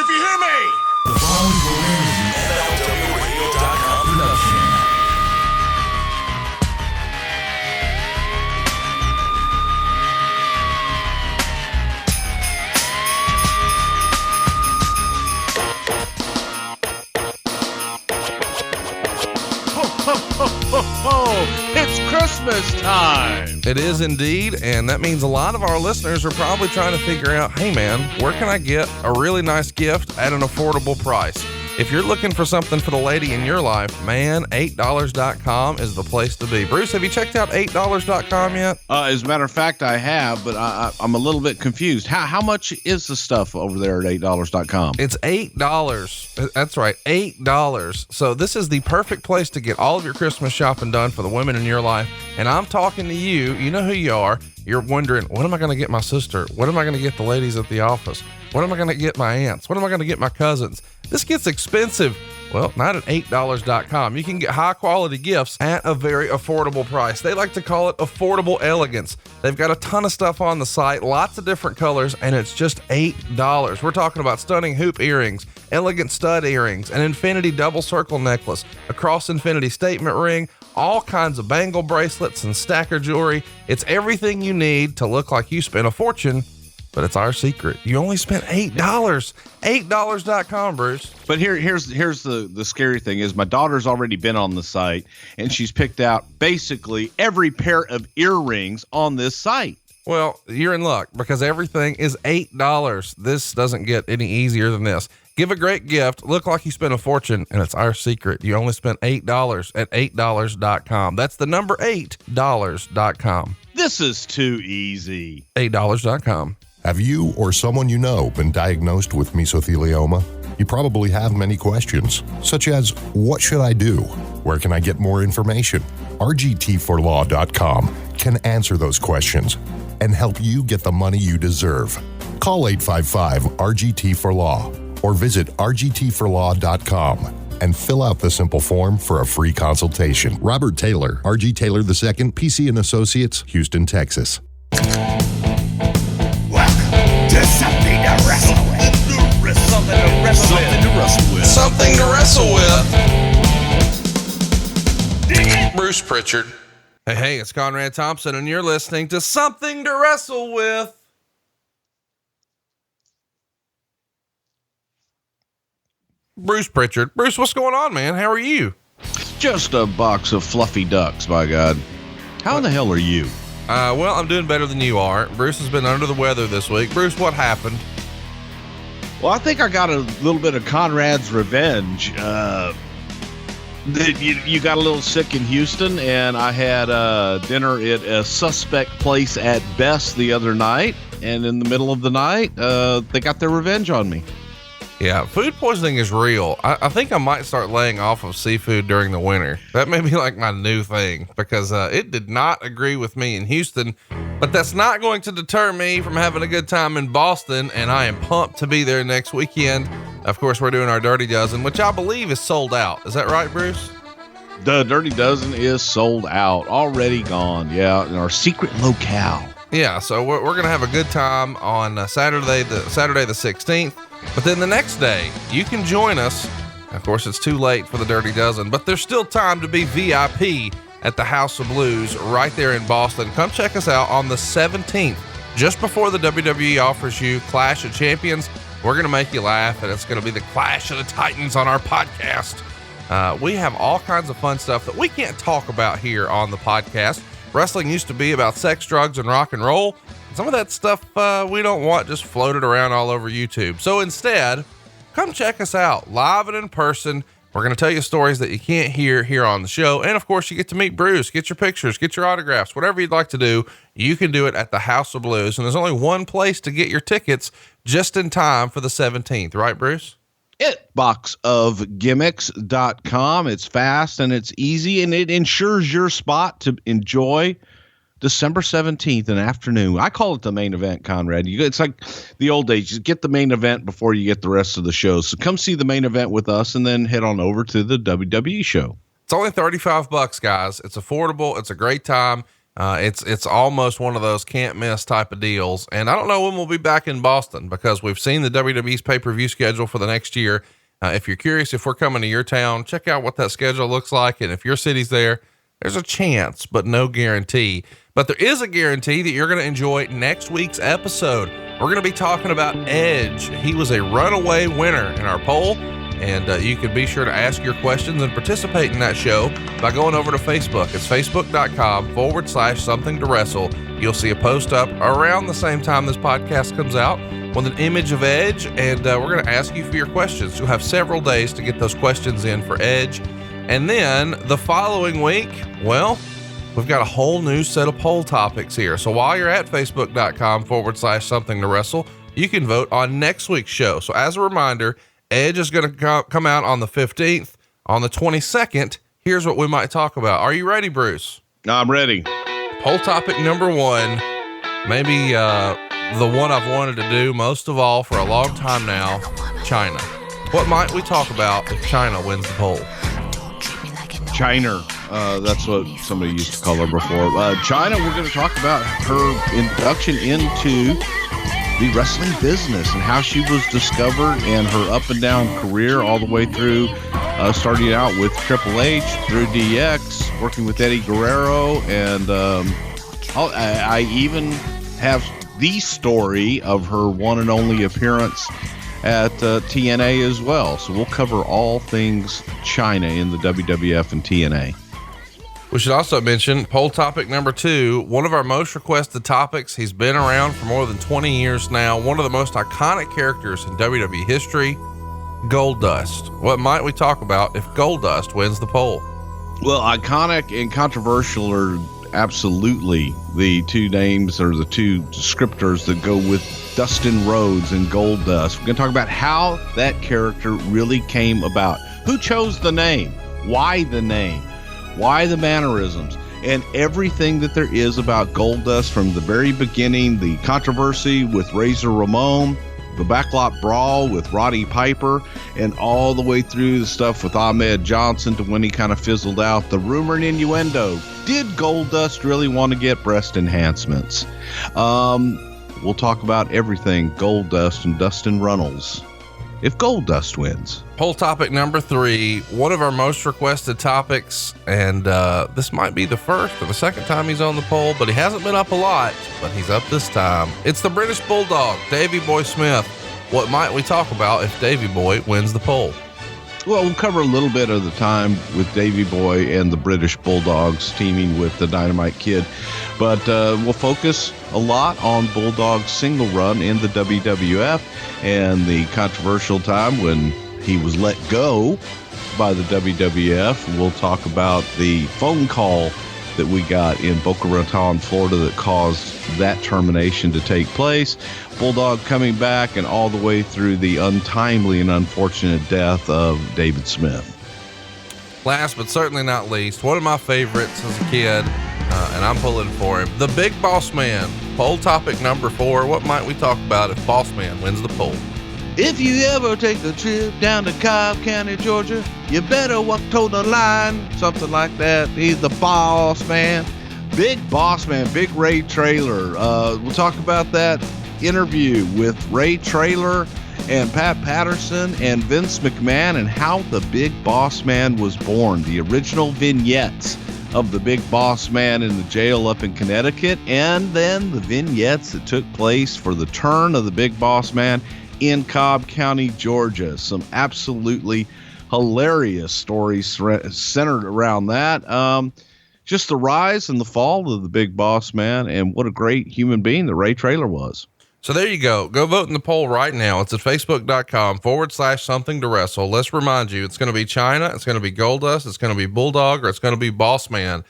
if you hear me. The following program is an MLWRadio.com production. It's Christmas time. It is indeed, and that means a lot of our listeners are probably trying to figure out, hey man, where can I get a really nice gift at an affordable price? If you're looking for something for the lady in your life, man, $8.com is the place to be. Bruce, have you checked out $8.com yet? As a matter of fact, I have, but I'm a little bit confused. How much is the stuff over there at $8.com? It's $8. That's right, $8. So this is the perfect place to get all of your Christmas shopping done for the women in your life. And I'm talking to you. You know who you are. You're wondering, what am I going to get my sister? What am I going to get the ladies at the office? What am I going to get my aunts? What am I going to get my cousins? This gets expensive. Well, not at $8.com. You can get high quality gifts at a very affordable price. They like to call it affordable elegance. They've got a ton of stuff on the site, lots of different colors, and it's just $8. We're talking about stunning hoop earrings, elegant stud earrings, an infinity double circle necklace, a cross infinity statement ring, all kinds of bangle bracelets and stacker jewelry. It's everything you need to look like you spent a fortune, but it's our secret. You only spent $8. $8.com, Bruce. But here's the scary thing is my daughter's already been on the site and she's picked out basically every pair of earrings on this site. Well, you're in luck because everything is $8. This doesn't get any easier than this. Give a great gift, look like you spent a fortune, and it's our secret. You only spent $8 at $8.com. That's the number $8.com. This is too easy. $8.com. Have you or someone you know been diagnosed with mesothelioma? You probably have many questions, such as, what should I do? Where can I get more information? RGT4Law.com can answer those questions and help you get the money you deserve. Call 855-RGT4Law or visit RGT4Law.com and fill out the simple form for a free consultation. Robert Taylor, RG Taylor II, PC and Associates, Houston, Texas. Something to wrestle with. Something to wrestle with. Something to wrestle with. Bruce Prichard. Hey, it's Conrad Thompson, and you're listening to Something to Wrestle With. Bruce Prichard. Bruce, what's going on, man? How are you? Just a box of fluffy ducks, by God. How the hell are you? Well, I'm doing better than you are. Bruce has been under the weather this week. Bruce, what happened? Well, I think I got a little bit of Conrad's revenge. You got a little sick in Houston, and I had dinner at a suspect place at best the other night. And in the middle of the night, they got their revenge on me. Yeah, food poisoning is real. I think I might start laying off of seafood during the winter. That may be like my new thing because it did not agree with me in Houston, but that's not going to deter me from having a good time in Boston, and I am pumped to be there next weekend. Of course, we're doing our Dirty Dozen, which I believe is sold out. Is that right, Bruce? The Dirty Dozen is sold out, already gone. Yeah, in our secret locale. Yeah, so we're going to have a good time on Saturday the 16th. But then the next day, you can join us. Of course, it's too late for the Dirty Dozen, but there's still time to be VIP at the House of Blues right there in Boston. Come check us out on the 17th, just before the WWE offers you Clash of Champions. We're going to make you laugh, and it's going to be the Clash of the Titans on our podcast. We have all kinds of fun stuff that we can't talk about here on the podcast. Wrestling used to be about sex, drugs, and rock and roll. Some of that stuff we don't want just floated around all over YouTube. So instead, come check us out live and in person. We're going to tell you stories that you can't hear here on the show. And of course, you get to meet Bruce, get your pictures, get your autographs, whatever you'd like to do. You can do it at the House of Blues. And there's only one place to get your tickets just in time for the 17th. Right, Bruce? Boxofgimmicks.com. It's fast and it's easy, and it ensures your spot to enjoy December 17th in the afternoon. I call it the main event, Conrad. It's like the old days. You get the main event before you get the rest of the shows. So come see the main event with us and then head on over to the WWE show. It's only $35, guys. It's affordable. It's a great time. It's almost one of those can't miss type of deals. And I don't know when we'll be back in Boston, because we've seen the WWE's pay-per-view schedule for the next year. If you're curious if we're coming to your town, check out what that schedule looks like. And if your city's there, there's a chance, but no guarantee. But there is a guarantee that you're going to enjoy next week's episode. We're going to be talking about Edge. He was a runaway winner in our poll. And you can be sure to ask your questions and participate in that show by going over to Facebook. It's facebook.com/something to wrestle. You'll see a post up around the same time this podcast comes out with an image of Edge. And we're going to ask you for your questions. You'll have several days to get those questions in for Edge. And then the following week, well, we've got a whole new set of poll topics here. So while you're at facebook.com/something to wrestle, you can vote on next week's show. So as a reminder, Edge is going to come out on the 15th. On the 22nd, here's what we might talk about. Are you ready, Bruce? I'm ready. Poll topic number one, maybe the one I've wanted to do most of all for a long time now, China. What might we talk about if China wins the poll? China. That's what somebody used to call her before. China, we're going to talk about her induction into the wrestling business and how she was discovered and her up and down career all the way through, starting out with Triple H, through DX, working with Eddie Guerrero, and I even have the story of her one and only appearance at TNA as well. So we'll cover all things China in the WWF and TNA. We should also mention poll topic number two, one of our most requested topics. He's been around for more than 20 years now. One of the most iconic characters in WWE history, Goldust. What might we talk about if Goldust wins the poll? Well, iconic and controversial are absolutely the two names or the two descriptors that go with Dustin Rhodes and Goldust. We're going to talk about how that character really came about. Who chose the name? Why the name? Why the mannerisms? And everything that there is about Goldust from the very beginning, the controversy with Razor Ramon, the backlot brawl with Roddy Piper, and all the way through the stuff with Ahmed Johnson to when he kind of fizzled out. The rumor and innuendo. Did Goldust really want to get breast enhancements? We'll talk about everything Goldust and Dustin Runnels if Goldust wins. Poll topic number three, one of our most requested topics, and this might be the first or the second time he's on the poll, but he hasn't been up a lot, but he's up this time. It's the British Bulldog, Davey Boy Smith. What might we talk about if Davey Boy wins the poll? Well, we'll cover a little bit of the time with Davey Boy and the British Bulldogs teaming with the Dynamite Kid, but we'll focus a lot on Bulldog's single run in the WWF and the controversial time when he was let go by the WWF. We'll talk about the phone call that we got in Boca Raton, Florida that caused that termination to take place. Bulldog coming back and all the way through the untimely and unfortunate death of David Smith. Last but certainly not least, one of my favorites as a kid, and I'm pulling for him, the Big Boss Man. Poll topic number 4, what might we talk about if Boss Man wins the poll? If you ever take a trip down to Cobb County, Georgia, you better walk toward the line, something like that. He's the Boss Man. Big Boss Man, Big Ray Traylor. We'll talk about that interview with Ray Traylor and Pat Patterson and Vince McMahon and how the Big Boss Man was born. The original vignettes of the Big Boss Man in the jail up in Connecticut, and then the vignettes that took place for the turn of the Big Boss Man in Cobb County, Georgia. Some absolutely hilarious stories centered around that. Just the rise and the fall of the Big Boss Man, and what a great human being that Ray Traylor was. So there you go. Go vote in the poll right now. It's at facebook.com/something to wrestle. Let's remind you, it's going to be China, it's going to be Goldust, it's going to be Bulldog, or it's going to be Boss Man.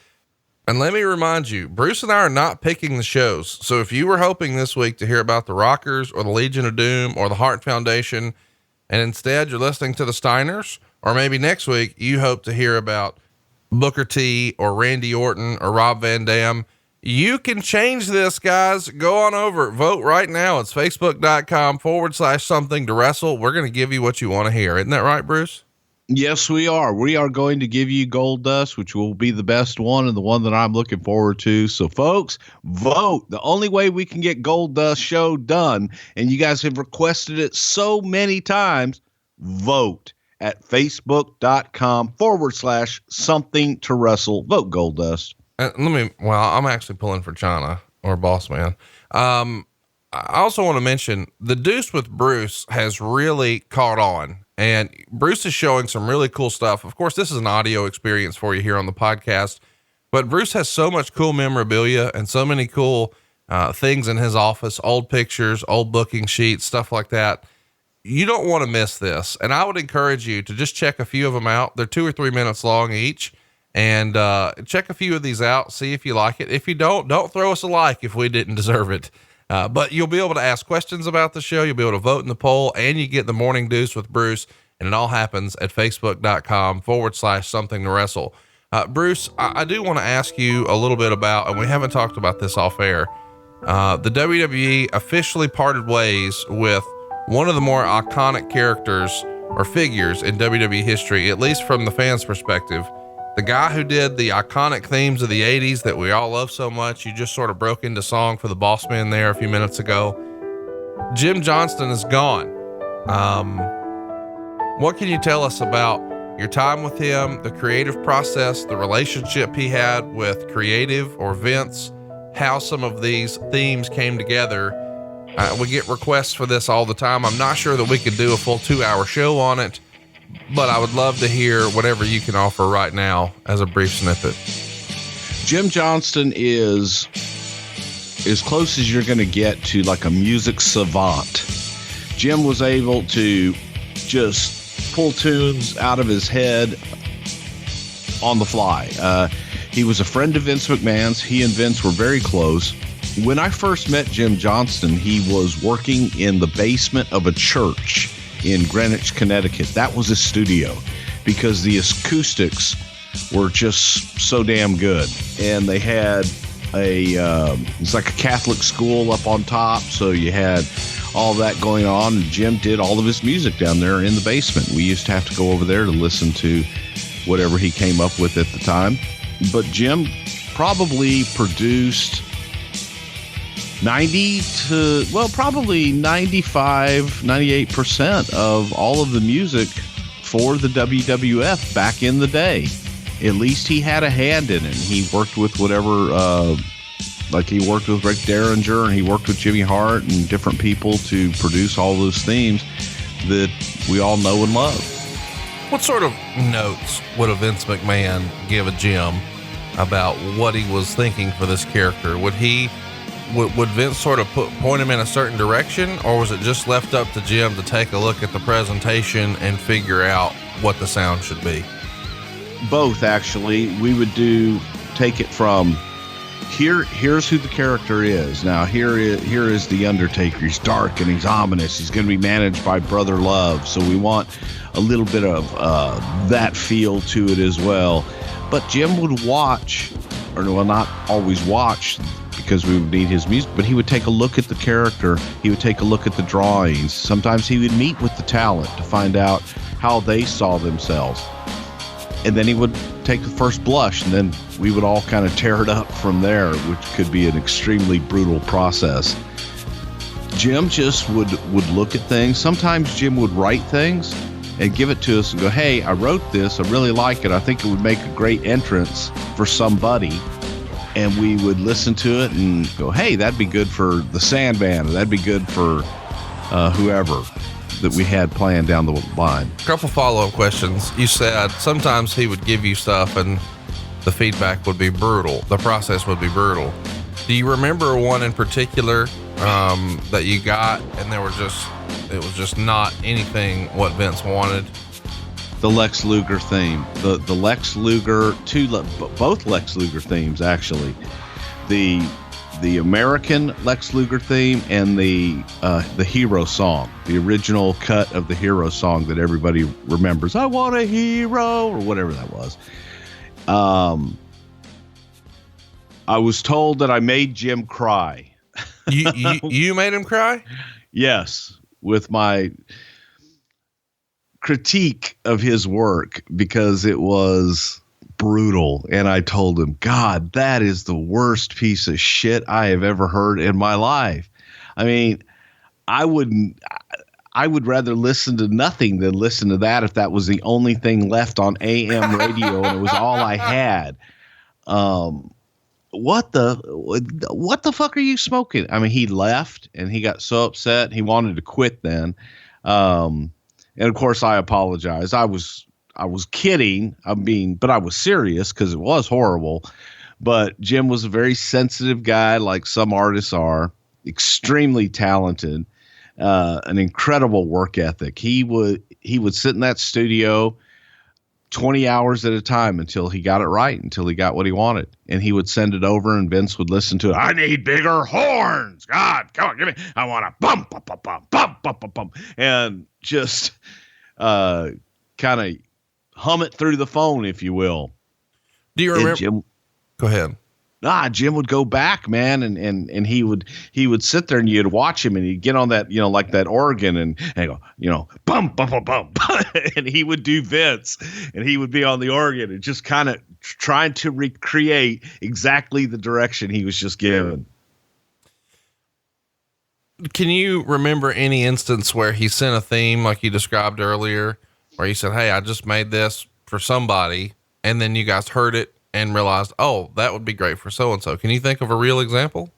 And let me remind you, Bruce and I are not picking the shows. So if you were hoping this week to hear about the Rockers or the Legion of Doom or the Hart Foundation, and instead you're listening to the Steiners, or maybe next week you hope to hear about Booker T or Randy Orton or Rob Van Dam, you can change this, guys. Go on over, vote right now. It's facebook.com/something to wrestle. We're going to give you what you want to hear. Isn't that right, Bruce? Yes, we are. We are going to give you Goldust, which will be the best one and the one that I'm looking forward to. So, folks, vote. The only way we can get Goldust show done, and you guys have requested it so many times, vote at facebook.com/something to wrestle. Vote Goldust. I'm actually pulling for China or Boss Man. I also want to mention the Deuce with Bruce has really caught on, and Bruce is showing some really cool stuff. Of course, this is an audio experience for you here on the podcast, but Bruce has so much cool memorabilia and so many cool things in his office, old pictures, old booking sheets, stuff like that. You don't want to miss this. And I would encourage you to just check a few of them out. They're 2 or 3 minutes long each. And check a few of these out, see if you like it. If you don't throw us a like if we didn't deserve it. But you'll be able to ask questions about the show. You'll be able to vote in the poll, and you get the Morning Deuce with Bruce. And it all happens at facebook.com/something to wrestle. Bruce, I do want to ask you a little bit about, and we haven't talked about this off air. The WWE officially parted ways with one of the more iconic characters or figures in WWE history, at least from the fans' perspective. The guy who did the iconic themes of the 80s that we all love so much. You just sort of broke into song for the Boss Man there a few minutes ago. Jim Johnston is gone. What can you tell us about your time with him, the creative process, the relationship he had with creative or Vince, how some of these themes came together? We get requests for this all the time. I'm not sure that we could do a full 2-hour show on it, but I would love to hear whatever you can offer right now as a brief snippet. Jim Johnston is as close as you're going to get to like a music savant. Jim was able to just pull tunes out of his head on the fly. He was a friend of Vince McMahon's. He and Vince were very close. When I first met Jim Johnston, he was working in the basement of a church in Greenwich, Connecticut. That was his studio because the acoustics were just so damn good. And they had it's like a Catholic school up on top. So you had all that going on. And Jim did all of his music down there in the basement. We used to have to go over there to listen to whatever he came up with at the time. But Jim probably produced probably 95, 98% of all of the music for the WWF back in the day. At least he had a hand in it. He worked with whatever, like he worked with Rick Derringer and he worked with Jimmy Hart and different people to produce all those themes that we all know and love. What sort of notes would a Vince McMahon give a Jim about what he was thinking for this character? Would Vince sort of point him in a certain direction, or was it just left up to Jim to take a look at the presentation and figure out what the sound should be? Both, actually. We would take it from here's who the character is. Now here is the Undertaker. He's dark and he's ominous. He's going to be managed by Brother Love. So we want a little bit of that feel to it as well. But Jim would watch, or well, not always watch, because we would need his music, but he would take a look at the character. He would take a look at the drawings. Sometimes he would meet with the talent to find out how they saw themselves. And then he would take the first blush, and then we would all kind of tear it up from there, which could be an extremely brutal process. Jim just would look at things. Sometimes Jim would write things and give it to us and go, hey, I wrote this. I really like it. I think it would make a great entrance for somebody. And we would listen to it and go, hey, that'd be good for the Sandman, or that'd be good for whoever that we had playing down the line. A couple follow-up questions. You said sometimes he would give you stuff and the feedback would be brutal. The process would be brutal. Do you remember one in particular that you got and it was just not anything what Vince wanted? The Lex Luger theme, the Lex Luger, both Lex Luger themes, actually, the American Lex Luger theme and the Hero song, the original cut of the Hero song that everybody remembers. I want a hero, or whatever that was. I was told that I made Jim cry. You made him cry? Yes, with my critique of his work because it was brutal. And I told him, God, that is the worst piece of shit I have ever heard in my life. I mean, I would rather listen to nothing than listen to that if that was the only thing left on AM radio and it was all I had. What the fuck are you smoking? I mean, he left and he got so upset. He wanted to quit then. And of course I apologized. I was kidding. But I was serious because it was horrible. But Jim was a very sensitive guy, like some artists are, extremely talented, an incredible work ethic. He would sit in that studio 20 hours at a time until he got it right, until he got what he wanted. And he would send it over and Vince would listen to it. I need bigger horns. God, come on, give me. I want to bump, bump, bump, bump, bump, bump, bump, bump. And just kind of hum it through the phone, if you will. Do you remember? Jim, go ahead. Jim would go back, man, and he would sit there and you'd watch him and he'd get on that, like that organ and go, bump, bump, bump, bump. And he would do Vince and he would be on the organ and just kind of trying to recreate exactly the direction he was just given. Can you remember any instance where he sent a theme like you described earlier, where he said, hey, I just made this for somebody, and then you guys heard it and realized, oh, that would be great for so-and-so? Can you think of a real example?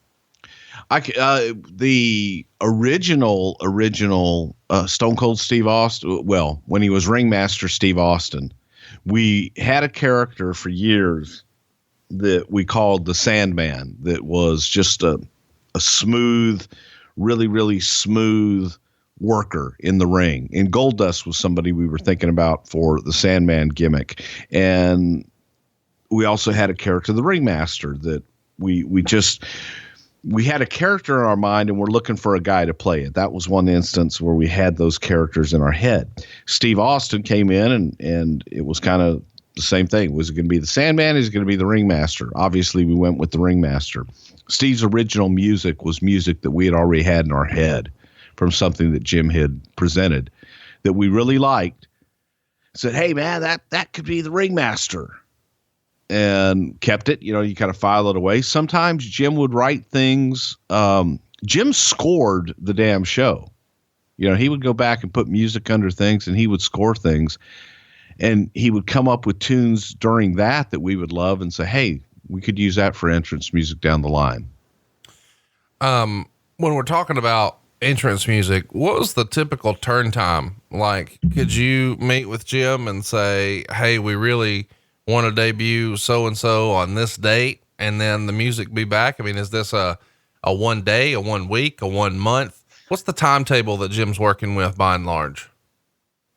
The original Stone Cold Steve Austin, well, when he was Ringmaster Steve Austin, we had a character for years that we called the Sandman that was just a smooth, really, really smooth worker in the ring. And Goldust was somebody we were thinking about for the Sandman gimmick. And we also had a character, the Ringmaster, that we had a character in our mind and we're looking for a guy to play it. That was one instance where we had those characters in our head. Steve Austin came in and it was kind of the same thing. Was it going to be the Sandman? Is it going to be the Ringmaster? Obviously we went with the Ringmaster. Steve's original music was music that we had already had in our head from something that Jim had presented that we really liked. Said, hey man, that could be the Ringmaster. And kept it, you kind of file it away. Sometimes Jim would write things. Jim scored the damn show. He would go back and put music under things and he would score things. And he would come up with tunes during that we would love and say, hey, we could use that for entrance music down the line. When we're talking about entrance music, what was the typical turn time? Like, could you meet with Jim and say, hey, we really want to debut so-and-so on this date, and then the music be back? I mean, is this a 1 day, a 1 week, a 1 month? What's the timetable that Jim's working with by and large?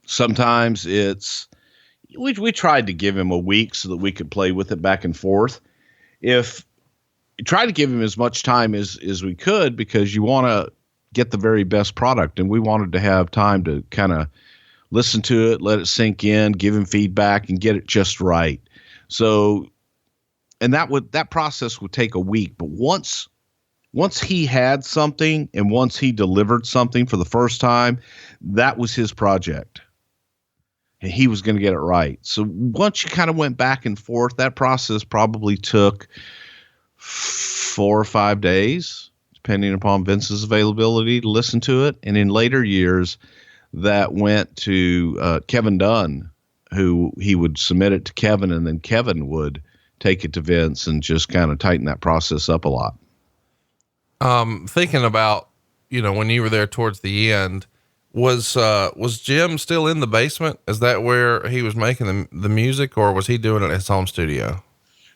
Sometimes we tried to give him a week so that we could play with it back and forth. If you try to give him as much time as we could, because you want to get the very best product. And we wanted to have time to kind of listen to it, let it sink in, give him feedback and get it just right. So, and that process would take a week, but once he had something and once he delivered something for the first time, that was his project and he was going to get it right. So once you kind of went back and forth, that process probably took 4 or 5 days, depending upon Vince's availability to listen to it. And in later years, that went to Kevin Dunn, who he would submit it to Kevin, and then Kevin would take it to Vince and just kind of tighten that process up a lot. Thinking about, when you were there towards the end, was Jim still in the basement? Is that where he was making the music, or was he doing it at his home studio?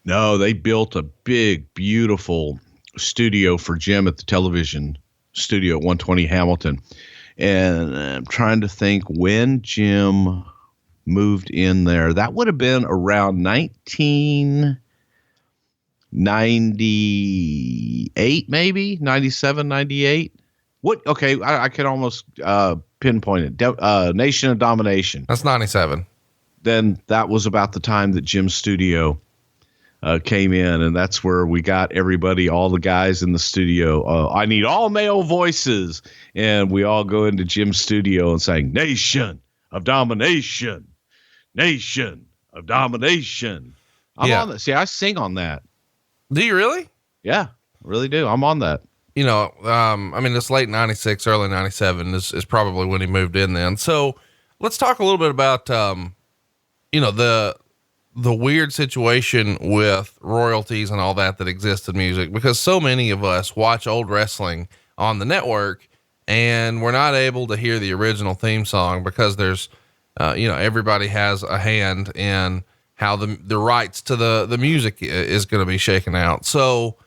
No, they built a big, beautiful studio for Jim at the television studio at 120 Hamilton. And I'm trying to think when Jim moved in there. That would have been around 1998, maybe 97, 98. What? Okay. I could almost pinpoint it. Nation of Domination. That's 97. Then that was about the time that Jim's studio came in, and that's where we got everybody, all the guys in the studio. I need all male voices, and we all go into Jim's studio and saying Nation of domination, nation of domination. I'm Yeah. on that. See, I sing on that. Do you really? Yeah, I really do. I'm on that. You know, I mean, this late 96, early 97 is probably when he moved in then. So let's talk a little bit about, you know, the weird situation with royalties and all that exists in music, because so many of us watch old wrestling on the network and we're not able to hear the original theme song because there's, you know, everybody has a hand in how the rights to the music is going to be shaken out. So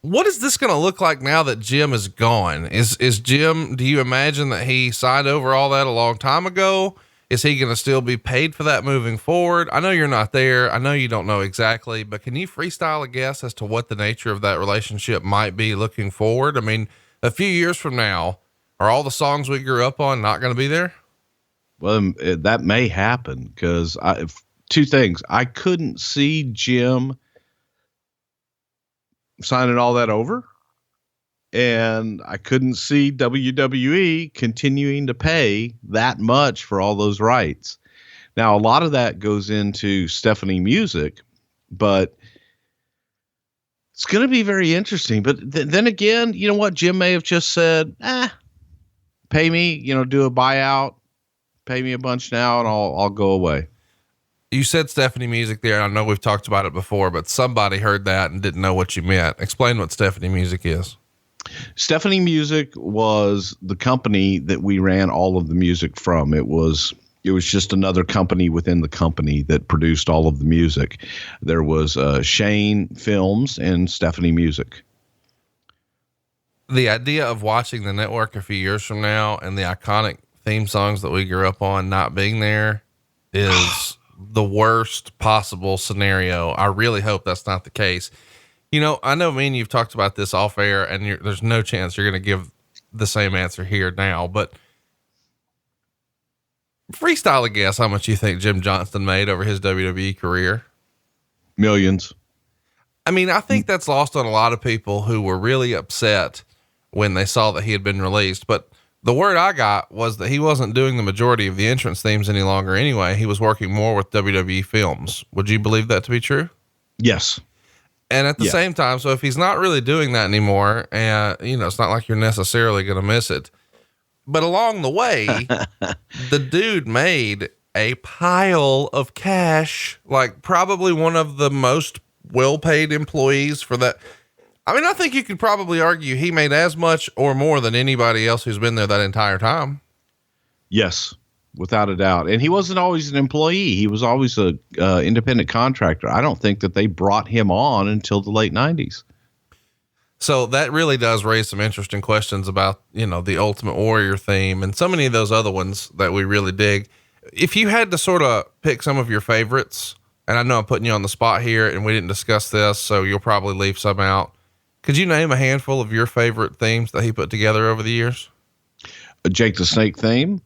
what is this going to look like now that Jim is gone? Is Jim, do you imagine that he signed over all that a long time ago? Is he going to still be paid for that moving forward? I know you're not there. I know you don't know exactly, but can you freestyle a guess as to what the nature of that relationship might be looking forward? I mean, a few years from now, are all the songs we grew up on not going to be there? Well, that may happen because two things. I couldn't see Jim signing all that over, and I couldn't see WWE continuing to pay that much for all those rights. Now, a lot of that goes into Stephanie Music, but it's going to be very interesting. But then again, you know what? Jim may have just said, pay me, you know, do a buyout, pay me a bunch now, and I'll go away. You said Stephanie Music there, and I know we've talked about it before, but somebody heard that and didn't know what you meant. Explain what Stephanie Music is. Stephanie Music was the company that we ran all of the music from. It was just another company within the company that produced all of the music. There was Shane Films and Stephanie Music. The idea of watching the network a few years from now and the iconic theme songs that we grew up on not being there is the worst possible scenario. I really hope that's not the case. You know, I know me and you've talked about this off air, and there's no chance you're going to give the same answer here now, but freestyle a guess how much you think Jim Johnston made over his WWE career. Millions. I mean, I think that's lost on a lot of people who were really upset when they saw that he had been released, but the word I got was that he wasn't doing the majority of the entrance themes any longer anyway. He was working more with WWE Films. Would you believe that to be true? Yes. And at the same time, so if he's not really doing that anymore, and you know, it's not like you're necessarily going to miss it, but along the way, the dude made a pile of cash, like probably one of the most well-paid employees for that. I mean, I think you could probably argue he made as much or more than anybody else who's been there that entire time. Yes, without a doubt. And he wasn't always an employee. He was always a independent contractor. I don't think that they brought him on until the late 90s. So that really does raise some interesting questions about, you know, the Ultimate Warrior theme and so many of those other ones that we really dig. If you had to sort of pick some of your favorites, and I know I'm putting you on the spot here and we didn't discuss this, so you'll probably leave some out. Could you name a handful of your favorite themes that he put together over the years? Jake the Snake theme,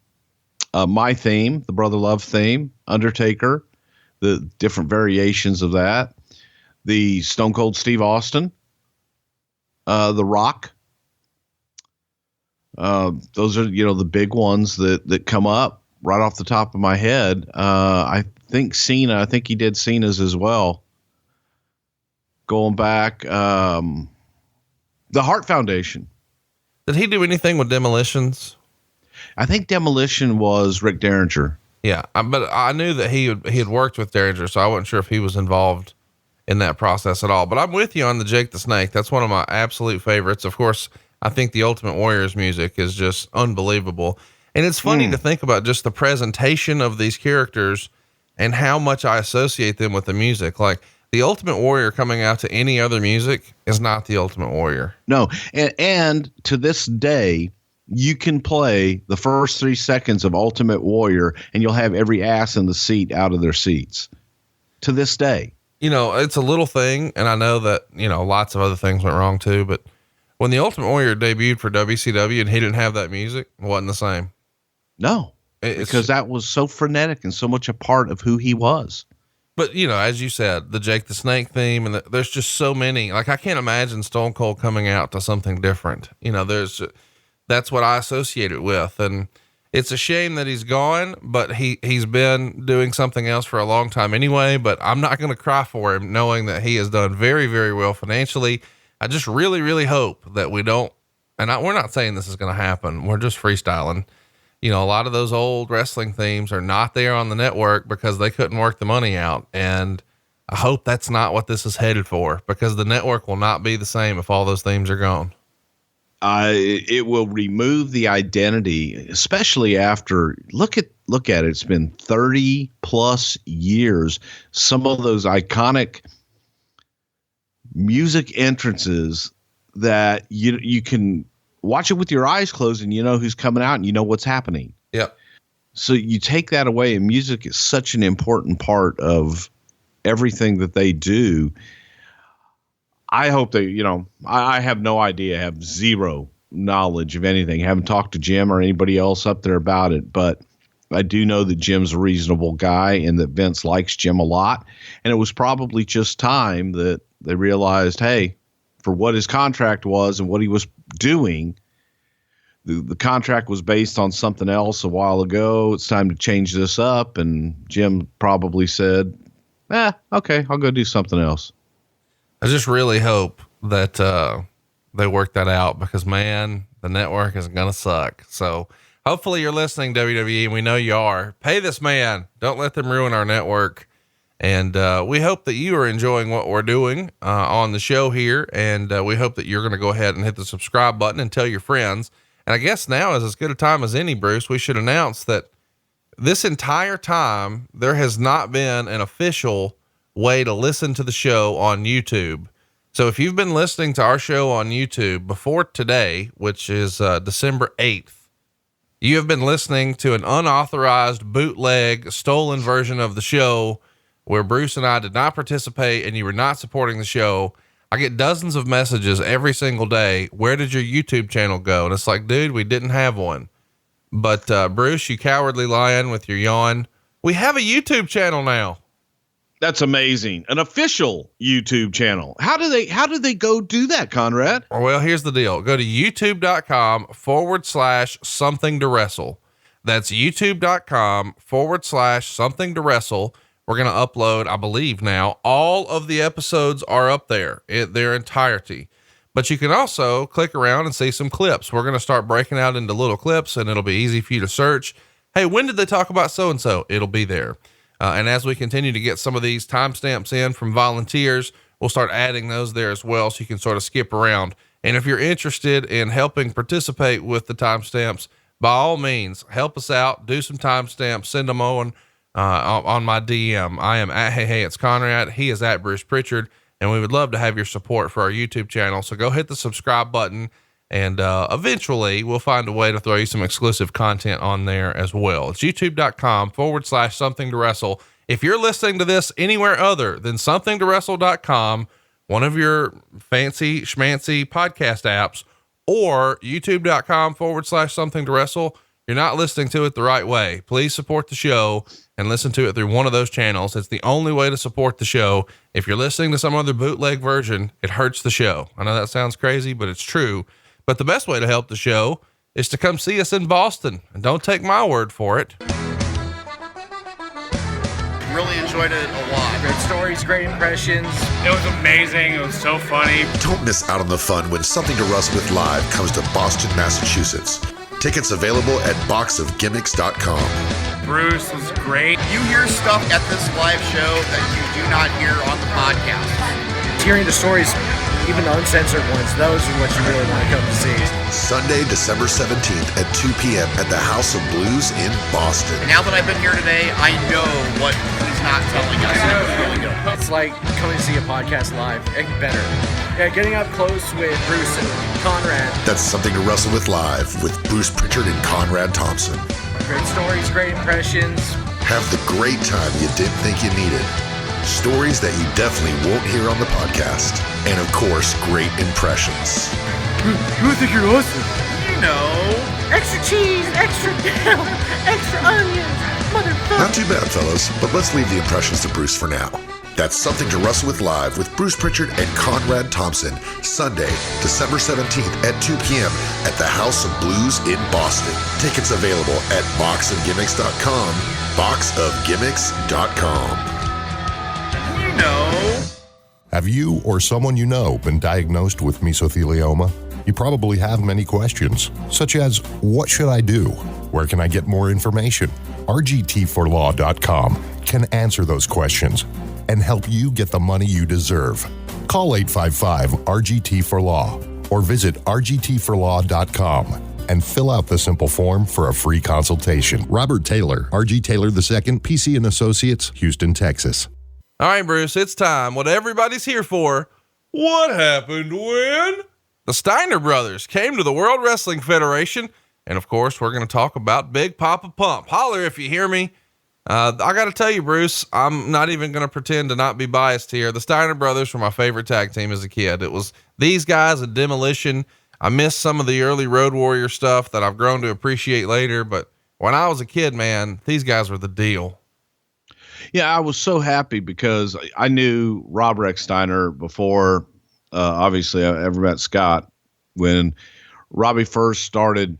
my theme, the Brother Love theme, Undertaker, the different variations of that, the Stone Cold Steve Austin, The Rock. Those are, you know, the big ones that come up right off the top of my head. I think Cena, I think he did Cena's as well. Going back, the Hart Foundation. Did he do anything with Demolitions? I think Demolition was Rick Derringer. Yeah. But I knew that he had worked with Derringer, so I wasn't sure if he was involved in that process at all, but I'm with you on the Jake the Snake. That's one of my absolute favorites. Of course, I think the Ultimate Warrior's music is just unbelievable. And it's funny to think about just the presentation of these characters and how much I associate them with the music. Like the Ultimate Warrior coming out to any other music is not the Ultimate Warrior. No. And to this day, you can play the first 3 seconds of Ultimate Warrior and you'll have every ass in the seat out of their seats to this day. You know, it's a little thing. And I know that, you know, lots of other things went wrong too, but when the Ultimate Warrior debuted for WCW and he didn't have that music, it wasn't the same. No, because that was so frenetic and so much a part of who he was. But, you know, as you said, the Jake the Snake theme, and there's just so many. Like, I can't imagine Stone Cold coming out to something different. You know, that's what I associate it with. And It's a shame that he's gone, but he's been doing something else for a long time anyway, but I'm not going to cry for him knowing that he has done very, very well financially. I just really, really hope that we don't, and we're not saying this is going to happen. We're just freestyling. You know, a lot of those old wrestling themes are not there on the network because they couldn't work the money out. And I hope that's not what this is headed for, because the network will not be the same if all those themes are gone. It will remove the identity, especially after look at it. It's been 30 plus years. Some of those iconic music entrances that you can watch it with your eyes closed and you know who's coming out and you know what's happening. Yep. So you take that away, and music is such an important part of everything that they do. I hope they, I have no idea, have zero knowledge of anything. I haven't talked to Jim or anybody else up there about it, but I do know that Jim's a reasonable guy and that Vince likes Jim a lot. And it was probably just time that they realized, hey, for what his contract was and what he was doing, the contract was based on something else a while ago. It's time to change this up. And Jim probably said, okay, I'll go do something else. I just really hope that they work that out, because man, the network is going to suck. So hopefully you're listening, WWE, and we know you are. Pay this man. Don't let them ruin our network. And we hope that you are enjoying what we're doing on the show here. And we hope that you're going to go ahead and hit the subscribe button and tell your friends. And I guess now is as good a time as any, Bruce. We should announce that this entire time there has not been an official way to listen to the show on YouTube. So if you've been listening to our show on YouTube before today, which is December 8th, you have been listening to an unauthorized, bootleg, stolen version of the show where Bruce and I did not participate and you were not supporting the show. I get dozens of messages every single day. Where did your YouTube channel go? And it's like, dude, we didn't have one. But Bruce, you cowardly lion with your yawn, we have a YouTube channel now. That's amazing. An official YouTube channel. How do they go do that, Conrad? Well, here's the deal. Go to youtube.com/something to wrestle. That's youtube.com/something to wrestle. We're going to upload, I believe now, all of the episodes are up there in their entirety, but you can also click around and see some clips. We're going to start breaking out into little clips, and it'll be easy for you to search. Hey, when did they talk about so-and-so? It'll be there. And as we continue to get some of these timestamps in from volunteers, we'll start adding those there as well, so you can sort of skip around. And if you're interested in helping participate with the timestamps, by all means, help us out, do some timestamps, send them on my DM. I am at Hey, it's Conrad. He is at Bruce Prichard, and we would love to have your support for our YouTube channel. So go hit the subscribe button, and eventually we'll find a way to throw you some exclusive content on there as well. It's youtube.com/something to wrestle. If you're listening to this anywhere other than somethingtowrestle.com, one of your fancy schmancy podcast apps, or youtube.com/something to wrestle, you're not listening to it the right way. Please support the show and listen to it through one of those channels. It's the only way to support the show. If you're listening to some other bootleg version, it hurts the show. I know that sounds crazy, but it's true. But the best way to help the show is to come see us in Boston, and don't take my word for it. Really enjoyed it a lot. Great stories, great impressions. It was amazing. It was so funny. Don't miss out on the fun when Something to Wrestle With Live comes to Boston, Massachusetts. Tickets available at boxofgimmicks.com. Bruce was great. You hear stuff at this live show that you do not hear on the podcast. Hearing the stories, even the uncensored ones, those are what you really want to come to see. Sunday, December 17th at 2 p.m. at the House of Blues in Boston. And now that I've been here today, I know what he's not telling us. It's really good. It's like coming to see a podcast live, and better. Yeah, getting up close with Bruce and Conrad. That's Something to Wrestle With Live with Bruce Prichard and Conrad Thompson. Great stories, great impressions. Have the great time you didn't think you needed. Stories that you definitely won't hear on the podcast. And of course, great impressions. You think you're awesome? You know. Extra cheese, extra down, extra onions, motherfucker. Not too bad, fellas, but let's leave the impressions to Bruce for now. That's Something to Wrestle With Live with Bruce Prichard and Conrad Thompson, Sunday, December 17th at 2 p.m. at the House of Blues in Boston. Tickets available at boxofgimmicks.com, boxofgimmicks.com. You know. Have you or someone you know been diagnosed with mesothelioma? You probably have many questions, such as, what should I do? Where can I get more information? RGT4Law.com can answer those questions and help you get the money you deserve. Call 855-RGT4Law or visit RGT4Law.com and fill out the simple form for a free consultation. Robert Taylor, RG Taylor II, PC and Associates, Houston, Texas. All right, Bruce, it's time. What everybody's here for. What happened when the Steiner Brothers came to the World Wrestling Federation? And of course, we're going to talk about Big Poppa Pump. Holler if you hear me. I got to tell you, Bruce, I'm not even going to pretend to not be biased here. The Steiner Brothers were my favorite tag team as a kid. It was these guys and Demolition. I missed some of the early Road Warrior stuff that I've grown to appreciate later. But when I was a kid, man, these guys were the deal. Yeah, I was so happy because I knew Rob Rex Steiner before, obviously, I ever met Scott. When Robbie first started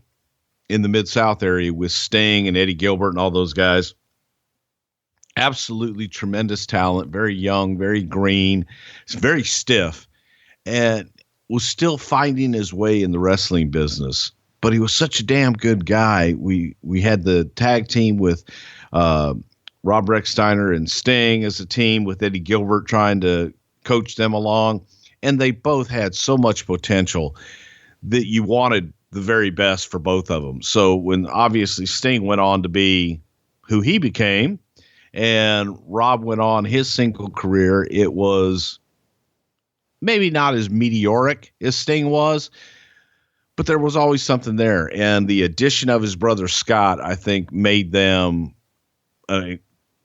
in the Mid-South area with Sting and Eddie Gilbert and all those guys. Absolutely tremendous talent, very young, very green, very stiff, and was still finding his way in the wrestling business. But he was such a damn good guy. We had the tag team with Rob Rex Steiner and Sting as a team, with Eddie Gilbert trying to coach them along. And they both had so much potential that you wanted the very best for both of them. So when obviously Sting went on to be who he became and Rob went on his single career, it was maybe not as meteoric as Sting was, but there was always something there. And the addition of his brother Scott, I think, made them an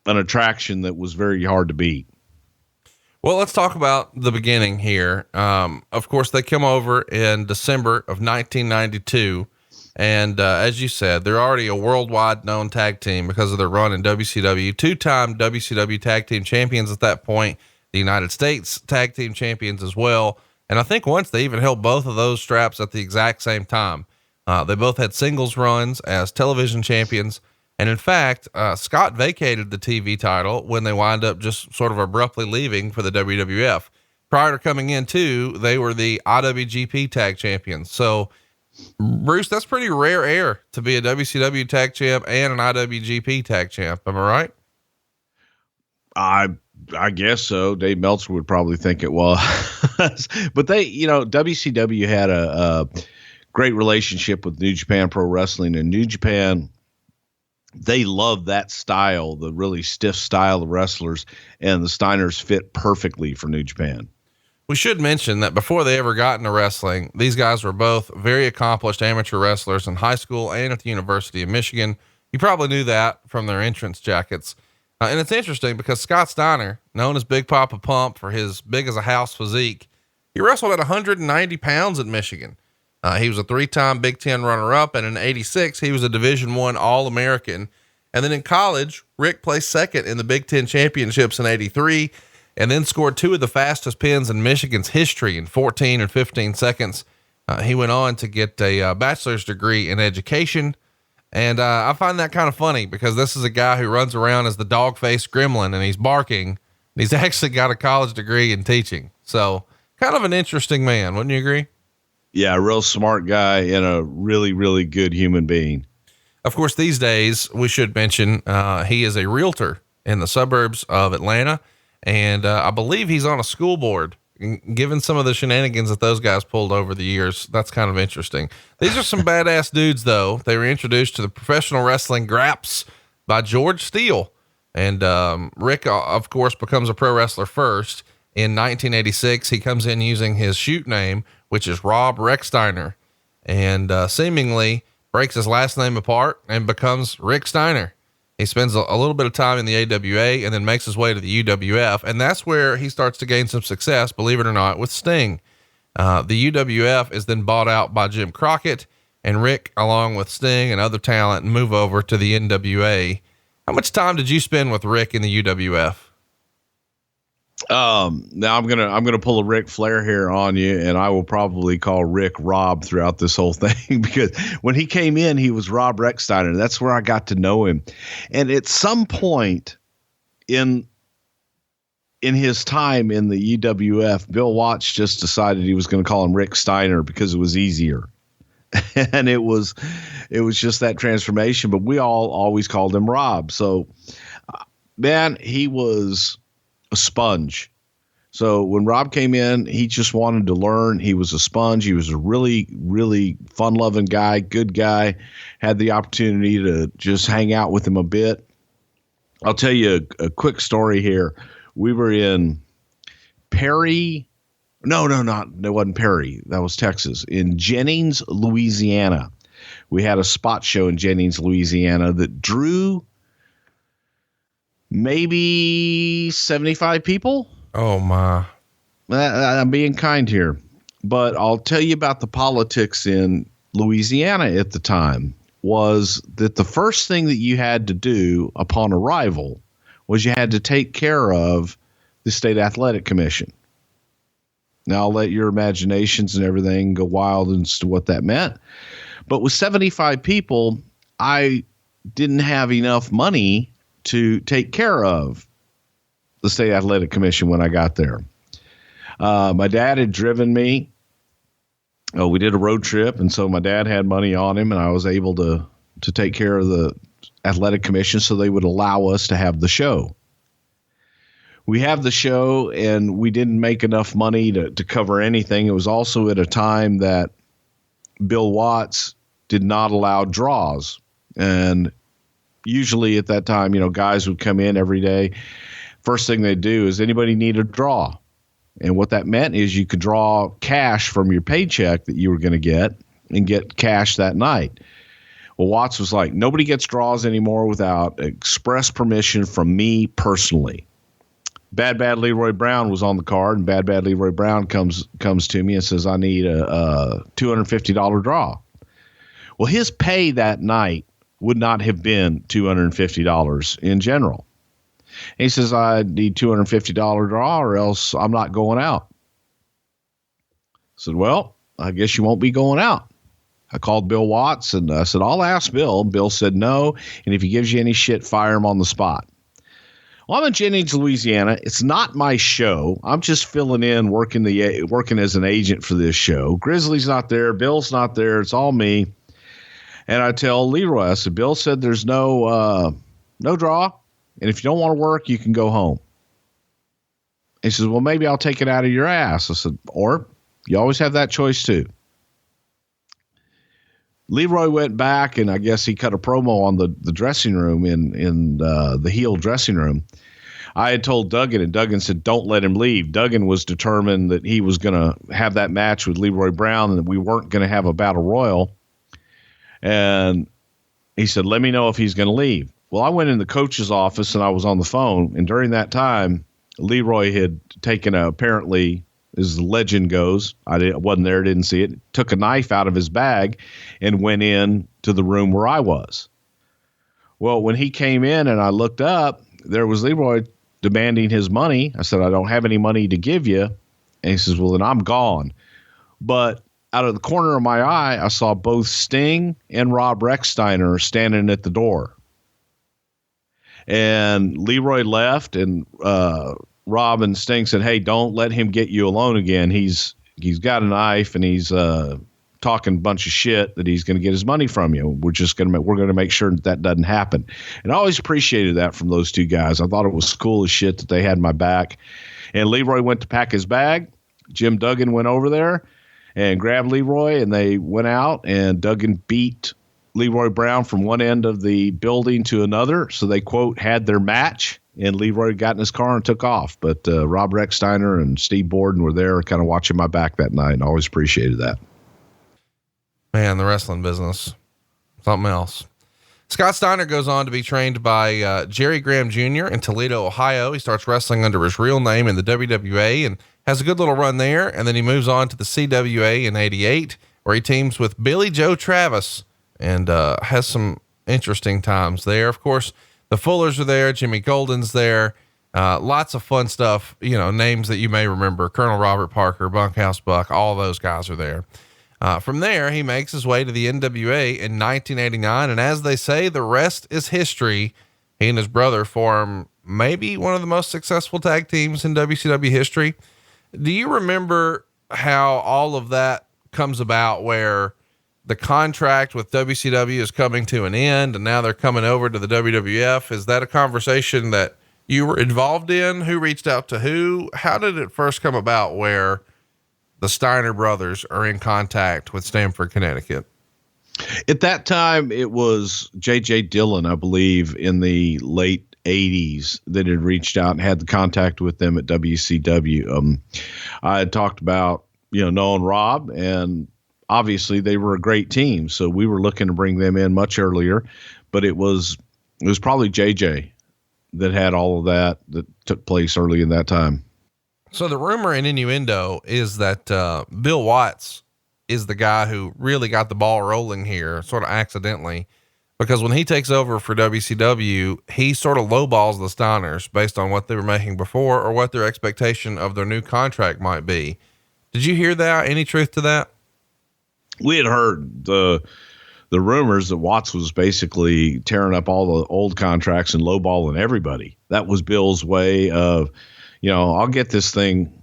attraction that was very hard to beat. Well, let's talk about the beginning here. Of course, they come over in December of 1992. And as you said, they're already a worldwide known tag team because of their run in WCW, two-time WCW tag team champions at that point, the United States tag team champions as well. And I think once they even held both of those straps at the exact same time. They both had singles runs as television champions. And in fact, Scott vacated the TV title when they wind up just sort of abruptly leaving for the WWF. Prior to coming in too, they were the IWGP tag champions. So Bruce, that's pretty rare air to be a WCW tag champ and an IWGP tag champ. Am I right? I guess so. Dave Meltzer would probably think it was, but they, WCW had a great relationship with New Japan Pro Wrestling, and New Japan, they love that style, the really stiff style of wrestlers, and the Steiners fit perfectly for New Japan. We should mention that before they ever got into wrestling, these guys were both very accomplished amateur wrestlers in high school and at the University of Michigan. You probably knew that from their entrance jackets. And it's interesting because Scott Steiner, known as Big Poppa Pump for his big as a house physique, he wrestled at 190 pounds at Michigan. He was a 3-time Big Ten runner-up, and in '86, he was a Division I All-American. And then in college, Rick placed second in the Big Ten championships in '83, and then scored 2 of the fastest pins in Michigan's history in 14 and 15 seconds. He went on to get a bachelor's degree in education. And I find that kind of funny because this is a guy who runs around as the dog-faced gremlin and he's barking. And he's actually got a college degree in teaching. So kind of an interesting man. Wouldn't you agree? Yeah. A real smart guy and a really, really good human being. Of course, these days we should mention, he is a realtor in the suburbs of Atlanta. And I believe he's on a school board. Given some of the shenanigans that those guys pulled over the years, that's kind of interesting. These are some badass dudes though. They were introduced to the professional wrestling Graps by George Steele. And, Rick, of course, becomes a pro wrestler first in 1986. He comes in using his shoot name, which is Rob Rex Steiner, and, seemingly breaks his last name apart and becomes Rick Steiner. He spends a little bit of time in the AWA and then makes his way to the UWF. And that's where he starts to gain some success, believe it or not, with Sting. The UWF is then bought out by Jim Crockett, and Rick, along with Sting and other talent, move over to the NWA. How much time did you spend with Rick in the UWF? Now I'm gonna pull a Ric Flair here on you, and I will probably call Rick Rob throughout this whole thing because when he came in, he was Rob Steiner. That's where I got to know him, and at some point in his time in the UWF, Bill Watts just decided he was going to call him Rick Steiner because it was easier, and it was just that transformation. But we all always called him Rob. So, man, he was a sponge. So when Rob came in, he just wanted to learn. He was a sponge. He was a really, really fun-loving guy, good guy. Had the opportunity to just hang out with him a bit. I'll tell you a quick story here. We were in Perry. No, it wasn't Perry. That was Texas. In Jennings, Louisiana. We had a spot show in Jennings, Louisiana that drew maybe 75 people. Oh my. I'm being kind here, but I'll tell you about the politics in Louisiana at the time was that the first thing that you had to do upon arrival was you had to take care of the State Athletic Commission. Now I'll let your imaginations and everything go wild as to what that meant. But with 75 people, I didn't have enough money to take care of the State Athletic Commission when I got there. My dad had driven me. We did a road trip, and so my dad had money on him, and I was able to take care of the Athletic Commission so they would allow us to have the show. We have the show, and we didn't make enough money to cover anything. It was also at a time that Bill Watts did not allow draws, and usually at that time, guys would come in every day. First thing they do is anybody need a draw. And what that meant is you could draw cash from your paycheck that you were going to get and get cash that night. Well, Watts was like, nobody gets draws anymore without express permission from me personally. Bad Leroy Brown was on the card, and Bad Leroy Brown comes to me and says, I need a $250 draw. Well, his pay that night would not have been $250 in general. And he says, I need $250 draw or else I'm not going out. I said, well, I guess you won't be going out. I called Bill Watts and I said, I'll ask Bill. Bill said no. And if he gives you any shit, fire him on the spot. Well, I'm in Jennings, Louisiana. It's not my show. I'm just filling in, working as an agent for this show. Grizzly's not there. Bill's not there. It's all me. And I tell Leroy, I said, Bill said there's no draw. And if you don't want to work, you can go home. He says, well, maybe I'll take it out of your ass. I said, or you always have that choice too. Leroy went back, and I guess he cut a promo on the dressing room in the heel dressing room. I had told Duggan, and Duggan said, don't let him leave. Duggan was determined that he was going to have that match with Leroy Brown and that we weren't going to have a battle royal. And he said, let me know if he's going to leave. Well, I went in the coach's office and I was on the phone. And during that time, Leroy had taken apparently, as the legend goes, I wasn't there, didn't see it, took a knife out of his bag and went in to the room where I was. Well, when he came in and I looked up, there was Leroy demanding his money. I said, I don't have any money to give you. And he says, well, then I'm gone. But out of the corner of my eye, I saw both Sting and Rob Steiner standing at the door. And Leroy left, and Rob and Sting said, hey, don't let him get you alone again. He's got a knife, and he's talking a bunch of shit that he's going to get his money from you. We're going to make sure that doesn't happen. And I always appreciated that from those two guys. I thought it was cool as shit that they had my back. And Leroy went to pack his bag. Jim Duggan went over there and grabbed Leroy, and they went out, and Duggan beat Leroy Brown from one end of the building to another. So they, quote, had their match, and Leroy got in his car and took off. But Rob Steiner and Steve Borden were there kind of watching my back that night, and I always appreciated that. Man, the wrestling business, something else. Scott Steiner goes on to be trained by Jerry Graham Jr. in Toledo, Ohio. He starts wrestling under his real name in the WWA and has a good little run there. And then he moves on to the CWA in '88, where he teams with Billy Joe Travis and has some interesting times there. Of course, the Fullers are there. Jimmy Golden's there. Lots of fun stuff, names that you may remember: Colonel Robert Parker, Bunkhouse Buck, all those guys are there. From there, he makes his way to the NWA in 1989. And as they say, the rest is history. He and his brother form maybe one of the most successful tag teams in WCW history. Do you remember how all of that comes about, where the contract with WCW is coming to an end and now they're coming over to the WWF? Is that a conversation that you were involved in? Who reached out to who? How did it first come about where the Steiner brothers are in contact with Stamford, Connecticut? At that time, it was J.J. Dillon, I believe, in the late 80s that had reached out and had the contact with them at WCW. I had talked about, knowing Rob, and obviously they were a great team. So we were looking to bring them in much earlier, but it was probably JJ that had all of that took place early in that time. So the rumor and innuendo is that Bill Watts is the guy who really got the ball rolling here, sort of accidentally, because when he takes over for WCW, he sort of lowballs the Steiners based on what they were making before or what their expectation of their new contract might be. Did you hear that? Any truth to that? We had heard the rumors that Watts was basically tearing up all the old contracts and lowballing everybody. That was Bill's way of, I'll get this thing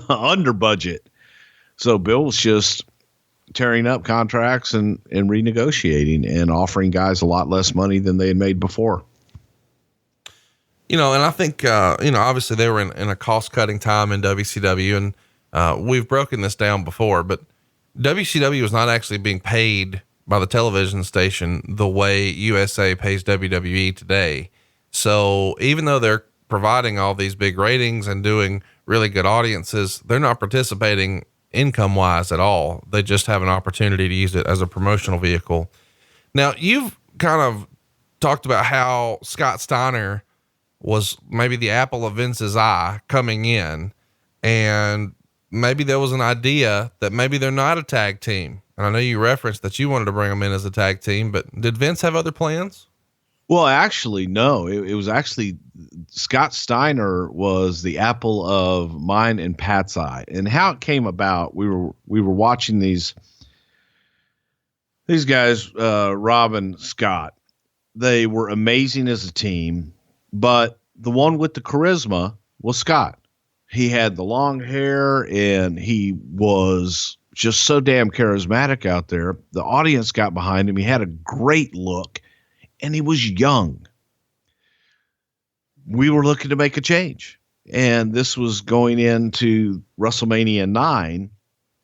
under budget. So Bill was just tearing up contracts and renegotiating and offering guys a lot less money than they had made before. And I think, obviously they were in a cost cutting time in WCW, and we've broken this down before, but WCW was not actually being paid by the television station the way USA pays WWE today. So even though they're providing all these big ratings and doing really good audiences, they're not participating income wise at all. They just have an opportunity to use it as a promotional vehicle. Now, you've kind of talked about how Scott Steiner was maybe the apple of Vince's eye coming in, and maybe there was an idea that maybe they're not a tag team. And I know you referenced that you wanted to bring them in as a tag team, but did Vince have other plans? Well, actually, no, it was actually Scott Steiner was the apple of mine and Pat's eye. And how it came about, we were watching these guys, Rob and Scott. They were amazing as a team, but the one with the charisma was Scott. He had the long hair and he was just so damn charismatic out there. The audience got behind him. He had a great look and he was young. We were looking to make a change, and this was going into WrestleMania 9.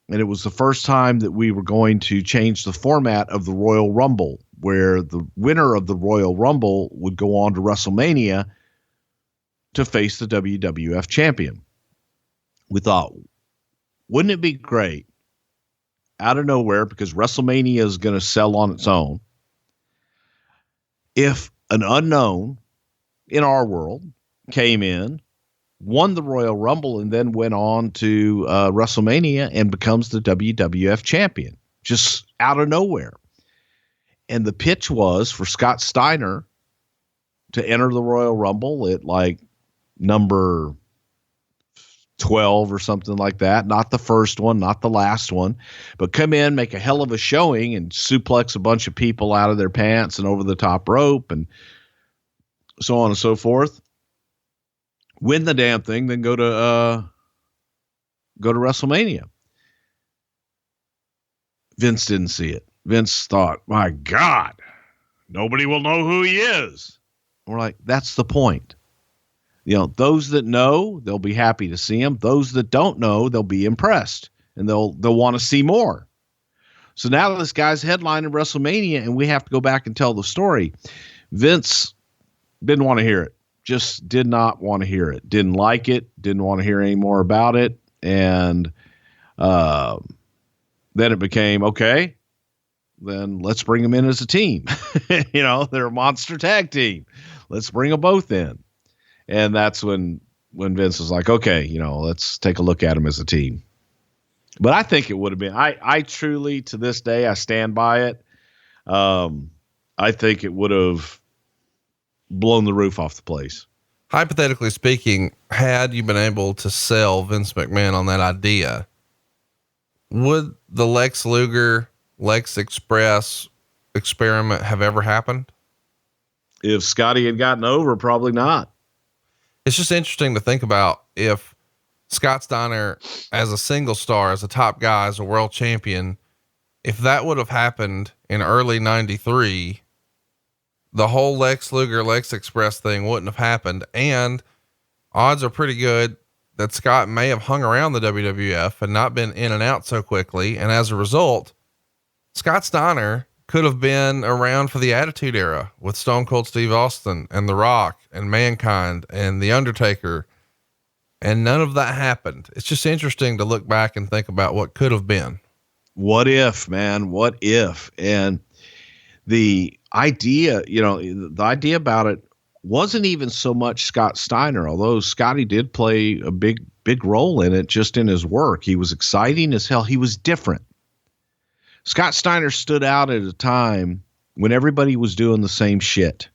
And it was the first time that we were going to change the format of the Royal Rumble, where the winner of the Royal Rumble would go on to WrestleMania to face the WWF champion. We thought, wouldn't it be great out of nowhere, because WrestleMania is going to sell on its own, if an unknown in our world came in, won the Royal Rumble, and then went on to WrestleMania and becomes the WWF champion, just out of nowhere. And the pitch was for Scott Steiner to enter the Royal Rumble at like number 12 or something like that. Not the first one, not the last one, but come in, make a hell of a showing, and suplex a bunch of people out of their pants and over the top rope and so on and so forth. Win the damn thing, then go to WrestleMania. Vince didn't see it. Vince thought, my God, nobody will know who he is. We're like, that's the point. Those that know, they'll be happy to see him. Those that don't know, they'll be impressed and they'll want to see more. So now this guy's headlining WrestleMania and we have to go back and tell the story. Vince didn't want to hear it. Just did not want to hear it. Didn't like it. Didn't want to hear any more about it. And then it became, okay, then let's bring them in as a team. They're a monster tag team. Let's bring them both in. And that's when Vince was like, okay, let's take a look at them as a team. But I think it would have been, I truly, to this day, I stand by it. I think it would have blown the roof off the place. hypothetically speaking, had you been able to sell Vince McMahon on that idea, would the Lex Luger, Lex Express experiment have ever happened? If Scotty had gotten over, probably not. It's just interesting to think about if Scott Steiner as a single star, as a top guy, as a world champion, if that would have happened in early 93, the whole Lex Luger, Lex Express thing wouldn't have happened. And odds are pretty good that Scott may have hung around the WWF and not been in and out so quickly. And as a result, Scott Steiner could have been around for the Attitude Era with Stone Cold Steve Austin and The Rock and Mankind and The Undertaker. And none of that happened. It's just interesting to look back and think about what could have been. What if, man? What if? And the idea, the idea about it wasn't even so much Scott Steiner, although Scotty did play a big role in it, just in his work. He was exciting as hell. He was different. Scott Steiner stood out at a time when everybody was doing the same shit.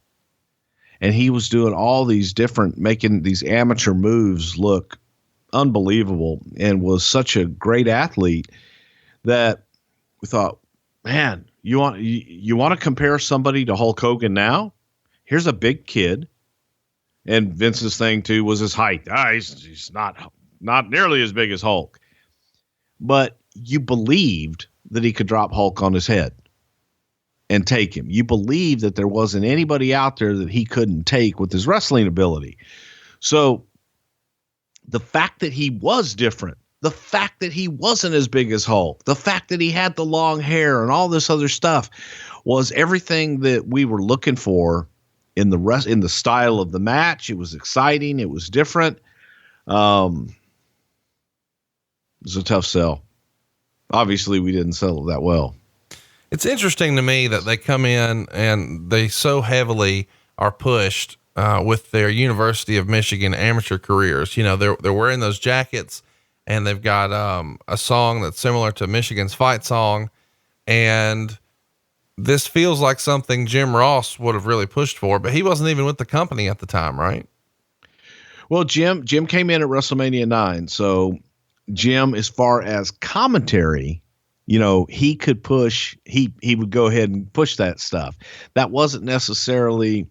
And he was doing all these different, making these amateur moves look unbelievable, and was such a great athlete that we thought, man, you want to compare somebody to Hulk Hogan now? Here's a big kid. And Vince's thing too was his height. He's not nearly as big as Hulk. But you believed that he could drop Hulk on his head and take him. You believed that there wasn't anybody out there that he couldn't take with his wrestling ability. So the fact that he was different, the fact that he wasn't as big as Hulk, the fact that he had the long hair and all this other stuff was everything that we were looking for in the style of the match. It was exciting. It was different. It was a tough sell. Obviously we didn't sell it that well. It's interesting to me that they come in and they so heavily are pushed with their University of Michigan amateur careers. They're wearing those jackets, and they've got a song that's similar to Michigan's fight song. And this feels like something Jim Ross would have really pushed for, but he wasn't even with the company at the time, right? Well, Jim came in at WrestleMania 9. So Jim, as far as commentary, he could push, he would go ahead and push that stuff. That wasn't necessarily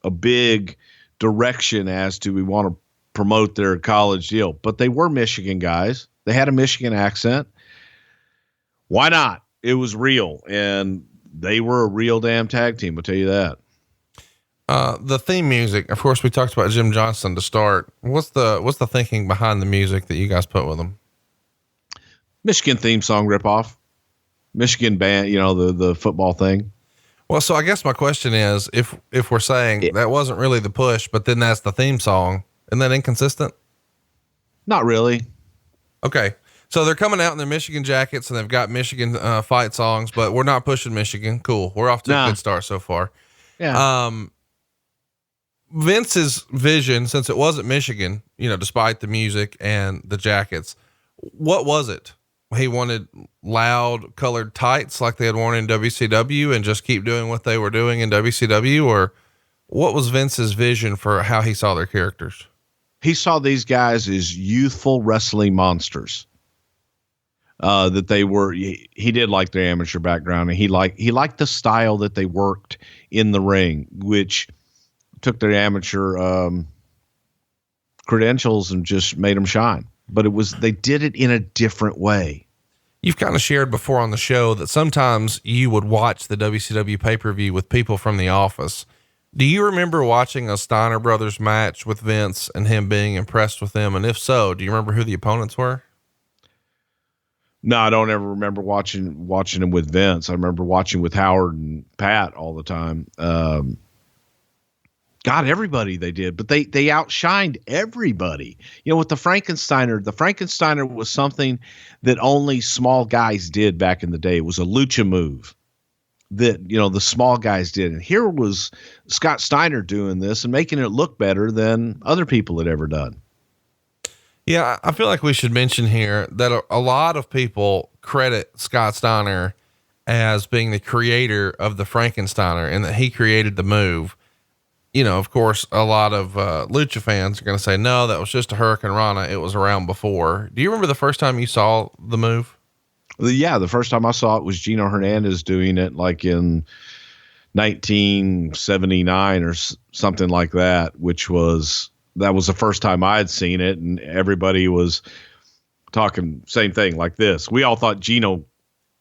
a big direction as to we want to promote their college deal, but they were Michigan guys. They had a Michigan accent. Why not? It was real, and they were a real damn tag team. I'll tell you that. The theme music, of course, we talked about Jim Johnston to start. What's the thinking behind the music that you guys put with them? Michigan theme song ripoff. Michigan band, the football thing. Well, so I guess my question is, if we're saying that wasn't really the push, but then that's the theme song, isn't that inconsistent? Not really. Okay. So they're coming out in their Michigan jackets and they've got Michigan fight songs, but we're not pushing Michigan. Cool. We're off to a good start so far. Yeah. Vince's vision, since it wasn't Michigan, despite the music and the jackets, what was it? He wanted loud colored tights like they had worn in WCW and just keep doing what they were doing in WCW? Or what was Vince's vision for how he saw their characters? He saw these guys as youthful wrestling monsters. That they were, he did like their amateur background, and he liked the style that they worked in the ring, which took their amateur credentials and just made them shine. But they did it in a different way. You've kind of shared before on the show that sometimes you would watch the WCW pay-per-view with people from the office. Do you remember watching a Steiner Brothers match with Vince and him being impressed with them? And if so, do you remember who the opponents were? No, I don't ever remember watching them with Vince. I remember watching with Howard and Pat all the time. God, everybody they did, but they outshined everybody. With the Frankensteiner was something that only small guys did back in the day. It was a lucha move that, the small guys did. And here was Scott Steiner doing this and making it look better than other people had ever done. Yeah, I feel like we should mention here that a lot of people credit Scott Steiner as being the creator of the Frankensteiner and that he created the move. of course, a lot of Lucha fans are going to say, no, that was just a Hurricane Rana. It was around before. Do you remember the first time you saw the move? Yeah, the first time I saw it was Gino Hernandez doing it like in 1979 or something like that, that was the first time I had seen it, and everybody was talking same thing like this. We all thought Gino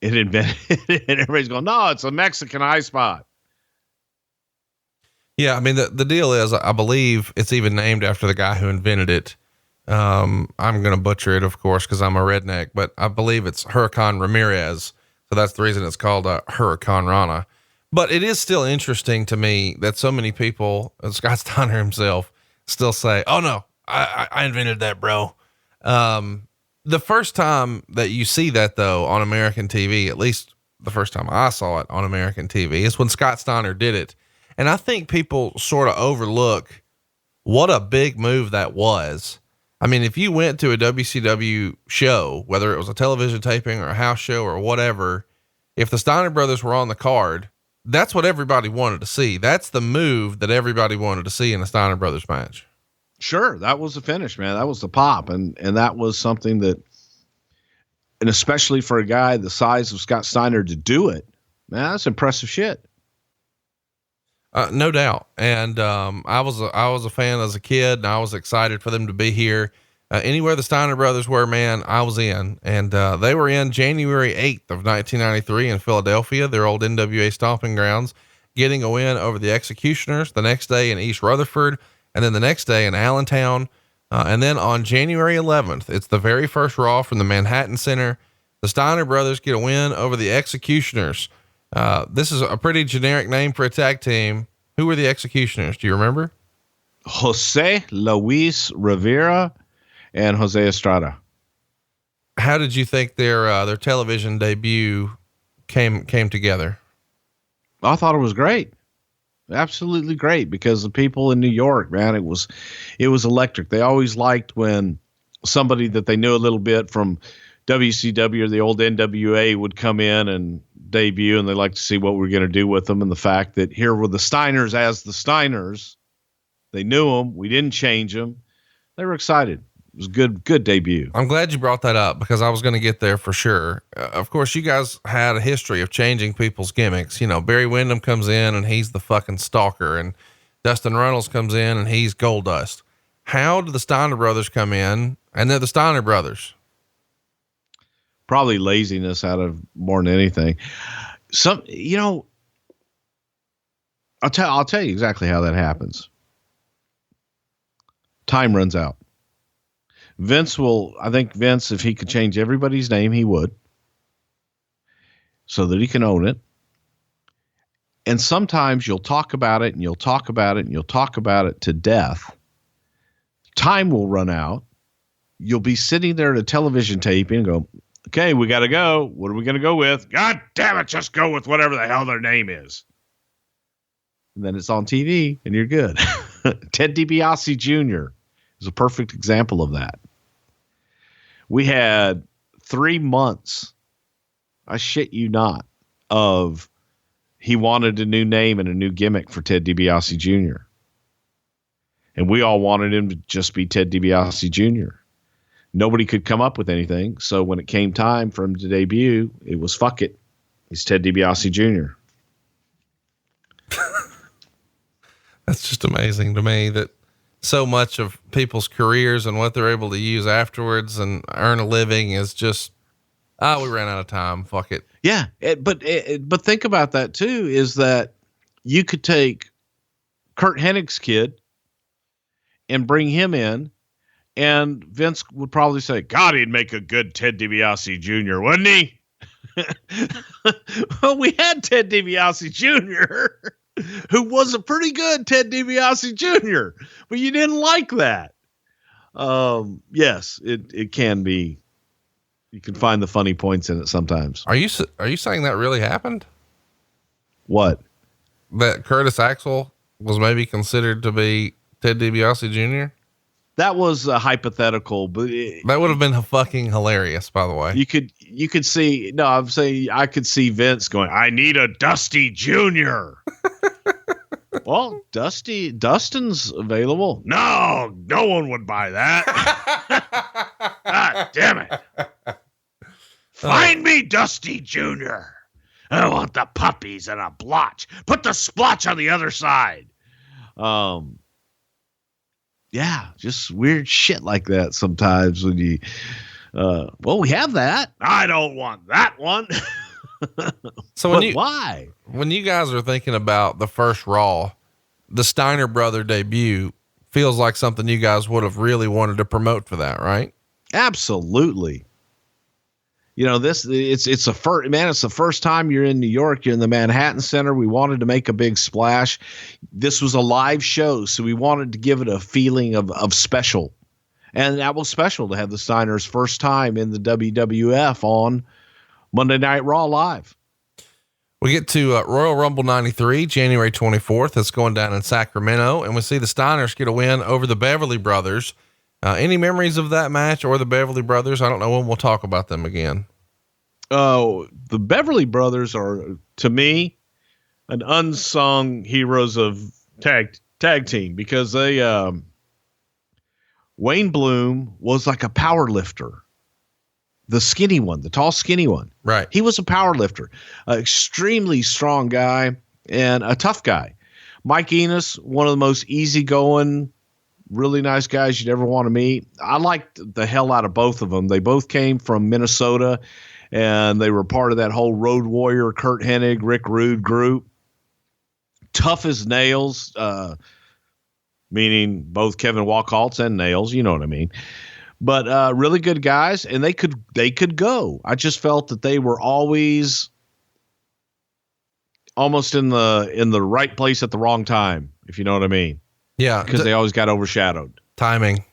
had invented it, and everybody's going, no, it's a Mexican eye spot. Yeah, I mean, the deal is, I believe it's even named after the guy who invented it. I'm going to butcher it, of course, because I'm a redneck, but I believe it's Hurricane Ramirez. So that's the reason it's called Hurricane Rana. But it is still interesting to me that so many people, Scott Steiner himself, still say, oh no, I invented that, bro. The first time that you see that though on American TV, at least the first time I saw it on American TV, is when Scott Steiner did it. And I think people sort of overlook what a big move that was. I mean, if you went to a WCW show, whether it was a television taping or a house show or whatever, if the Steiner brothers were on the card, that's what everybody wanted to see. That's the move that everybody wanted to see in a Steiner Brothers match. Sure. That was the finish, man. That was the pop. And that was something that, and especially for a guy the size of Scott Steiner to do it, man, that's impressive shit. No doubt. And, I was a fan as a kid, and I was excited for them to be here. Anywhere the Steiner brothers were, man, I was in, and, they were in January 8th of 1993 in Philadelphia, their old NWA stomping grounds, getting a win over the Executioners the next day in East Rutherford. And then the next day in Allentown. And then on January 11th, it's the very first Raw from the Manhattan Center. The Steiner brothers get a win over the Executioners. This is a pretty generic name for a tag team. Who were the Executioners? Do you remember? Jose Luis Rivera and Jose Estrada. How did you think their television debut came together? I thought it was great. Absolutely great, because the people in New York, man, it was electric. They always liked when somebody that they knew a little bit from WCW or the old NWA would come in and debut, and they like to see what we're going to do with them. And the fact that here were the Steiners as the Steiners, they knew them. We didn't change them. They were excited. It was good debut. I'm glad you brought that up, because I was going to get there for sure. Of course, you guys had a history of changing people's gimmicks. Barry Windham comes in and he's the fucking stalker, and Dustin Runnels comes in and he's Goldust. How did the Steiner brothers come in and they're the Steiner brothers? Probably laziness out of more than anything. I'll tell you exactly how that happens. Time runs out. I think Vince, if he could change everybody's name, he would, so that he can own it. And sometimes you'll talk about it and you'll talk about it and you'll talk about it to death. Time will run out. You'll be sitting there at a television taping and go, okay, we got to go. What are we going to go with? God damn it. Just go with whatever the hell their name is. And then it's on TV and you're good. Ted DiBiase Jr. is a perfect example of that. We had 3 months, I shit you not, of he wanted a new name and a new gimmick for Ted DiBiase Jr. And we all wanted him to just be Ted DiBiase Jr. Nobody could come up with anything. So when it came time for him to debut, it was fuck it. He's Ted DiBiase Jr. That's just amazing to me that so much of people's careers and what they're able to use afterwards and earn a living is just, we ran out of time. Fuck it. Yeah. But think about that too, is that you could take Kurt Hennig's kid and bring him in, and Vince would probably say, God, he'd make a good Ted DiBiase Jr., wouldn't he? Well, we had Ted DiBiase Jr., who was a pretty good Ted DiBiase Jr., but you didn't like that. Yes, it can be. You can find the funny points in it sometimes. Are you saying that really happened? What? That Curtis Axel was maybe considered to be Ted DiBiase Jr.? That was a hypothetical, but that would have been fucking hilarious, by the way. You could see, no, I'm saying I could see Vince going, I need a Dusty Jr. Well, Dustin's available. No one would buy that. God damn it. Find me Dusty Jr. I want the puppies and a blotch. Put the splotch on the other side. Yeah, just weird shit like that sometimes when you, we have that. I don't want that one. So why? When you guys are thinking about the first Raw, the Steiner brother debut feels like something you guys would have really wanted to promote for that, right? Absolutely. You know, it's the first time you're in New York, you're in the Manhattan Center. We wanted to make a big splash. This was a live show, so we wanted to give it a feeling of special. And that was special to have the Steiners' first time in the WWF on Monday Night Raw live. We get to Royal Rumble 93, January 24th. It's going down in Sacramento, and we see the Steiners get a win over the Beverly Brothers. Any memories of that match or the Beverly Brothers? I don't know when we'll talk about them again. Oh, the Beverly Brothers are, to me, an unsung heroes of tag team, because they, Wayne Bloom was like a power lifter. The skinny one, the tall, skinny one. Right. He was a power lifter, an extremely strong guy and a tough guy. Mike Enos, one of the most easygoing, really nice guys you'd ever want to meet. I liked the hell out of both of them. They both came from Minnesota, and they were part of that whole Road Warrior, Kurt Hennig, Rick Rude group. Tough as nails, meaning both Kevin Walkhalts and Nails, you know what I mean. But really good guys, and they could go. I just felt that they were always almost in the right place at the wrong time, if you know what I mean. Yeah, because they always got overshadowed. Timing.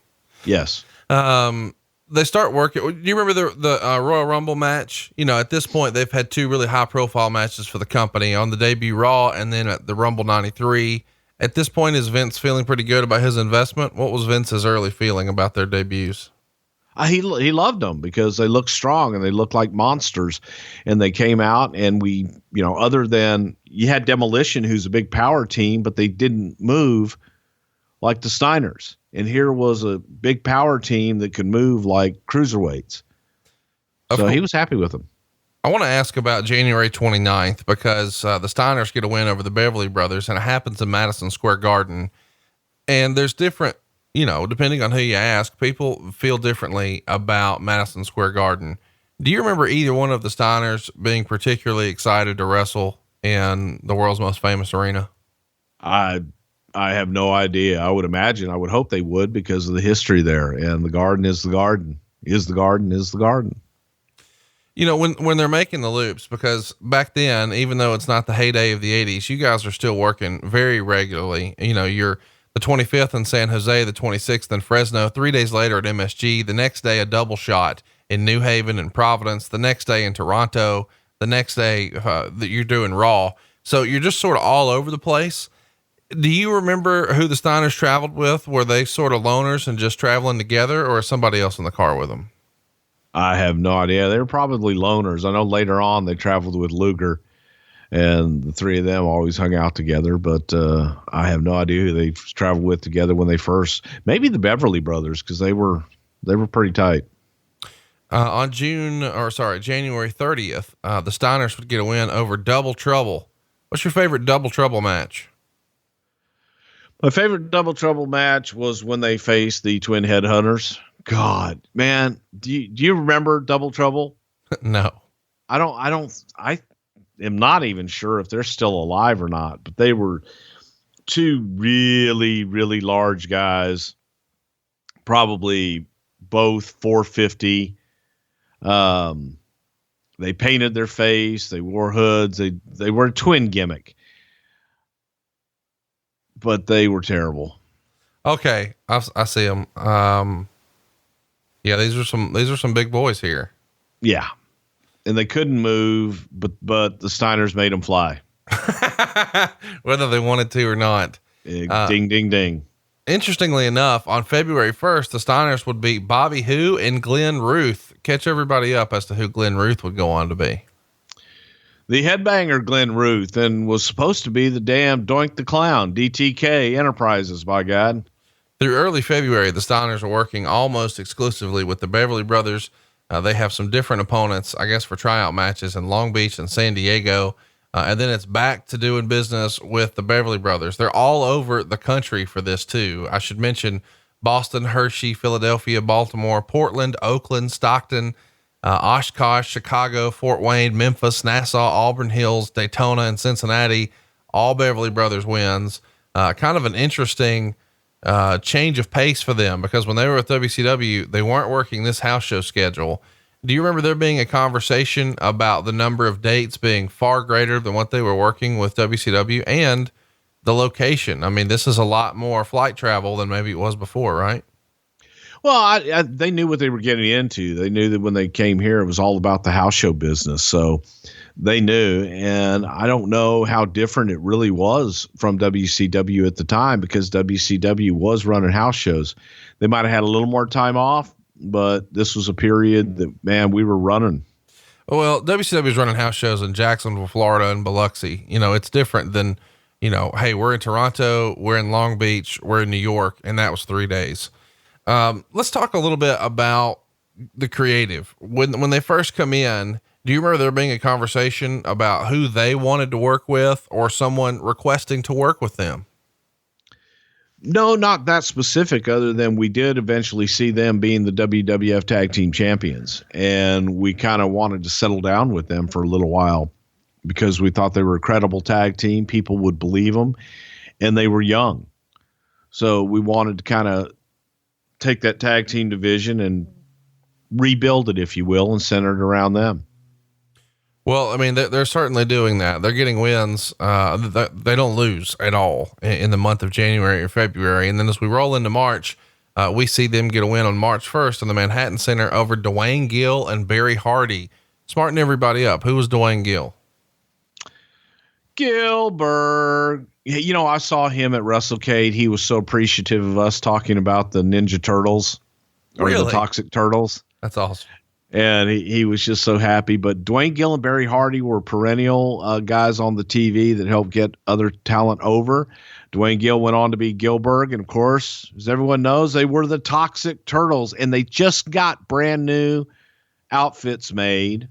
Yes. They start working. Do you remember the Royal Rumble match? You know, at this point, they've had two really high profile matches for the company on the debut Raw and then at the Rumble 93. At this point, is Vince feeling pretty good about his investment? What was Vince's early feeling about their debuts? He loved them because they looked strong and they looked like monsters, and they came out, and we, you know, other than you had Demolition, who's a big power team, but they didn't move like the Steiners. And here was a big power team that could move like cruiserweights. So he was happy with them. I want to ask about January 29th because the Steiners get a win over the Beverly Brothers, and it happens in Madison Square Garden. And there's different, you know, depending on who you ask, people feel differently about Madison Square Garden. Do you remember either one of the Steiners being particularly excited to wrestle in the world's most famous arena? I have no idea. I would hope they would, because of the history there. And the Garden is the Garden, is the Garden, is the Garden. You know, when they're making the loops, because back then, even though it's not the heyday of the 80s, you guys are still working very regularly. You know, you're the 25th in San Jose, the 26th in Fresno, 3 days later at MSG, the next day, a double shot in New Haven and Providence, the next day in Toronto, the next day that you're doing Raw. So you're just sort of all over the place. Do you remember who the Steiners traveled with? Were they sort of loners and just traveling together, or somebody else in the car with them? I have no idea. They were probably loners. I know later on they traveled with Luger, and the three of them always hung out together, but I have no idea who they traveled with together when they first, maybe the Beverly Brothers, because they were pretty tight. On January 30th, the Steiners would get a win over Double Trouble. What's your favorite Double Trouble match? My favorite Double Trouble match was when they faced the Twin Headhunters. God, man, do you remember Double Trouble? No, I am not even sure if they're still alive or not, but they were two really, really large guys, probably both 450. They painted their face. They wore hoods. They were a twin gimmick. But they were terrible. Okay. I see them. Yeah, these are some big boys here. Yeah. And they couldn't move, but the Steiners made them fly. Whether they wanted to or not. Ding, ding, ding. Interestingly enough, on February 1st, the Steiners would beat Bobby Who and Glenn Ruth. Catch everybody up as to who Glenn Ruth would go on to be. The headbanger Glenn Ruth, and was supposed to be the damn Doink the Clown, DTK Enterprises, by God. Through early February, the Steiners are working almost exclusively with the Beverly Brothers. They have some different opponents, I guess, for tryout matches in Long Beach and San Diego. And then it's back to doing business with the Beverly Brothers. They're all over the country for this too. I should mention Boston, Hershey, Philadelphia, Baltimore, Portland, Oakland, Stockton, Oshkosh, Chicago, Fort Wayne, Memphis, Nassau, Auburn Hills, Daytona, and Cincinnati. All Beverly Brothers wins. Kind of an interesting change of pace for them, because when they were with WCW, they weren't working this house show schedule. Do you remember there being a conversation about the number of dates being far greater than what they were working with WCW, and the location? I mean, this is a lot more flight travel than maybe it was before, right? Well, they knew what they were getting into. They knew that when they came here, it was all about the house show business. So they knew, and I don't know how different it really was from WCW at the time, because WCW was running house shows. They might've had a little more time off, but this was a period that, man, we were running. Well, WCW is running house shows in Jacksonville, Florida, and Biloxi. You know, it's different than, you know, hey, we're in Toronto, we're in Long Beach, we're in New York, and that was 3 days. Let's talk a little bit about the creative. When they first come in, do you remember there being a conversation about who they wanted to work with, or someone requesting to work with them? No, not that specific, other than we did eventually see them being the WWF Tag Team Champions. And we kind of wanted to settle down with them for a little while, because we thought they were a credible tag team. People would believe them, and they were young. So we wanted to kind of take that tag team division and rebuild it, if you will, and center it around them. Well, I mean, they're certainly doing that. They're getting wins. They don't lose at all in the month of January or February. And then as we roll into March, we see them get a win on March 1st in the Manhattan Center over Dwayne Gill and Barry Hardy. Smarten everybody up. Who was Dwayne Gill? Gilbert. You know, I saw him at WrestleCade. He was so appreciative of us talking about the Ninja Turtles, or the Toxic Turtles. That's awesome. And he was just so happy. But Dwayne Gill and Barry Hardy were perennial guys on the TV that helped get other talent over. Dwayne Gill went on to be Gilbert. And of course, as everyone knows, they were the Toxic Turtles, and they just got brand new outfits made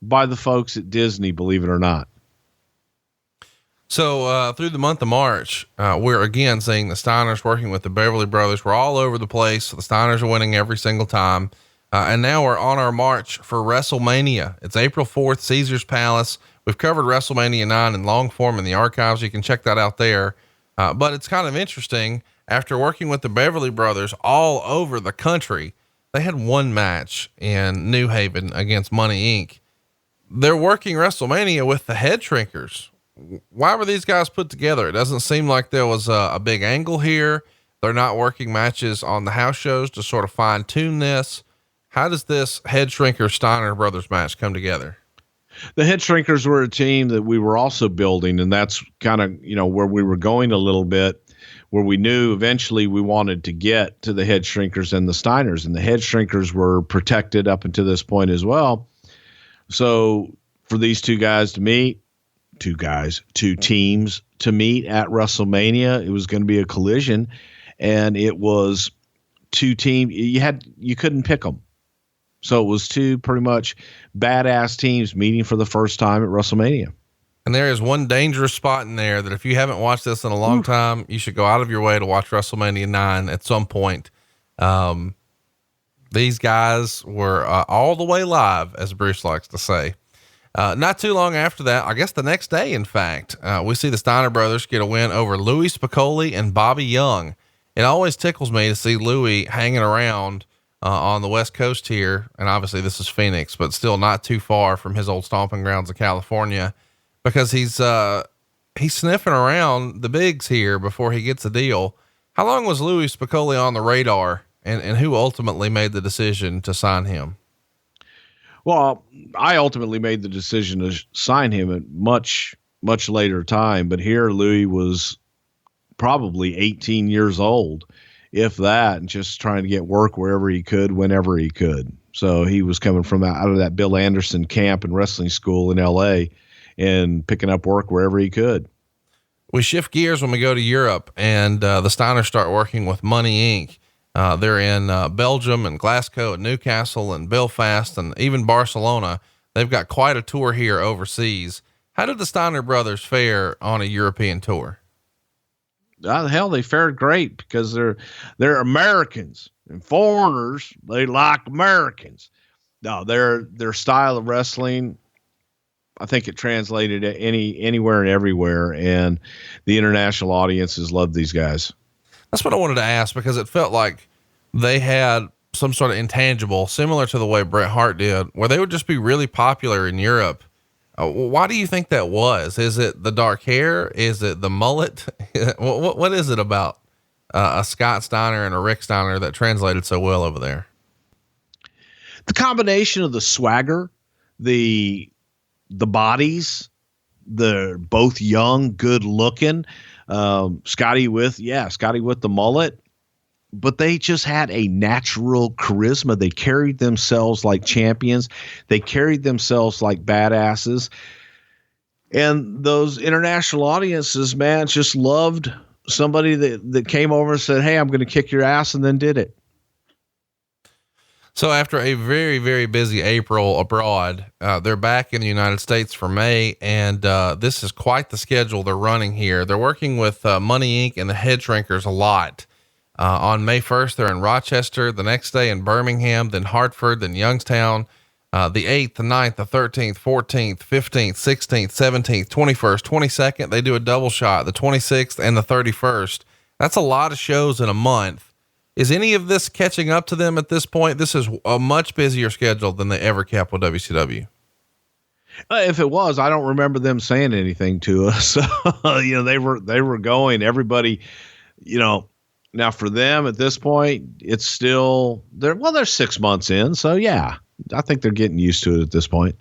by the folks at Disney, believe it or not. So, through the month of March, we're again seeing the Steiners working with the Beverly Brothers. We're all over the place. The Steiners are winning every single time. And now we're on our march for WrestleMania. It's April 4th, Caesar's Palace. We've covered WrestleMania 9 in long form in the archives. You can check that out there. But it's kind of interesting. After working with the Beverly Brothers all over the country, they had one match in New Haven against Money Inc. They're working WrestleMania with the Head Shrinkers. Why were these guys put together? It doesn't seem like there was a big angle here. They're not working matches on the house shows to sort of fine tune this. How does this Head Shrinker Steiner Brothers match come together? The Head Shrinkers were a team that we were also building, and that's kind of, you know, where we were going a little bit, where we knew eventually we wanted to get to the Head Shrinkers and the Steiners, and the Head Shrinkers were protected up until this point as well. So for these two teams to meet at WrestleMania, it was going to be a collision, and it was two teams. You couldn't pick them. So it was two pretty much badass teams meeting for the first time at WrestleMania. And there is one dangerous spot in there that if you haven't watched this in a long time, you should go out of your way to watch WrestleMania 9 at some point. These guys were all the way live, as Bruce likes to say. Not too long after that, I guess the next day, in fact, we see the Steiner Brothers get a win over Louis Spicoli and Bobby Young. It always tickles me to see Louis hanging around on the West Coast here. And obviously this is Phoenix, but still not too far from his old stomping grounds of California, because he's sniffing around the bigs here before he gets a deal. How long was Louis Spicoli on the radar, and who ultimately made the decision to sign him? Well, I ultimately made the decision to sign him at much, much later time, but here Louis was probably 18 years old, if that, and just trying to get work wherever he could, whenever he could. So he was coming from out of that Bill Anderson camp and wrestling school in LA. and picking up work wherever he could. We shift gears when we go to Europe, and the Steiners start working with Money Inc. They're in Belgium and Glasgow and Newcastle and Belfast and even Barcelona. They've got quite a tour here overseas. How did the Steiner brothers fare on a European tour? Hell, they fared great because they're Americans, and foreigners, they like Americans. No, their style of wrestling, I think it translated anywhere and everywhere, and the international audiences loved these guys. That's what I wanted to ask, because it felt like they had some sort of intangible similar to the way Bret Hart did, where they would just be really popular in Europe. Why do you think that was? Is it the dark hair? Is it the mullet? What is it about a Scott Steiner and a Rick Steiner that translated so well over there? The combination of the swagger, the bodies, they're both young, good looking. Scotty with the mullet, but they just had a natural charisma. They carried themselves like champions. They carried themselves like badasses. And those international audiences, man, just loved somebody that came over and said, "Hey, I'm going to kick your ass," and then did it. So after a very, very busy April abroad, they're back in the United States for May. And, this is quite the schedule they're running here. They're working with, Money Inc. and the Head Shrinkers a lot. On May 1st, they're in Rochester, the next day in Birmingham, then Hartford, then Youngstown, the 8th, the 9th, the 13th, 14th, 15th, 16th, 17th, 21st, 22nd. They do a double shot, the 26th and the 31st. That's a lot of shows in a month. Is any of this catching up to them at this point? This is a much busier schedule than they ever kept with WCW. If it was, I don't remember them saying anything to us. They were going, everybody, now for them at this point, it's still they're 6 months in. So yeah, I think they're getting used to it at this point.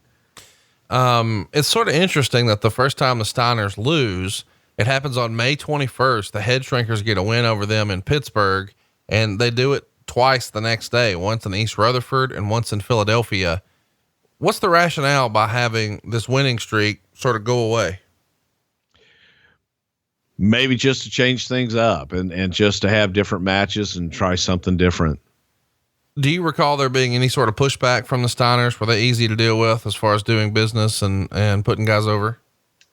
It's sort of interesting that the first time the Steiners lose, it happens on May 21st. The Head Shrinkers get a win over them in Pittsburgh, and they do it twice the next day, once in East Rutherford and once in Philadelphia. What's the rationale by having this winning streak sort of go away? Maybe just to change things up and just to have different matches and try something different. Do you recall there being any sort of pushback from the Steiners? Were they easy to deal with as far as doing business and putting guys over?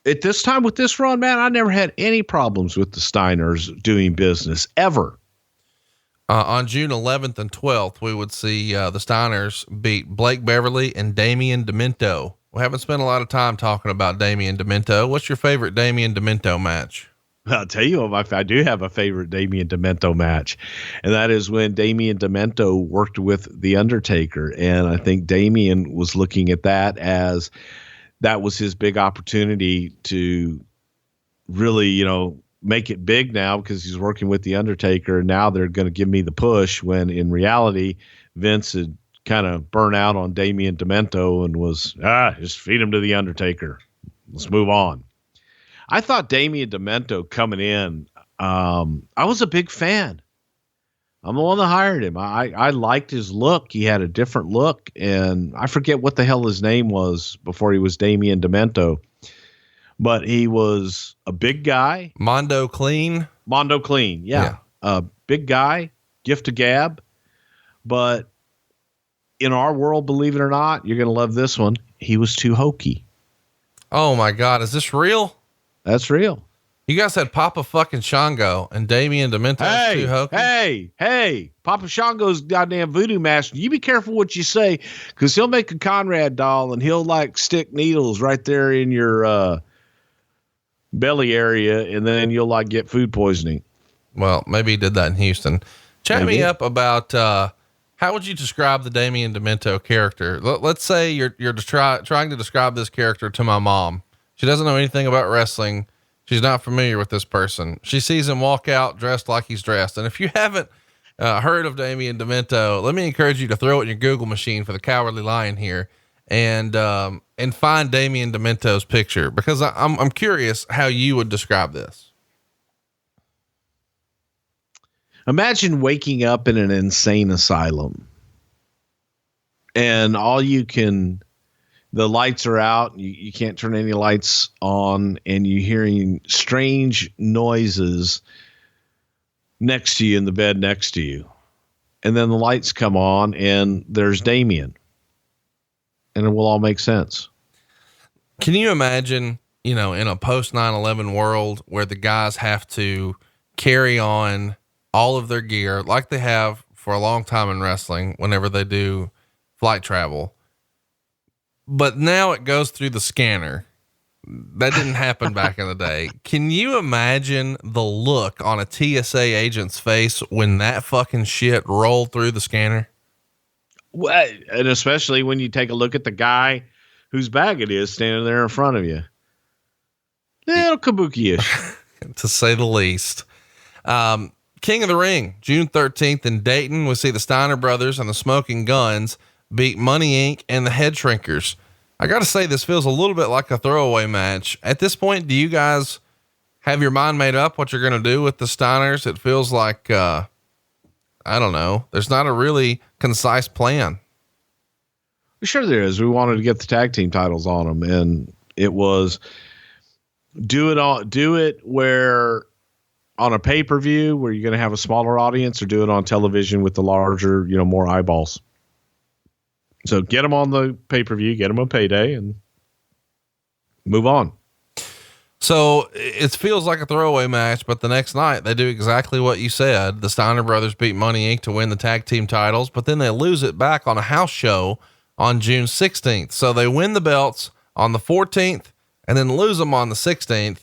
At this time with this run, man, I never had any problems with the Steiners doing business ever. On June 11th and 12th, we would see the Steiners beat Blake Beverly and Damian Demento. We haven't spent a lot of time talking about Damian Demento. What's your favorite Damian Demento match? I'll tell you, I do have a favorite Damian Demento match, and that is when Damian Demento worked with The Undertaker. And I think Damian was looking at that as that was his big opportunity to really, make it big now because he's working with The Undertaker. And now they're going to give me the push, when in reality, Vince had kind of burnt out on Damian Demento and was, just feed him to The Undertaker. Let's move on. I thought Damian Demento coming in, I was a big fan. I'm the one that hired him. I liked his look. He had a different look, and I forget what the hell his name was before he was Damian Demento. But he was a big guy. Mondo Clean. Yeah. A big guy, gift of gab. But in our world, believe it or not, you're going to love this one. He was too hokey. Oh my God. Is this real? That's real. You guys had Papa fucking Shango and Damian Demento too hokey. Hey, Papa Shango's goddamn voodoo master. You be careful what you say, because he'll make a Conrad doll and he'll stick needles right there in your, belly area, and then you'll get food poisoning. Well, maybe he did that in Houston. Chat me up about how would you describe the Damian Demento character? Let's say you're trying to describe this character to my mom. She doesn't know anything about wrestling. She's not familiar with this person. She sees him walk out dressed like he's dressed. And if you haven't heard of Damian Demento, let me encourage you to throw it in your Google machine for the Cowardly Lion here and find Damian Demento's picture, because I'm curious how you would describe this. Imagine waking up in an insane asylum, and all you can the lights are out. You can't turn any lights on, and you're hearing strange noises next to you in the bed next to you. And then the lights come on, and there's Damien. And it will all make sense. Can you imagine, in a post 9/11 world where the guys have to carry on all of their gear like they have for a long time in wrestling whenever they do flight travel, but now it goes through the scanner? That didn't happen back in the day. Can you imagine the look on a TSA agent's face when that fucking shit rolled through the scanner? Well, and especially when you take a look at the guy whose bag it is standing there in front of you. Little kabuki-ish. To say the least. King of the Ring, June 13th in Dayton. We see the Steiner Brothers and the Smoking Guns beat Money Inc. and the Head Shrinkers. I got to say, this feels a little bit like a throwaway match. At this point, do you guys have your mind made up what you're going to do with the Steiners? It feels like, I don't know. There's not a really concise plan. Sure there is. We wanted to get the tag team titles on them, and it was do it where on a pay-per-view where you're going to have a smaller audience, or do it on television with the larger, more eyeballs. So get them on the pay-per-view, get them on payday, and move on. So it feels like a throwaway match, but the next night they do exactly what you said. The Steiner Brothers beat Money Inc. to win the tag team titles, but then they lose it back on a house show on June 16th. So they win the belts on the 14th and then lose them on the 16th.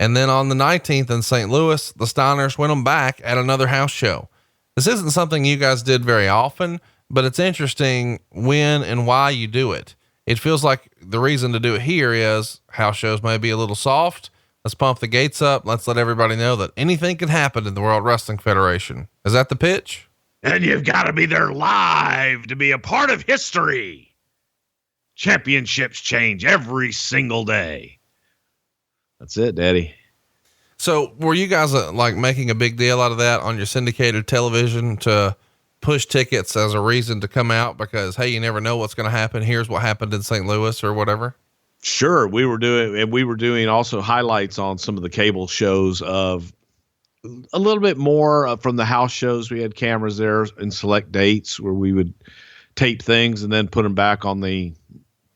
And then on the 19th in St. Louis, the Steiners win them back at another house show. This isn't something you guys did very often, but it's interesting when and why you do it. It feels like the reason to do it here is house shows may be a little soft. Let's pump the gates up. Let's let everybody know that anything can happen in the World Wrestling Federation. Is that the pitch? And you've got to be there live to be a part of history. Championships change every single day. That's it, Daddy. So were you guys making a big deal out of that on your syndicated television to push tickets as a reason to come out because, hey, you never know what's going to happen. Here's what happened in St. Louis or whatever. Sure. We were doing also highlights on some of the cable shows of a little bit more from the house shows. We had cameras there in select dates where we would tape things and then put them back on the,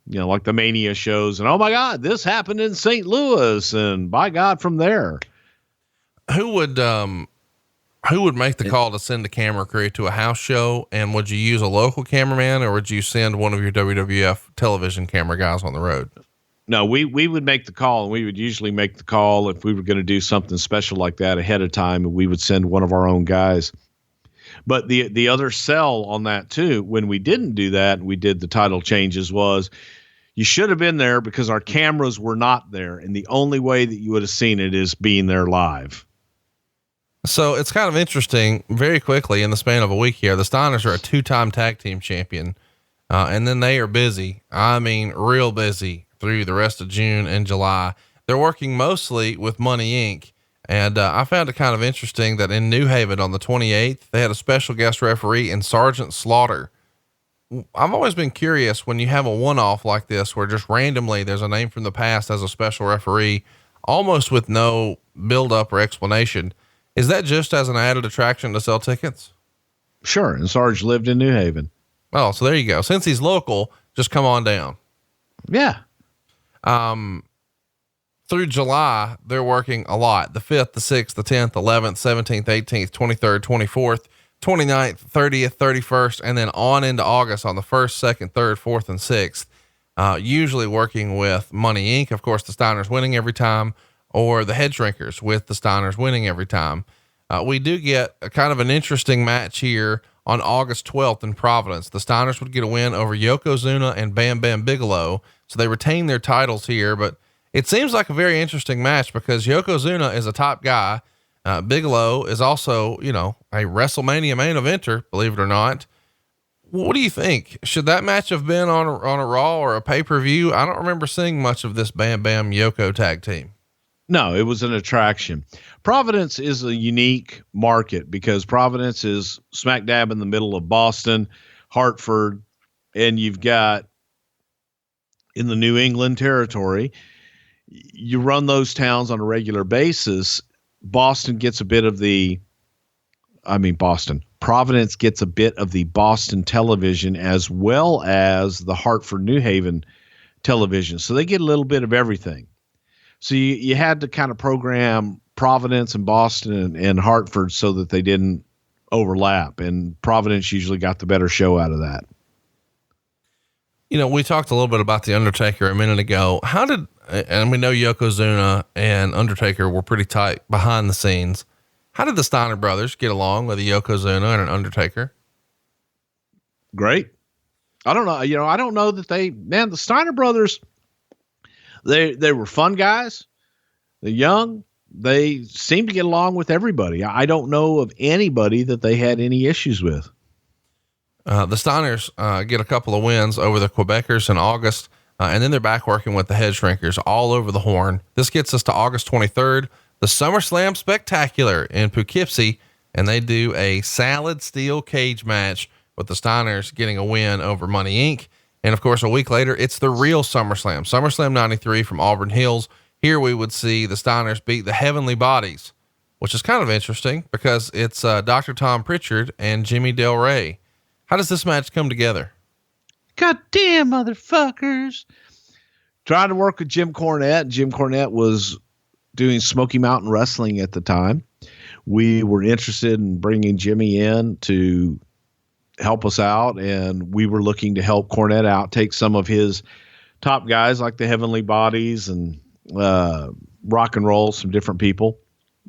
like the Mania shows. And, oh my God, this happened in St. Louis. And by God, from there. Who would make the call to send a camera crew to a house show? And would you use a local cameraman or would you send one of your WWF television camera guys on the road? No, we would make the call, and we would usually make the call if we were going to do something special like that ahead of time, and we would send one of our own guys. But the other sell on that too, when we didn't do that, and we did the title changes, was you should have been there because our cameras were not there. And the only way that you would have seen it is being there live. So it's kind of interesting. Very quickly in the span of a week here, the Steiners are a 2-time tag team champion. And then they are busy. I mean, real busy through the rest of June and July. They're working mostly with Money Inc. And I found it kind of interesting that in New Haven on the 28th, they had a special guest referee in Sergeant Slaughter. I've always been curious when you have a one-off like this, where just randomly there's a name from the past as a special referee, almost with no build up or explanation. Is that just as an added attraction to sell tickets? Sure. And Sarge lived in New Haven. Oh, so there you go. Since he's local, just come on down. Yeah. Through July, they're working a lot. The 5th, the 6th, the 10th, 11th, 17th, 18th, 23rd, 24th, 29th, 30th, 31st, and then on into August on the 1st, 2nd, 3rd, 4th, and 6th, usually working with Money Inc. Of course, the Steiners winning every time, or the Head Shrinkers with the Steiners winning every time. We do get a kind of an interesting match here on August 12th in Providence. The Steiners would get a win over Yokozuna and Bam Bam Bigelow. So they retain their titles here, but it seems like a very interesting match because Yokozuna is a top guy. Bigelow is also, a WrestleMania main eventer, believe it or not. What do you think? Should that match have been on a Raw or a pay-per-view? I don't remember seeing much of this Bam Bam Yoko tag team. No, it was an attraction. Providence is a unique market because Providence is smack dab in the middle of Boston, Hartford, and you've got, in the New England territory. You run those towns on a regular basis. Providence gets a bit of the Boston television as well as the Hartford, New Haven television. So they get a little bit of everything. So you had to kind of program Providence and Boston and Hartford so that they didn't overlap. And Providence usually got the better show out of that. You know, we talked a little bit about The Undertaker a minute ago. And we know Yokozuna and Undertaker were pretty tight behind the scenes. How did the Steiner brothers get along with a Yokozuna and an Undertaker? Great. I don't know. I don't know that the Steiner brothers, they were fun guys. They're young. They seem to get along with everybody. I don't know of anybody that they had any issues with. The Steiners get a couple of wins over the Quebecers in August, and then they're back working with the Head Shrinkers all over the Horn. This gets us to August 23rd, the SummerSlam Spectacular in Poughkeepsie, and they do a salad steel cage match with the Steiners getting a win over Money Inc. And of course, a week later, it's the real SummerSlam 93 from Auburn Hills. Here we would see the Steiners beat the Heavenly Bodies, which is kind of interesting because it's Dr. Tom Prichard and Jimmy Del Rey. How does this match come together? Goddamn motherfuckers. Trying to work with Jim Cornette. Jim Cornette was doing Smoky Mountain Wrestling at the time. We were interested in bringing Jimmy in to help us out, and we were looking to help Cornette out, take some of his top guys like the Heavenly Bodies and rock and roll, some different people,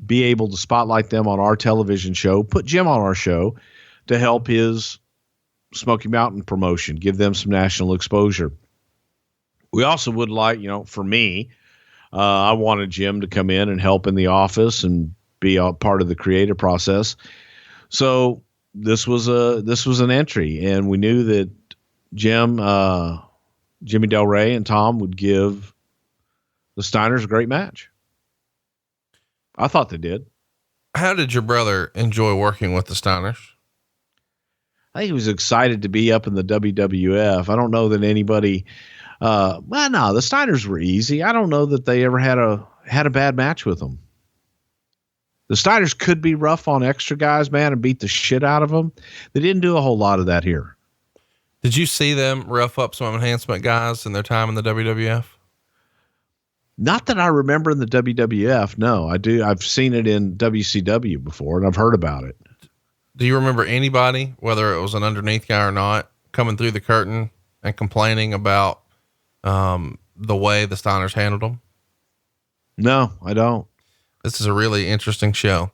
be able to spotlight them on our television show, put Jim on our show to help his Smoky Mountain promotion, give them some national exposure. We also would like, for me, I wanted Jim to come in and help in the office and be a part of the creative process. So this was an entry, and we knew that Jimmy Del Rey and Tom would give the Steiners a great match. I thought they did. How did your brother enjoy working with the Steiners? I think he was excited to be up in the WWF. I don't know that anybody, the Steiners were easy. I don't know that they ever had a bad match with them. The Steiners could be rough on extra guys, man, and beat the shit out of them. They didn't do a whole lot of that here. Did you see them rough up some enhancement guys in their time in the WWF? Not that I remember in the WWF. No, I do. I've seen it in WCW before, and I've heard about it. Do you remember anybody, whether it was an underneath guy or not, coming through the curtain and complaining about the way the Steiners handled them? No, I don't. This is a really interesting show.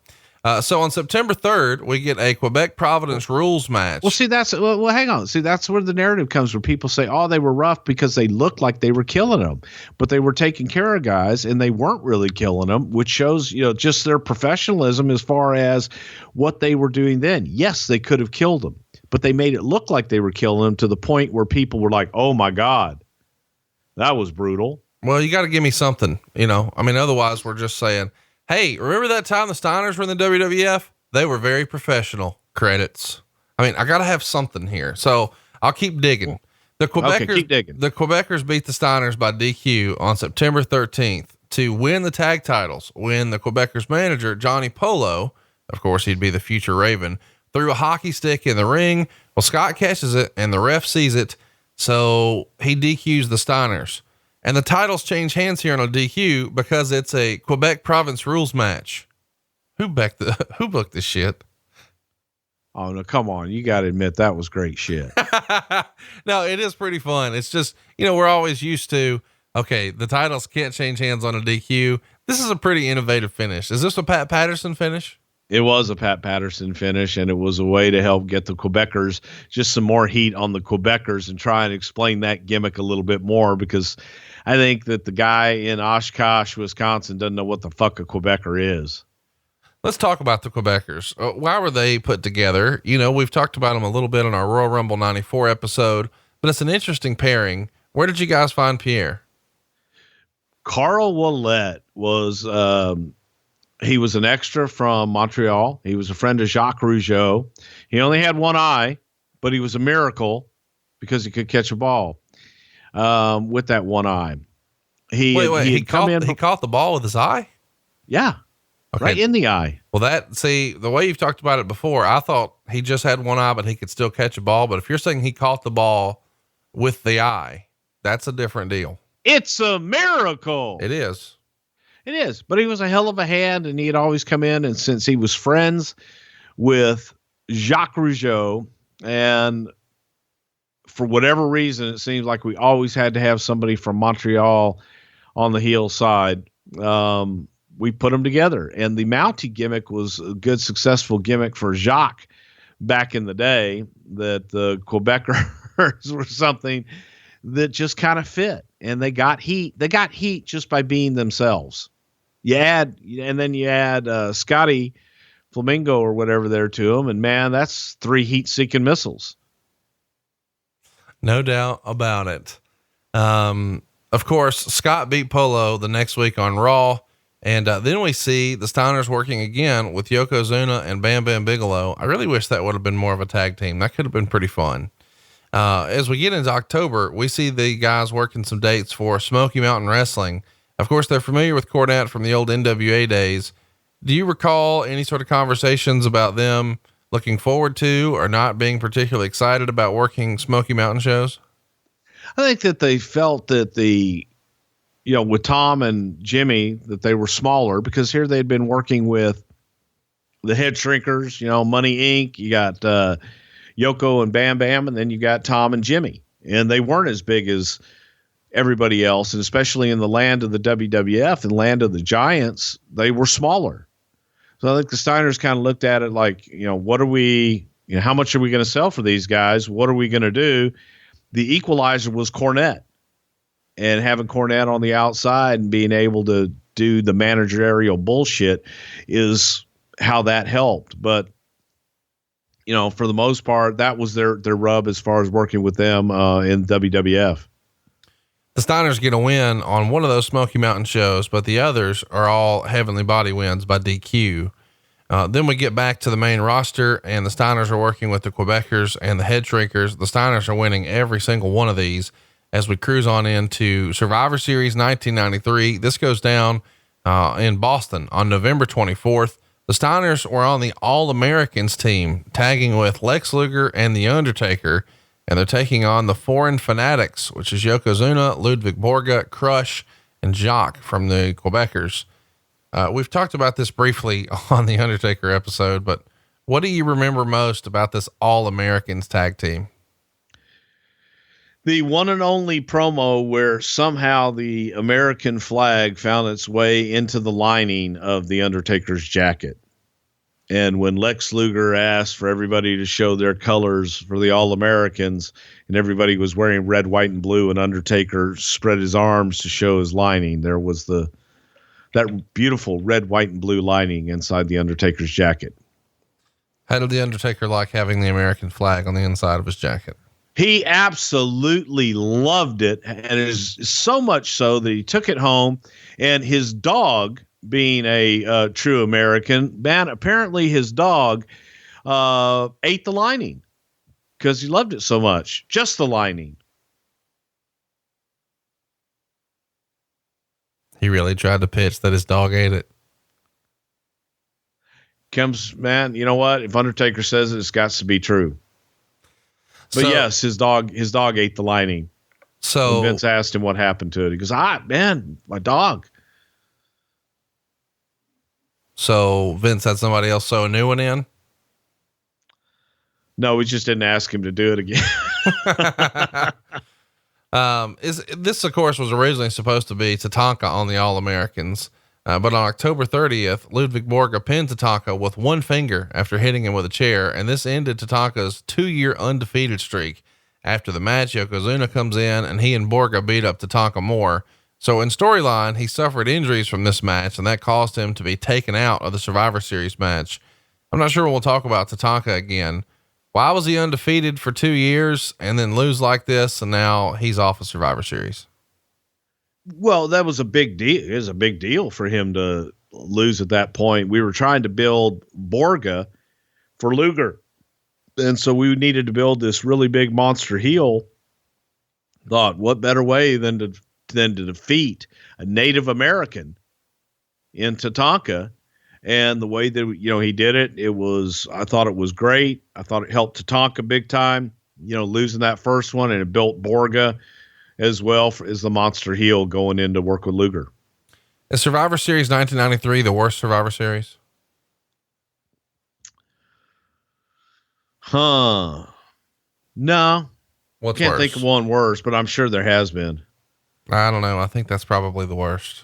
So on September 3rd, we get a Quebec Providence rules match. Well, hang on. See, that's where the narrative comes, where people say, oh, they were rough because they looked like they were killing them, but they were taking care of guys and they weren't really killing them, which shows, just their professionalism as far as what they were doing then. Yes, they could have killed them, but they made it look like they were killing them to the point where people were like, oh my God, that was brutal. Well, you got to give me something, otherwise we're just saying, hey, remember that time the Steiners were in the WWF? They were very professional. Credits. I got to have something here. So I'll keep digging. Keep digging. The Quebecers beat the Steiners by DQ on September 13th to win the tag titles, when the Quebecers manager, Johnny Polo, of course, he'd be the future Raven, threw a hockey stick in the ring. Well, Scott catches it and the ref sees it. So he DQs the Steiners. And the titles change hands here on a DQ because it's a Quebec Province rules match. Who booked this shit? Oh no, come on. You got to admit that was great shit. No, it is pretty fun. It's just, we're always used to, okay, the titles can't change hands on a DQ. This is a pretty innovative finish. Is this a Pat Patterson finish? It was a Pat Patterson finish, and it was a way to help get the Quebecers just some more heat on the Quebecers and try and explain that gimmick a little bit more, because I think that the guy in Oshkosh, Wisconsin doesn't know what the fuck a Quebecer is. Let's talk about the Quebecers. Why were they put together? We've talked about them a little bit on our Royal Rumble 94 episode, but it's an interesting pairing. Where did you guys find Pierre? Carl Ouellet was, he was an extra from Montreal. He was a friend of Jacques Rougeau. He only had one eye, but he was a miracle because he could catch a ball. with that one eye. He caught the ball with his eye. Yeah. Okay. Right in the eye. Well, the way you've talked about it before, I thought he just had one eye, but he could still catch a ball. But if you're saying he caught the ball with the eye, that's a different deal. It's a miracle. It is. It is. But he was a hell of a hand, and he'd always come in. And since he was friends with Jacques Rougeau, and for whatever reason, it seems like we always had to have somebody from Montreal on the heel side. We put them together, and the Mountie gimmick was a good, successful gimmick for Jacques back in the day. That the Quebecers were something that just kind of fit, and they got heat. They got heat just by being themselves. You add Scotty Flamingo or whatever there to them, and man, that's 3 heat-seeking missiles. No doubt about it. Of course, Scott beat Polo the next week on Raw. And then we see the Steiners working again with Yokozuna and Bam Bam Bigelow. I really wish that would have been more of a tag team. That could have been pretty fun. As we get into October, we see the guys working some dates for Smoky Mountain Wrestling. Of course, they're familiar with Cornette from the old NWA days. Do you recall any sort of conversations about them looking forward to or not being particularly excited about working Smoky Mountain shows? I think that they felt that with Tom and Jimmy, that they were smaller, because here they'd been working with the Head Shrinkers, Money Inc. You got Yoko and Bam Bam, and then you got Tom and Jimmy, and they weren't as big as everybody else. And especially in the land of the WWF and land of the giants, they were smaller. So I think the Steiners kind of looked at it like, what are we, how much are we going to sell for these guys? What are we going to do? The equalizer was Cornette. And having Cornette on the outside and being able to do the managerial bullshit is how that helped. But, for the most part, that was their rub as far as working with them in WWF. The Steiners get a win on one of those Smoky Mountain shows, but the others are all Heavenly Body wins by DQ. Then we get back to the main roster, and the Steiners are working with the Quebecers and the Head Shrinkers. The Steiners are winning every single one of these as we cruise on into Survivor Series 1993. This goes down in Boston on November 24th. The Steiners were on the All-Americans team, tagging with Lex Luger and The Undertaker, and they're taking on the Foreign Fanatics, which is Yokozuna, Ludwig Borga, Crush, and Jacques from the Quebecers. We've talked about this briefly on the Undertaker episode, but what do you remember most about this All-Americans tag team? The one and only promo where somehow the American flag found its way into the lining of the Undertaker's jacket. And when Lex Luger asked for everybody to show their colors for the All-Americans, and everybody was wearing red, white, and blue, and Undertaker spread his arms to show his lining, there was that beautiful red, white, and blue lining inside the Undertaker's jacket. How did the Undertaker like having the American flag on the inside of his jacket? He absolutely loved it, and it is so much so that he took it home, and his dog, being a true American, man, apparently his dog ate the lining because he loved it so much. Just the lining. He really tried to pitch that his dog ate it. Man, you know what? If Undertaker says it, it's got to be true. But yes, his dog ate the lining. So when Vince asked him what happened to it, he goes, man, my dog. So Vince had somebody else sew a new one in? No, we just didn't ask him to do it again. This, of course, was originally supposed to be Tatanka on the All-Americans. But on October 30th, Ludwig Borga pinned Tatanka with one finger after hitting him with a chair. And this ended Tatanka's 2-year undefeated streak. After the match, Yokozuna comes in and he and Borga beat up Tatanka more. So in storyline, he suffered injuries from this match, and that caused him to be taken out of the Survivor Series match. I'm not sure we'll talk about Tatanka again. Why was he undefeated for 2 years and then lose like this, and now he's off of Survivor Series? Well, that was a big deal. It was a big deal for him to lose at that point. We were trying to build Borga for Luger. And so we needed to build this really big monster heel thought, what better way than to defeat a Native American in Tatanka? And the way that, he did it, I thought it was great. I thought it helped Tatanka big time, losing that first one, and it built Borga as well as the monster heel going in to work with Luger. Is Survivor Series 1993 the worst Survivor Series? No. What's Can't worse? think of one worse, but I'm sure there has been. I don't know. I think that's probably the worst.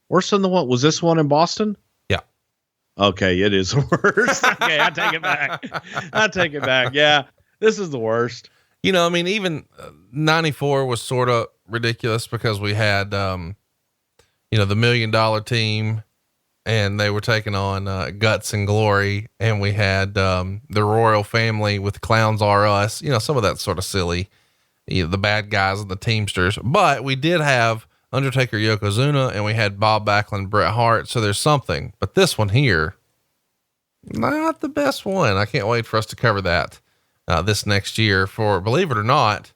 Worse than the one, was this one in Boston? Yeah. Okay. It is worse. Okay. I take it back. Yeah. This is the worst. Even 94 was sort of ridiculous because we had, the $1 Million Team, and they were taking on Guts and Glory, and we had the Royal Family with Clowns R Us, some of that sort of silly, the bad guys and the Teamsters. But we did have Undertaker, Yokozuna, and we had Bob Backlund, Bret Hart. So there's something. But this one here, not the best one. I can't wait for us to cover that this next year for, believe it or not,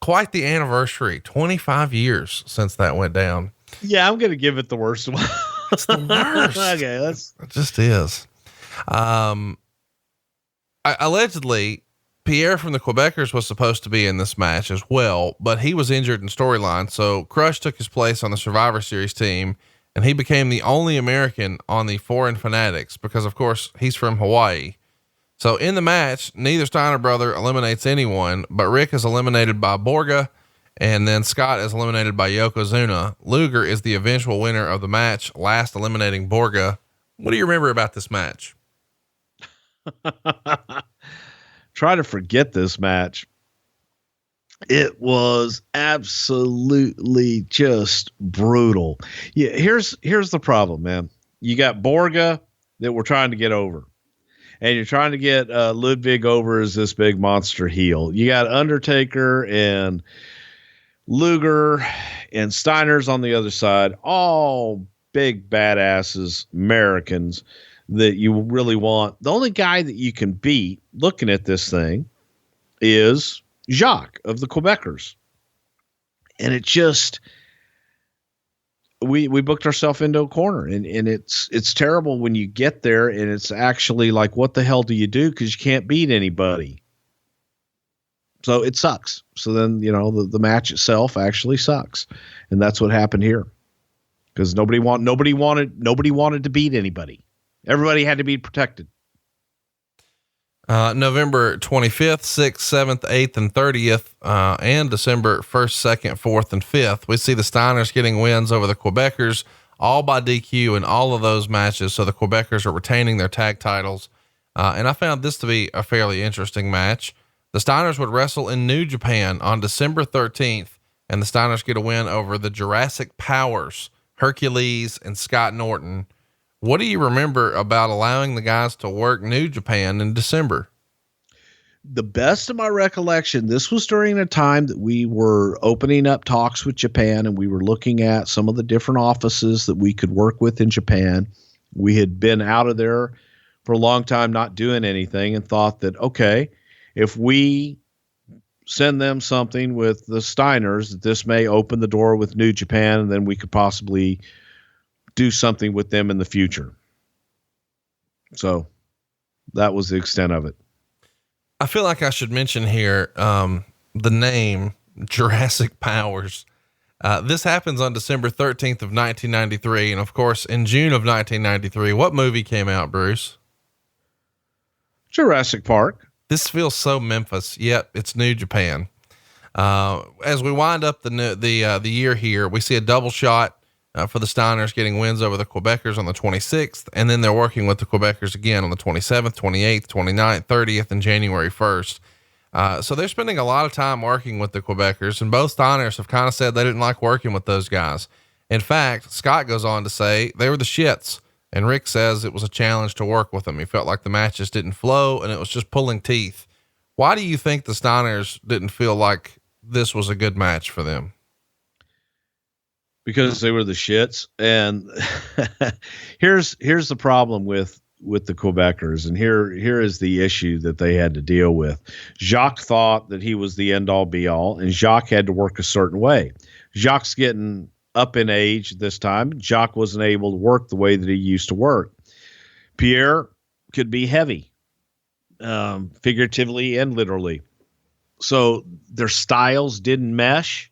quite the anniversary. 25 years since that went down. Yeah, I'm going to give it the worst one. It's the worst. Okay, it just is. Allegedly, Pierre from the Quebecers was supposed to be in this match as well, but he was injured in storyline. So Crush took his place on the Survivor Series team, and he became the only American on the Foreign Fanatics because, of course, he's from Hawaii. So in the match, neither Steiner brother eliminates anyone, but Rick is eliminated by Borga, and then Scott is eliminated by Yokozuna. Luger is the eventual winner of the match, last eliminating Borga. What do you remember about this match? Try to forget this match. It was absolutely just brutal. Yeah. Here's the problem, man. You got Borga that we're trying to get over, and you're trying to get Ludwig over as this big monster heel. You got Undertaker and Luger and Steiner's on the other side, all big badasses, Americans that you really want. The only guy that you can beat looking at this thing is Jacques of the Quebecers. And it just, we booked ourselves into a corner, and it's terrible when you get there and it's actually like, what the hell do you do? 'Cause you can't beat anybody. So it sucks. So then, the match itself actually sucks. And that's what happened here. 'Cause nobody wanted to beat anybody. Everybody had to be protected. November 25th, 6th, 7th, 8th, and 30th, and December 1st, 2nd, 4th, and 5th. We see the Steiners getting wins over the Quebecers, all by DQ in all of those matches. So the Quebecers are retaining their tag titles. And I found this to be a fairly interesting match. The Steiners would wrestle in New Japan on December 13th, and the Steiners get a win over the Jurassic Powers, Hercules, and Scott Norton. What do you remember about allowing the guys to work New Japan in December? The best of my recollection, this was during a time that we were opening up talks with Japan, and we were looking at some of the different offices that we could work with in Japan. We had been out of there for a long time, not doing anything, and thought that, okay, if we send them something with the Steiners, that this may open the door with New Japan, and then we could possibly do something with them in the future. So that was the extent of it. I feel like I should mention here, the name Jurassic Powers. This happens on December 13th of 1993. And of course, in June of 1993, what movie came out, Bruce? Jurassic Park. This feels so Memphis, yet it's New Japan. As we wind up the year here, we see a double shot for the Steiners getting wins over the Quebecers on the 26th. And then they're working with the Quebecers again on the 27th, 28th, 29th, 30th, and January 1st. So they're spending a lot of time working with the Quebecers, and both Steiners have kind of said they didn't like working with those guys. In fact, Scott goes on to say they were the shits, and Rick says it was a challenge to work with them. He felt like the matches didn't flow and it was just pulling teeth. Why do you think the Steiners didn't feel like this was a good match for them? Because they were the shits. And here's the problem with the Quebecers, and here is the issue that they had to deal with. Jacques thought that he was the end all be all, and Jacques had to work a certain way. Jacques getting up in age this time. Jacques wasn't able to work the way that he used to work. Pierre could be heavy, figuratively and literally. So their styles didn't mesh.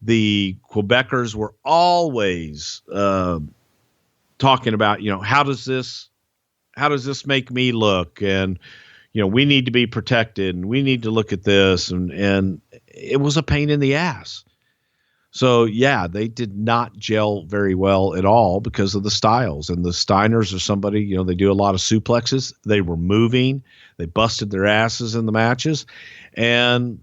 The Quebecers were always talking about, how does this make me look? And, we need to be protected and we need to look at this. And it was a pain in the ass. So yeah, they did not gel very well at all because of the styles. And the Steiners are somebody, they do a lot of suplexes. They were moving. They busted their asses in the matches. And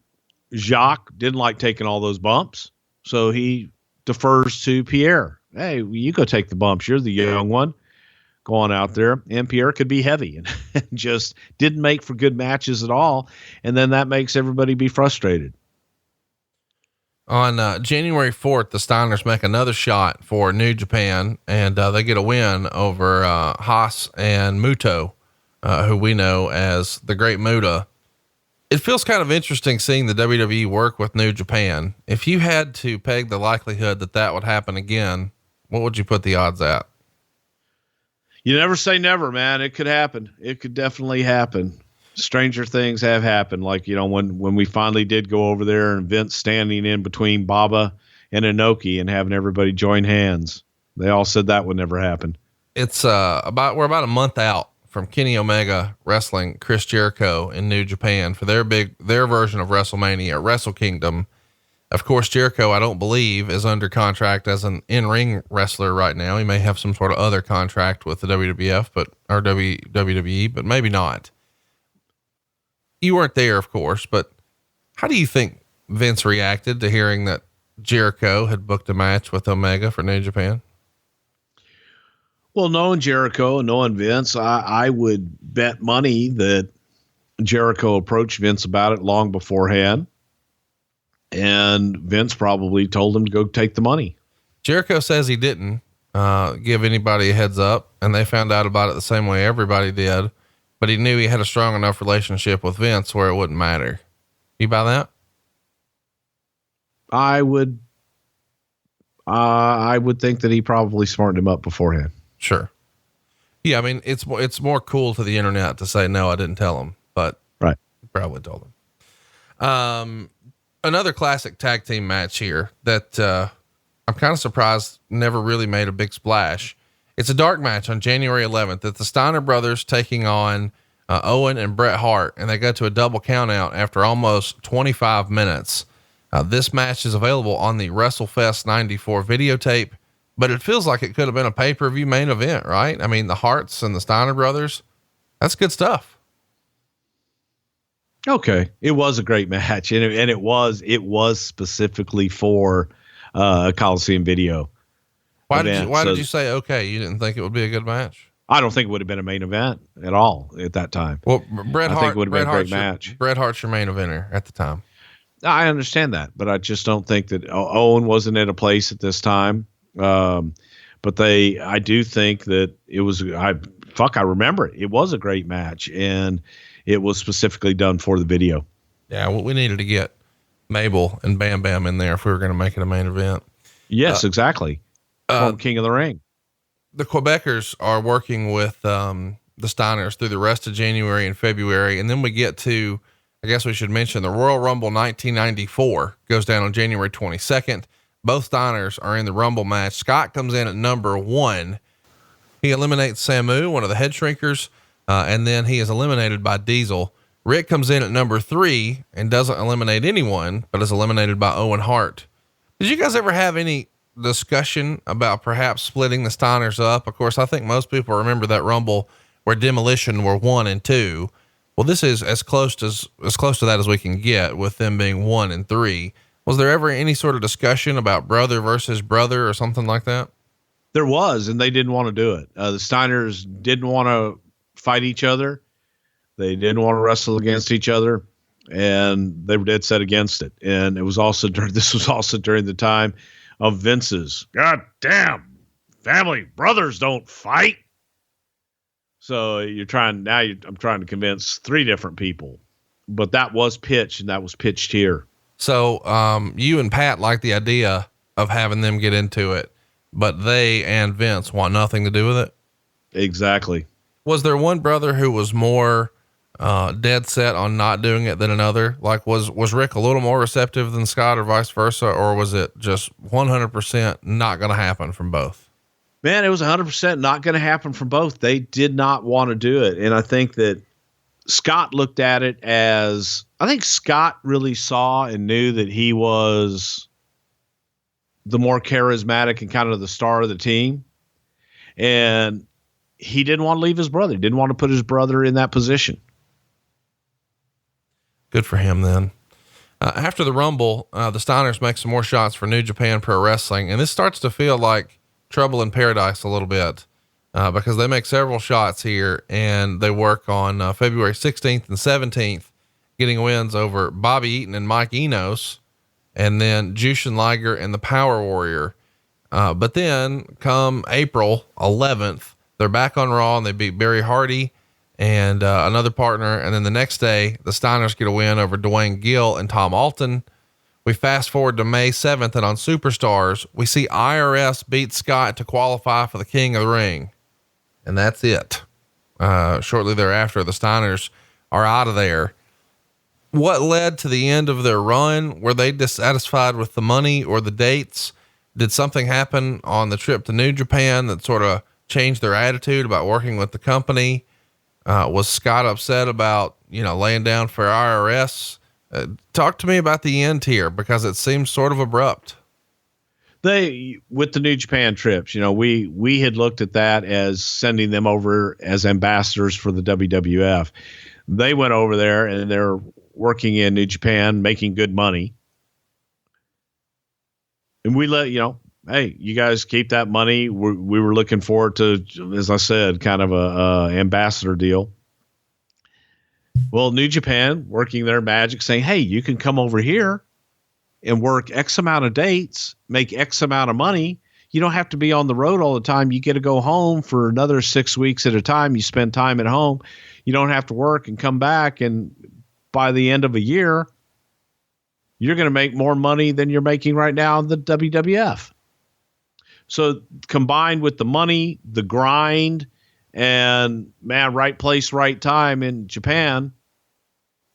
Jacques didn't like taking all those bumps. So he defers to Pierre. Hey, you go take the bumps. You're the young one going out there. And Pierre could be heavy and just didn't make for good matches at all. And then that makes everybody be frustrated. On January 4th, the Steiners make another shot for New Japan, and they get a win over Haas and Muto, who we know as the Great Muta. It feels kind of interesting seeing the WWE work with New Japan. If you had to peg the likelihood that would happen again, what would you put the odds at? You never say never, man. It could happen. It could definitely happen. Stranger things have happened. Like, when we finally did go over there and Vince standing in between Baba and Inoki and having everybody join hands. They all said that would never happen. It's we're about a month out from Kenny Omega wrestling Chris Jericho in New Japan for their version of WrestleMania, Wrestle Kingdom. Of course, Jericho, I don't believe, is under contract as an in-ring wrestler right now. He may have some sort of other contract with the WWF, or WWE, but maybe not. You weren't there, of course, but how do you think Vince reacted to hearing that Jericho had booked a match with Omega for New Japan? Well, knowing Jericho and knowing Vince, I would bet money that Jericho approached Vince about it long beforehand. And Vince probably told him to go take the money. Jericho says he didn't give anybody a heads up, and they found out about it the same way everybody did. But he knew he had a strong enough relationship with Vince where it wouldn't matter. You buy that? I would think that he probably smartened him up beforehand. Sure. Yeah. I mean, it's more cool to the internet to say, no, I didn't tell him, but right. Probably told him. Another classic tag team match here that, I'm kind of surprised never really made a big splash. It's a dark match on January 11th. It's the Steiner Brothers taking on Owen and Bret Hart, and they go to a double count out after almost 25 minutes. This match is available on the WrestleFest 94 videotape, but it feels like it could have been a pay-per-view main event, right? I mean, the Harts and the Steiner Brothers, that's good stuff. Okay. It was a great match. And it was specifically for a Coliseum video. Why did you say, okay, you didn't think it would be a good match? I don't think it would have been a main event at all at that time. Well, I think it would have been a great match. Bret Hart's your main eventer at the time. I understand that, but I just don't think that Owen wasn't at a place at this time. But I do think that it was, I remember it. It was a great match, and it was specifically done for the video. Yeah. Well, we needed to get Mabel and Bam Bam in there if we were going to make it a main event. Yes, exactly. King of the Ring. The Quebecers are working with, the Steiners through the rest of January and February. And then we get to, I guess we should mention the Royal Rumble 1994 goes down on January 22nd. Both Steiners are in the Rumble match. Scott comes in at number 1. He eliminates Samu, one of the head shrinkers. And then he is eliminated by Diesel. Rick comes in at number 3 and doesn't eliminate anyone, but is eliminated by Owen Hart. Did you guys ever have any discussion about perhaps splitting the Steiners up? Of course, I think most people remember that Rumble where Demolition were 1 and 2. Well, this is as close to that as we can get with them being 1 and 3. Was there ever any sort of discussion about brother versus brother or something like that? There was, and they didn't want to do it. The Steiners didn't want to fight each other. They didn't want to wrestle against each other, and they were dead set against it. And this was also during the time of Vince's, God damn, family brothers don't fight. So I'm trying to convince 3 different people, but that was pitched and that was pitched here. So, you and Pat like the idea of having them get into it, but they and Vince want nothing to do with it. Exactly. Was there one brother who was more, dead set on not doing it than another? Like was Rick a little more receptive than Scott or vice versa? Or was it just 100% not going to happen from both? Man, it was 100% not going to happen from both. They did not want to do it. And I think that Scott looked at it as, I think Scott really saw and knew that he was the more charismatic and kind of the star of the team. And he didn't want to leave his brother. He didn't want to put his brother in that position. Good for him then. After the Rumble, the Steiners make some more shots for New Japan Pro Wrestling. And this starts to feel like Trouble in Paradise a little bit, because they make several shots here and they work on February 16th and 17th, getting wins over Bobby Eaton and Mike Enos, and then Jushin Liger and the Power Warrior. But then come April 11th, they're back on Raw and they beat Barry Hardy and another partner. And then the next day, the Steiners get a win over Dwayne Gill and Tom Alton. We fast forward to May 7th, and on Superstars, we see IRS beat Scott to qualify for the King of the Ring. And that's it. Shortly thereafter, the Steiners are out of there. What led to the end of their run? Were they dissatisfied with the money or the dates? Did something happen on the trip to New Japan that sort of changed their attitude about working with the company? Was Scott upset about, laying down for IRS? Talk to me about the end here, because it seems sort of abrupt. With the New Japan trips, we had looked at that as sending them over as ambassadors for the WWF. They went over there and they're working in New Japan, making good money. And we let, hey, you guys keep that money. We were looking forward to, as I said, kind of a ambassador deal. Well, New Japan working their magic, saying, hey, you can come over here and work X amount of dates, make X amount of money. You don't have to be on the road all the time. You get to go home for another 6 weeks at a time. You spend time at home. You don't have to work and come back. And by the end of a year, you're going to make more money than you're making right now in the WWF. So combined with the money, the grind, and man, right place, right time in Japan,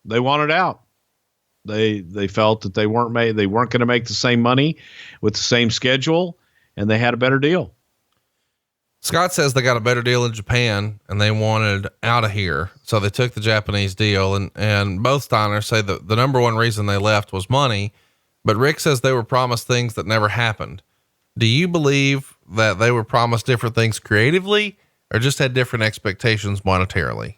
they wanted out. They felt that they weren't going to make the same money with the same schedule, and they had a better deal. Scott says they got a better deal in Japan and they wanted out of here. So they took the Japanese deal, and both Steiners say that the number one reason they left was money, but Rick says they were promised things that never happened. Do you believe that they were promised different things creatively, or just had different expectations monetarily?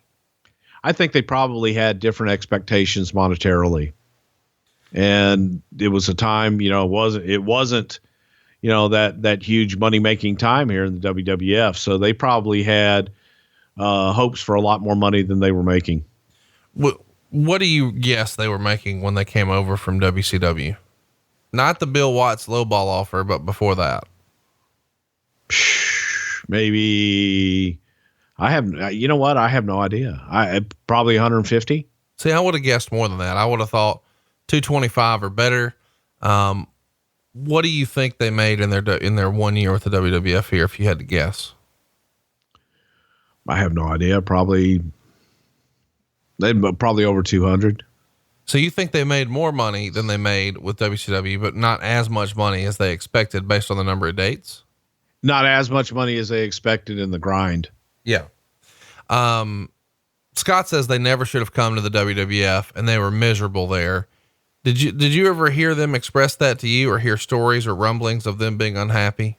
I think they probably had different expectations monetarily. And it was a time, it wasn't, that huge money making time here in the WWF. So they probably had hopes for a lot more money than they were making. What do you guess they were making when they came over from WCW? Not the Bill Watts lowball offer, but before that. Maybe I have no idea. I probably 150. See, I would have guessed more than that. I would have thought 225 or better. What do you think they made in their 1 year with the WWF here, if you had to guess? I have no idea. Probably over 200. So you think they made more money than they made with WCW, but not as much money as they expected based on the number of dates? Not as much money as they expected in the grind. Yeah. Scott says they never should have come to the WWF and they were miserable there. Did you ever hear them express that to you, or hear stories or rumblings of them being unhappy?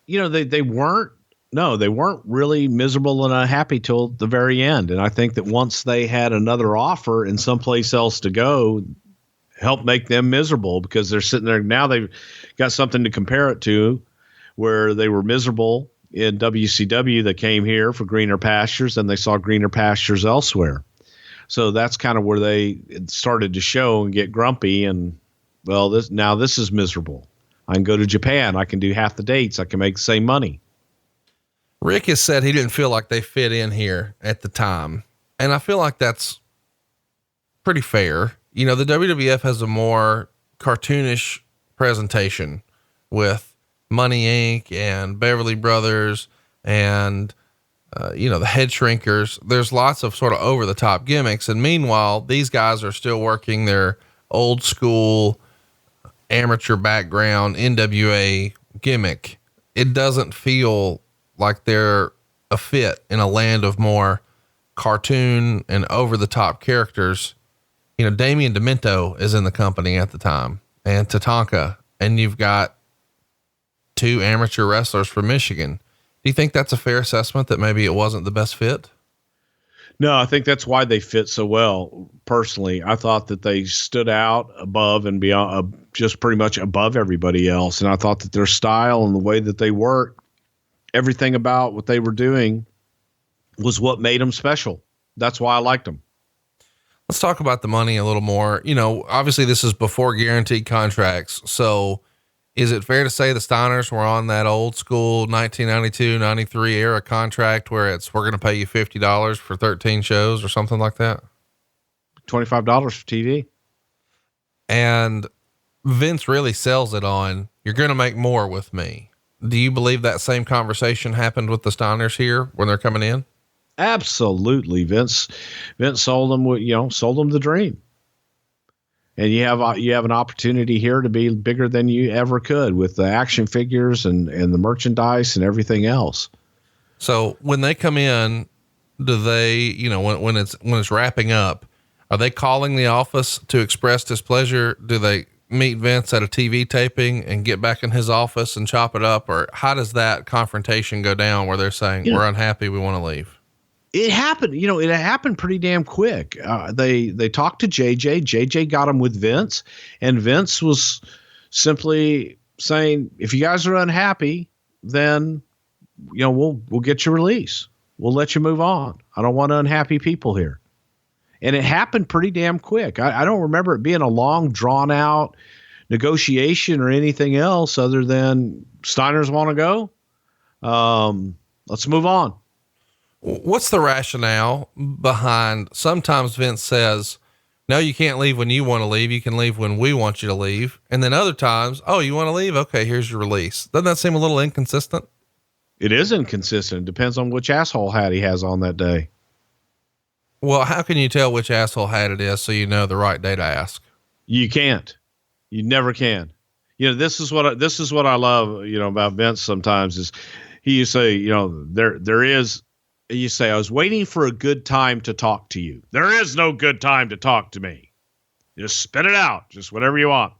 They weren't really miserable and unhappy till the very end. And I think that once they had another offer and someplace else to go, helped make them miserable, because they're sitting there now. They've got something to compare it to, where they were miserable in WCW. They came here for greener pastures and they saw greener pastures elsewhere. So that's kind of where they started to show and get grumpy. And well, this is miserable. I can go to Japan. I can do half the dates. I can make the same money. Rick has said he didn't feel like they fit in here at the time. And I feel like that's pretty fair. You know, the WWF has a more cartoonish presentation with Money Inc. and Beverly Brothers and, the Head Shrinkers. There's lots of sort of over the top gimmicks. And meanwhile, these guys are still working their old school amateur background NWA gimmick. It doesn't feel like they're a fit in a land of more cartoon and over the top characters. You know, Damien Demento is in the company at the time, and Tatanka, and you've got 2 amateur wrestlers from Michigan. Do you think that's a fair assessment that maybe it wasn't the best fit? No, I think that's why they fit so well. Personally, I thought that they stood out above and beyond, just pretty much above everybody else. And I thought that their style and the way that they worked, everything about what they were doing was what made them special. That's why I liked them. Let's talk about the money a little more. You know, obviously this is before guaranteed contracts. So is it fair to say the Steiners were on that old school 1992, 93 era contract where we're going to pay you $50 for 13 shows or something like that? $25 for TV. And Vince really sells it on, you're going to make more with me. Do you believe that same conversation happened with the Steiners here when they're coming in? Absolutely. Vince sold them the dream. And you have an opportunity here to be bigger than you ever could with the action figures and the merchandise and everything else. So when they come in, do they, when it's wrapping up, are they calling the office to express displeasure? Do they meet Vince at a TV taping and get back in his office and chop it up? Or how does that confrontation go down where they're saying, we're unhappy, we want to leave? It happened, it happened pretty damn quick. They talked to JJ. JJ got him with Vince, and Vince was simply saying, if you guys are unhappy, then, we'll get your release. We'll let you move on. I don't want unhappy people here. And it happened pretty damn quick. I don't remember it being a long, drawn out negotiation or anything else other than Steiners want to go. Let's move on. What's the rationale behind, sometimes Vince says, no, you can't leave when you want to leave. You can leave when we want you to leave. And then other times, oh, you want to leave? Okay, here's your release. Doesn't that seem a little inconsistent? It is inconsistent. Depends on which asshole hat he has on that day. Well, how can you tell which asshole hat it is so you know the right day to ask? You can't. You never can. This is what I love, about Vince sometimes is he used to say, there is, you say, I was waiting for a good time to talk to you. There is no good time to talk to me. Just spit it out. Just whatever you want.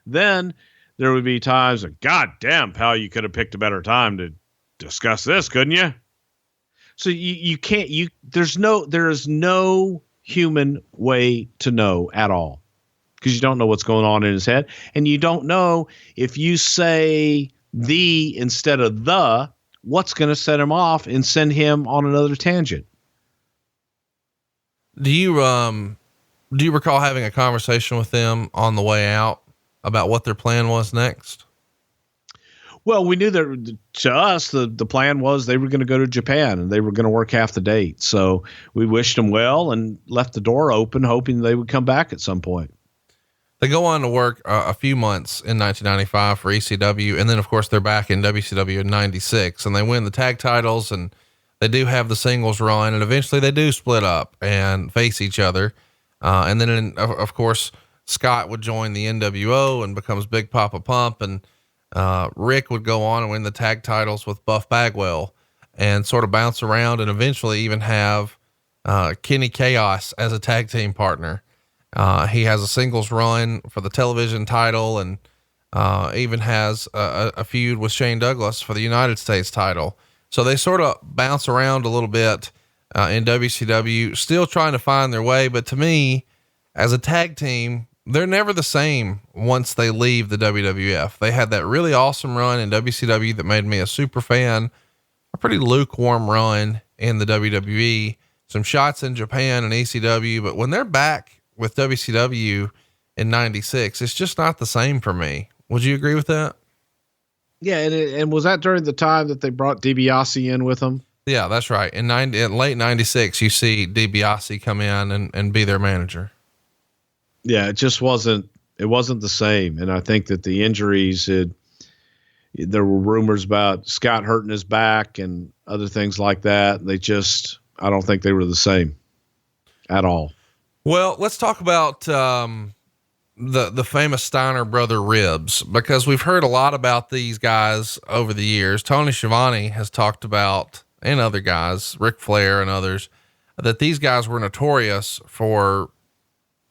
Then there would be times of, God damn, pal, you could have picked a better time to discuss this, couldn't you? So you can't, there is no human way to know at all, because you don't know what's going on in his head. And you don't know if you say the instead of the, what's going to set him off and send him on another tangent. Do you recall having a conversation with them on the way out about what their plan was next? Well, we knew that to us, the plan was they were going to go to Japan and they were going to work half the date. So we wished them well and left the door open, hoping they would come back at some point. They go on to work a few months in 1995 for ECW. And then of course they're back in WCW in 96 and they win the tag titles and they do have the singles run and eventually they do split up and face each other. And then of course, Scott would join the NWO and becomes Big Poppa Pump. And Rick would go on and win the tag titles with Buff Bagwell and sort of bounce around and eventually even have Kenny Chaos as a tag team partner. He has a singles run for the television title and even has a feud with Shane Douglas for the United States title. So they sort of bounce around a little bit in WCW, still trying to find their way. But to me, as a tag team, they're never the same once they leave the WWF. They had that really awesome run in WCW that made me a super fan, a pretty lukewarm run in the WWE, some shots in Japan and ECW. But when they're back with WCW in 96, it's just not the same for me. Would you agree with that? Yeah, and was that during the time that they brought DiBiase in with them? Yeah, that's right. In late 96, you see DiBiase come in and be their manager. Yeah, it just wasn't the same. And I think that the injuries there were rumors about Scott hurting his back and other things like that. I don't think they were the same at all. Well, let's talk about, the famous Steiner brother ribs, because we've heard a lot about these guys over the years. Tony Schiavone has talked about, and other guys, Ric Flair and others, that these guys were notorious for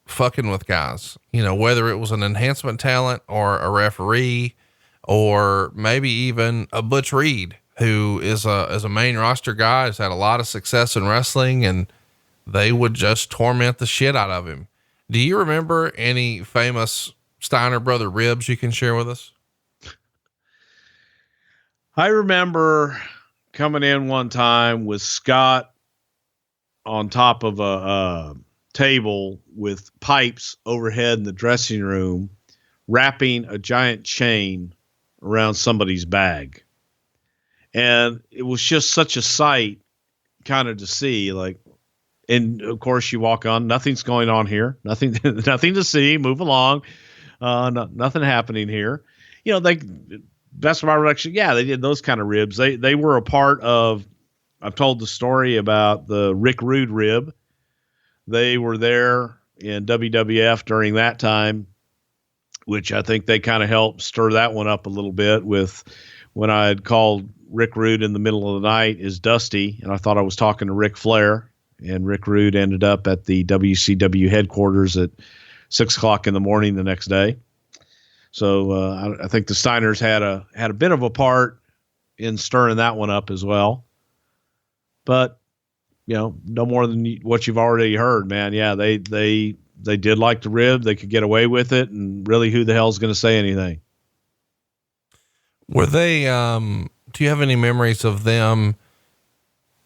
fucking with guys, whether it was an enhancement talent or a referee, or maybe even a Butch Reed, who is a main roster guy, has had a lot of success in wrestling, and they would just torment the shit out of him. Do you remember any famous Steiner brother ribs you can share with us? I remember coming in one time with Scott on top of a table with pipes overhead in the dressing room, wrapping a giant chain around somebody's bag. And it was just such a sight kind of to see, like, and of course you walk on, nothing's going on here, nothing to see, move along. Nothing happening here. Best of my recollection. Yeah, they did those kind of ribs. They were a part of, I've told the story about the Rick Rude rib. They were there in WWF during that time, which I think they kind of helped stir that one up a little bit with when I had called Rick Rude in the middle of the night is Dusty. And I thought I was talking to Ric Flair, and Rick Rude ended up at the WCW headquarters at 6:00 in the morning the next day. So I think the Steiners had a bit of a part in stirring that one up as well. But, no more than what you've already heard, man. Yeah, they did like the rib. They could get away with it, and really, who the hell's going to say anything? Were they, do you have any memories of them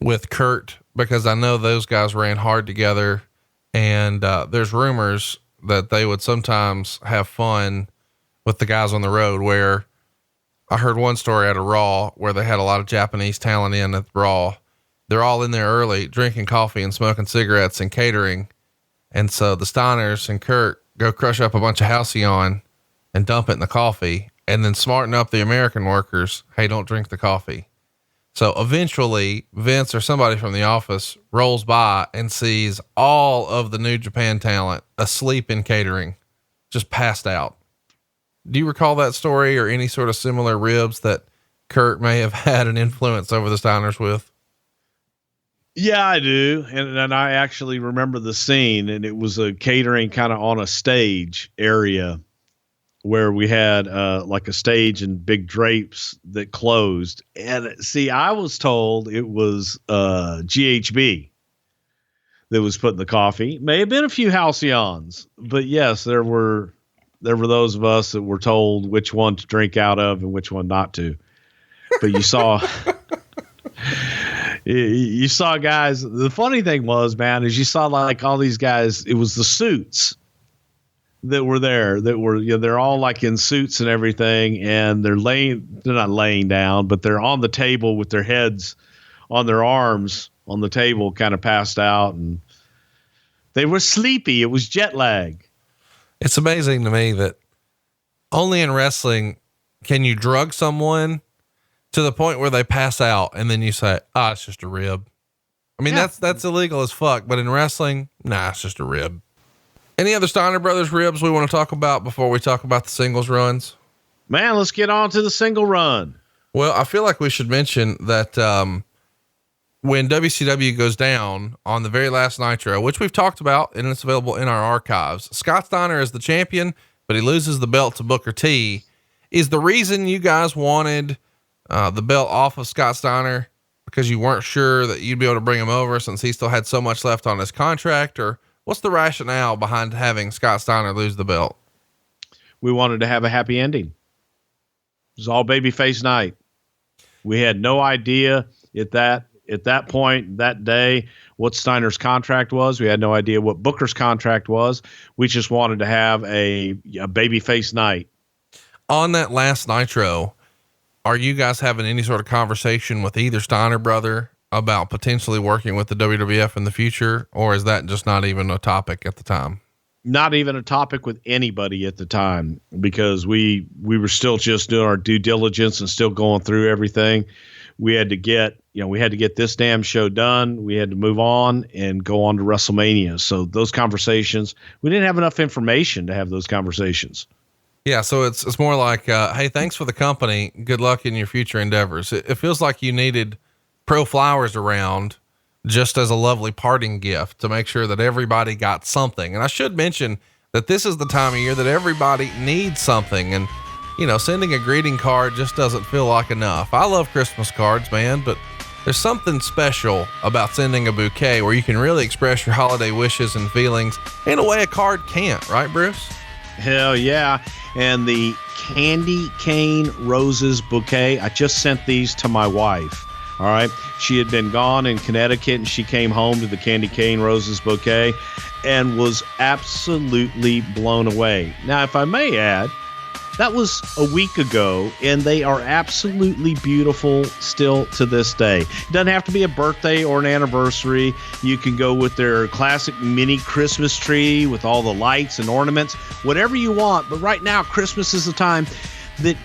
with Kurt? Because I know those guys ran hard together, and there's rumors that they would sometimes have fun with the guys on the road, where I heard one story at a Raw where they had a lot of Japanese talent in at the Raw. They're all in there early, drinking coffee and smoking cigarettes and catering. And so the Steiners and Kurt go crush up a bunch of Halcyon and dump it in the coffee, and then smarten up the American workers. Hey, don't drink the coffee. So eventually Vince or somebody from the office rolls by and sees all of the New Japan talent asleep in catering, just passed out. Do you recall that story or any sort of similar ribs that Kurt may have had an influence over the Steiners with? Yeah, I do. And I actually remember the scene, and it was a catering kind of on a stage area where we had like a stage and big drapes that closed. And see, I was told it was GHB that was putting the coffee. May have been a few Halcyons, but yes, there were those of us that were told which one to drink out of and which one not to. But you saw you saw guys. The funny thing was, man, is you saw like all these guys, it was the suits that were there that were, they're all like in suits and everything. And they're not laying down, but they're on the table with their heads on their arms on the table, kind of passed out, and they were sleepy. It was jet lag. It's amazing to me that only in wrestling can you drug someone to the point where they pass out, and then you say, it's just a rib. I mean, Yeah. that's illegal as fuck, but in wrestling, it's just a rib. Any other Steiner Brothers ribs we want to talk about before we talk about the singles runs? Man, let's get on to the single run. Well, I feel like we should mention that, when WCW goes down on the very last Nitro, which we've talked about and it's available in our archives, Scott Steiner is the champion, but he loses the belt to Booker T. Is the reason you guys wanted the belt off of Scott Steiner because you weren't sure that you'd be able to bring him over since he still had so much left on his contract? Or what's the rationale behind having Scott Steiner lose the belt? We wanted to have a happy ending. It was all babyface night. We had no idea at that point, that day, what Steiner's contract was. We had no idea what Booker's contract was. We just wanted to have a babyface night. On that last Nitro, are you guys having any sort of conversation with either Steiner brother about potentially working with the WWF in the future? Or is that just not even a topic at the time? Not even a topic with anybody at the time, because we were still just doing our due diligence and still going through everything. We had to get this damn show done. We had to move on and go on to WrestleMania. So those conversations, we didn't have enough information to have those conversations. Yeah. So it's more like, hey, thanks for the company. Good luck in your future endeavors. It feels like you needed Pro Flowers around just as a lovely parting gift to make sure that everybody got something. And I should mention that this is the time of year that everybody needs something. And, sending a greeting card just doesn't feel like enough. I love Christmas cards, man, but there's something special about sending a bouquet where you can really express your holiday wishes and feelings in a way a card can't, right, Bruce? Hell yeah. And the candy cane roses bouquet, I just sent these to my wife. All right. She had been gone in Connecticut, and she came home to the candy cane roses bouquet and was absolutely blown away. Now, if I may add, that was a week ago, and they are absolutely beautiful still to this day. It doesn't have to be a birthday or an anniversary. You can go with their classic mini Christmas tree with all the lights and ornaments, whatever you want. But right now, Christmas is the time that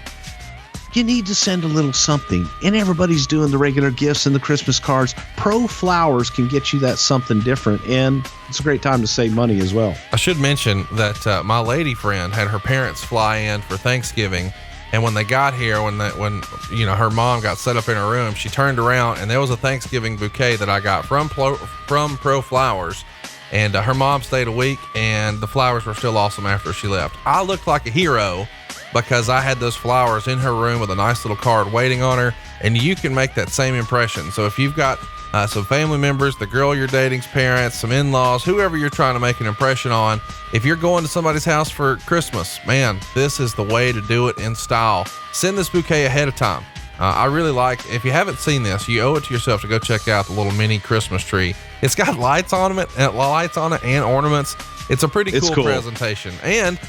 you need to send a little something, and everybody's doing the regular gifts and the Christmas cards. Pro Flowers can get you that something different, and it's a great time to save money as well. I should mention that my lady friend had her parents fly in for Thanksgiving, and when they got here, when her mom got set up in her room, she turned around and there was a Thanksgiving bouquet that I got from Pro Flowers, and her mom stayed a week, and the flowers were still awesome after she left. I looked like a hero because I had those flowers in her room with a nice little card waiting on her, and you can make that same impression. So if you've got some family members, the girl you're dating's parents, some in-laws, whoever you're trying to make an impression on, if you're going to somebody's house for Christmas, man, this is the way to do it in style. Send this bouquet ahead of time. I really like, if you haven't seen this, you owe it to yourself to go check out the little mini Christmas tree. It's got lights on it and ornaments. It's a pretty cool presentation. And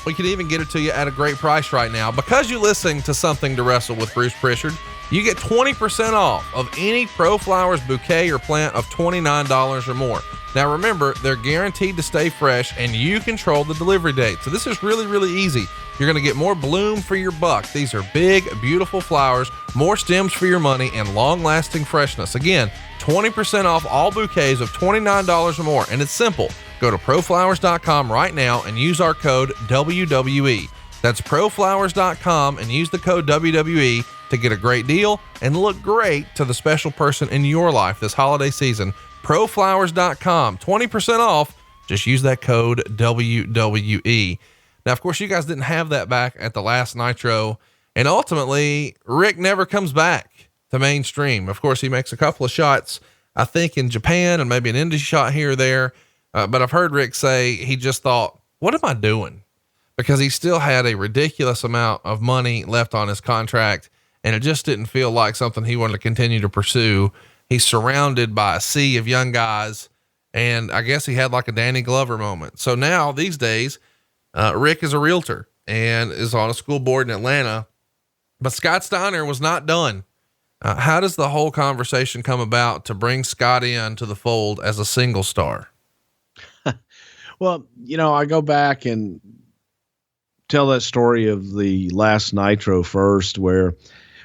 we can even get it to you at a great price right now. Because you're listening to Something to Wrestle with Bruce Prichard, you get 20% off of any Pro Flowers bouquet or plant of $29 or more. Now remember, they're guaranteed to stay fresh, and you control the delivery date. So this is really, really easy. You're going to get more bloom for your buck. These are big, beautiful flowers, more stems for your money, and long-lasting freshness. Again, 20% off all bouquets of $29 or more. And it's simple. Go to proflowers.com right now and use our code WWE. That's proflowers.com and use the code WWE to get a great deal and look great to the special person in your life this holiday season. Proflowers.com, 20% off. Just use that code WWE. Now, of course, you guys didn't have that back at the last Nitro, and ultimately, Rick never comes back to mainstream. Of course, he makes a couple of shots, I think, in Japan and maybe an indie shot here or there. But I've heard Rick say he just thought, what am I doing? Because he still had a ridiculous amount of money left on his contract, and it just didn't feel like something he wanted to continue to pursue. He's surrounded by a sea of young guys, and I guess he had like a Danny Glover moment. So now these days, Rick is a realtor and is on a school board in Atlanta, but Scott Steiner was not done. How does the whole conversation come about to bring Scott in to the fold as a single star? Well, I go back and tell that story of the last Nitro first, where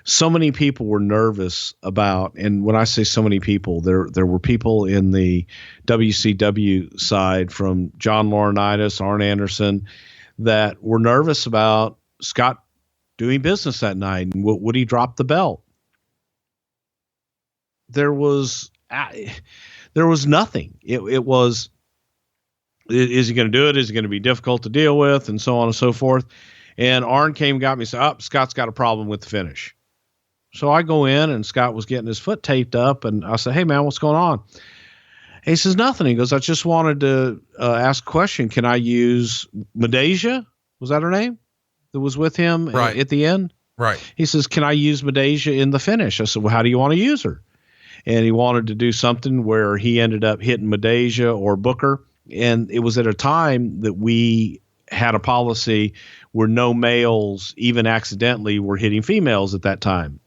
so many people were nervous about, and when I say so many people, there were people in the WCW side, from John Laurinaitis, Arn Anderson, that were nervous about Scott doing business that night. And would he drop the belt? There was nothing. It was, is he going to do it? Is it going to be difficult to deal with? And so on and so forth. And Arn came and got me and said, Scott's got a problem with the finish. So I go in, and Scott was getting his foot taped up, and I said, hey man, what's going on? And he says, nothing. He goes, I just wanted to ask a question. Can I use Medeja? Was that her name that was with him at the end? Right. He says, can I use Medeja in the finish? I said, well, how do you want to use her? And he wanted to do something where he ended up hitting Medeja or Booker. And it was at a time that we had a policy where no males, even accidentally, were hitting females at that time.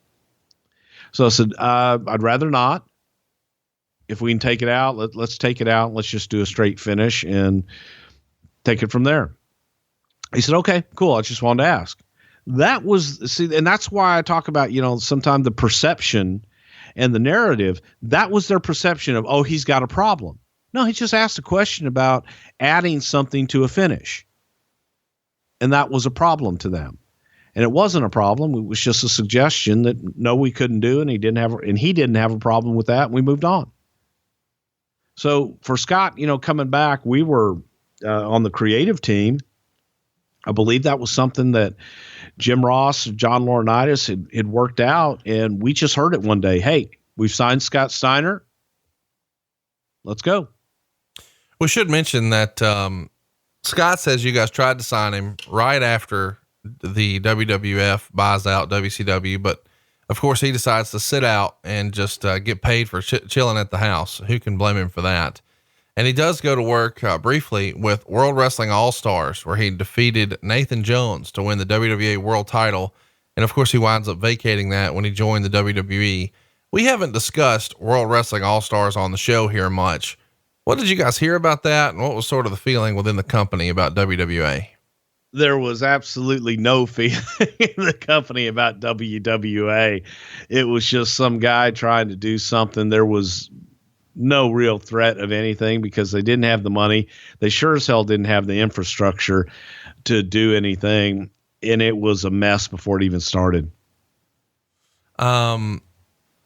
So I said, I'd rather not. If we can take it out, let's take it out. Let's just do a straight finish and take it from there. He said, okay, cool. I just wanted to ask. That was, see, and that's why I talk about, sometimes the perception and the narrative. That was their perception of, oh, he's got a problem. No, he just asked a question about adding something to a finish. And that was a problem to them. And it wasn't a problem. It was just a suggestion that no, we couldn't do. And he didn't have a problem with that. And we moved on. So for Scott, coming back, we were on the creative team. I believe that was something that Jim Ross, John Laurinaitis had worked out. And we just heard it one day. Hey, we've signed Scott Steiner. Let's go. We should mention that Scott says you guys tried to sign him right after the WWF buys out WCW, but of course he decides to sit out and just get paid for chilling at the house. Who can blame him for that? And he does go to work briefly with World Wrestling All-Stars, where he defeated Nathan Jones to win the WWE World Title. And of course he winds up vacating that when he joined the WWE. We haven't discussed World Wrestling All-Stars on the show here much. What did you guys hear about that? And what was sort of the feeling within the company about WWA? There was absolutely no feeling in the company about WWA. It was just some guy trying to do something. There was no real threat of anything because they didn't have the money. They sure as hell didn't have the infrastructure to do anything. And it was a mess before it even started.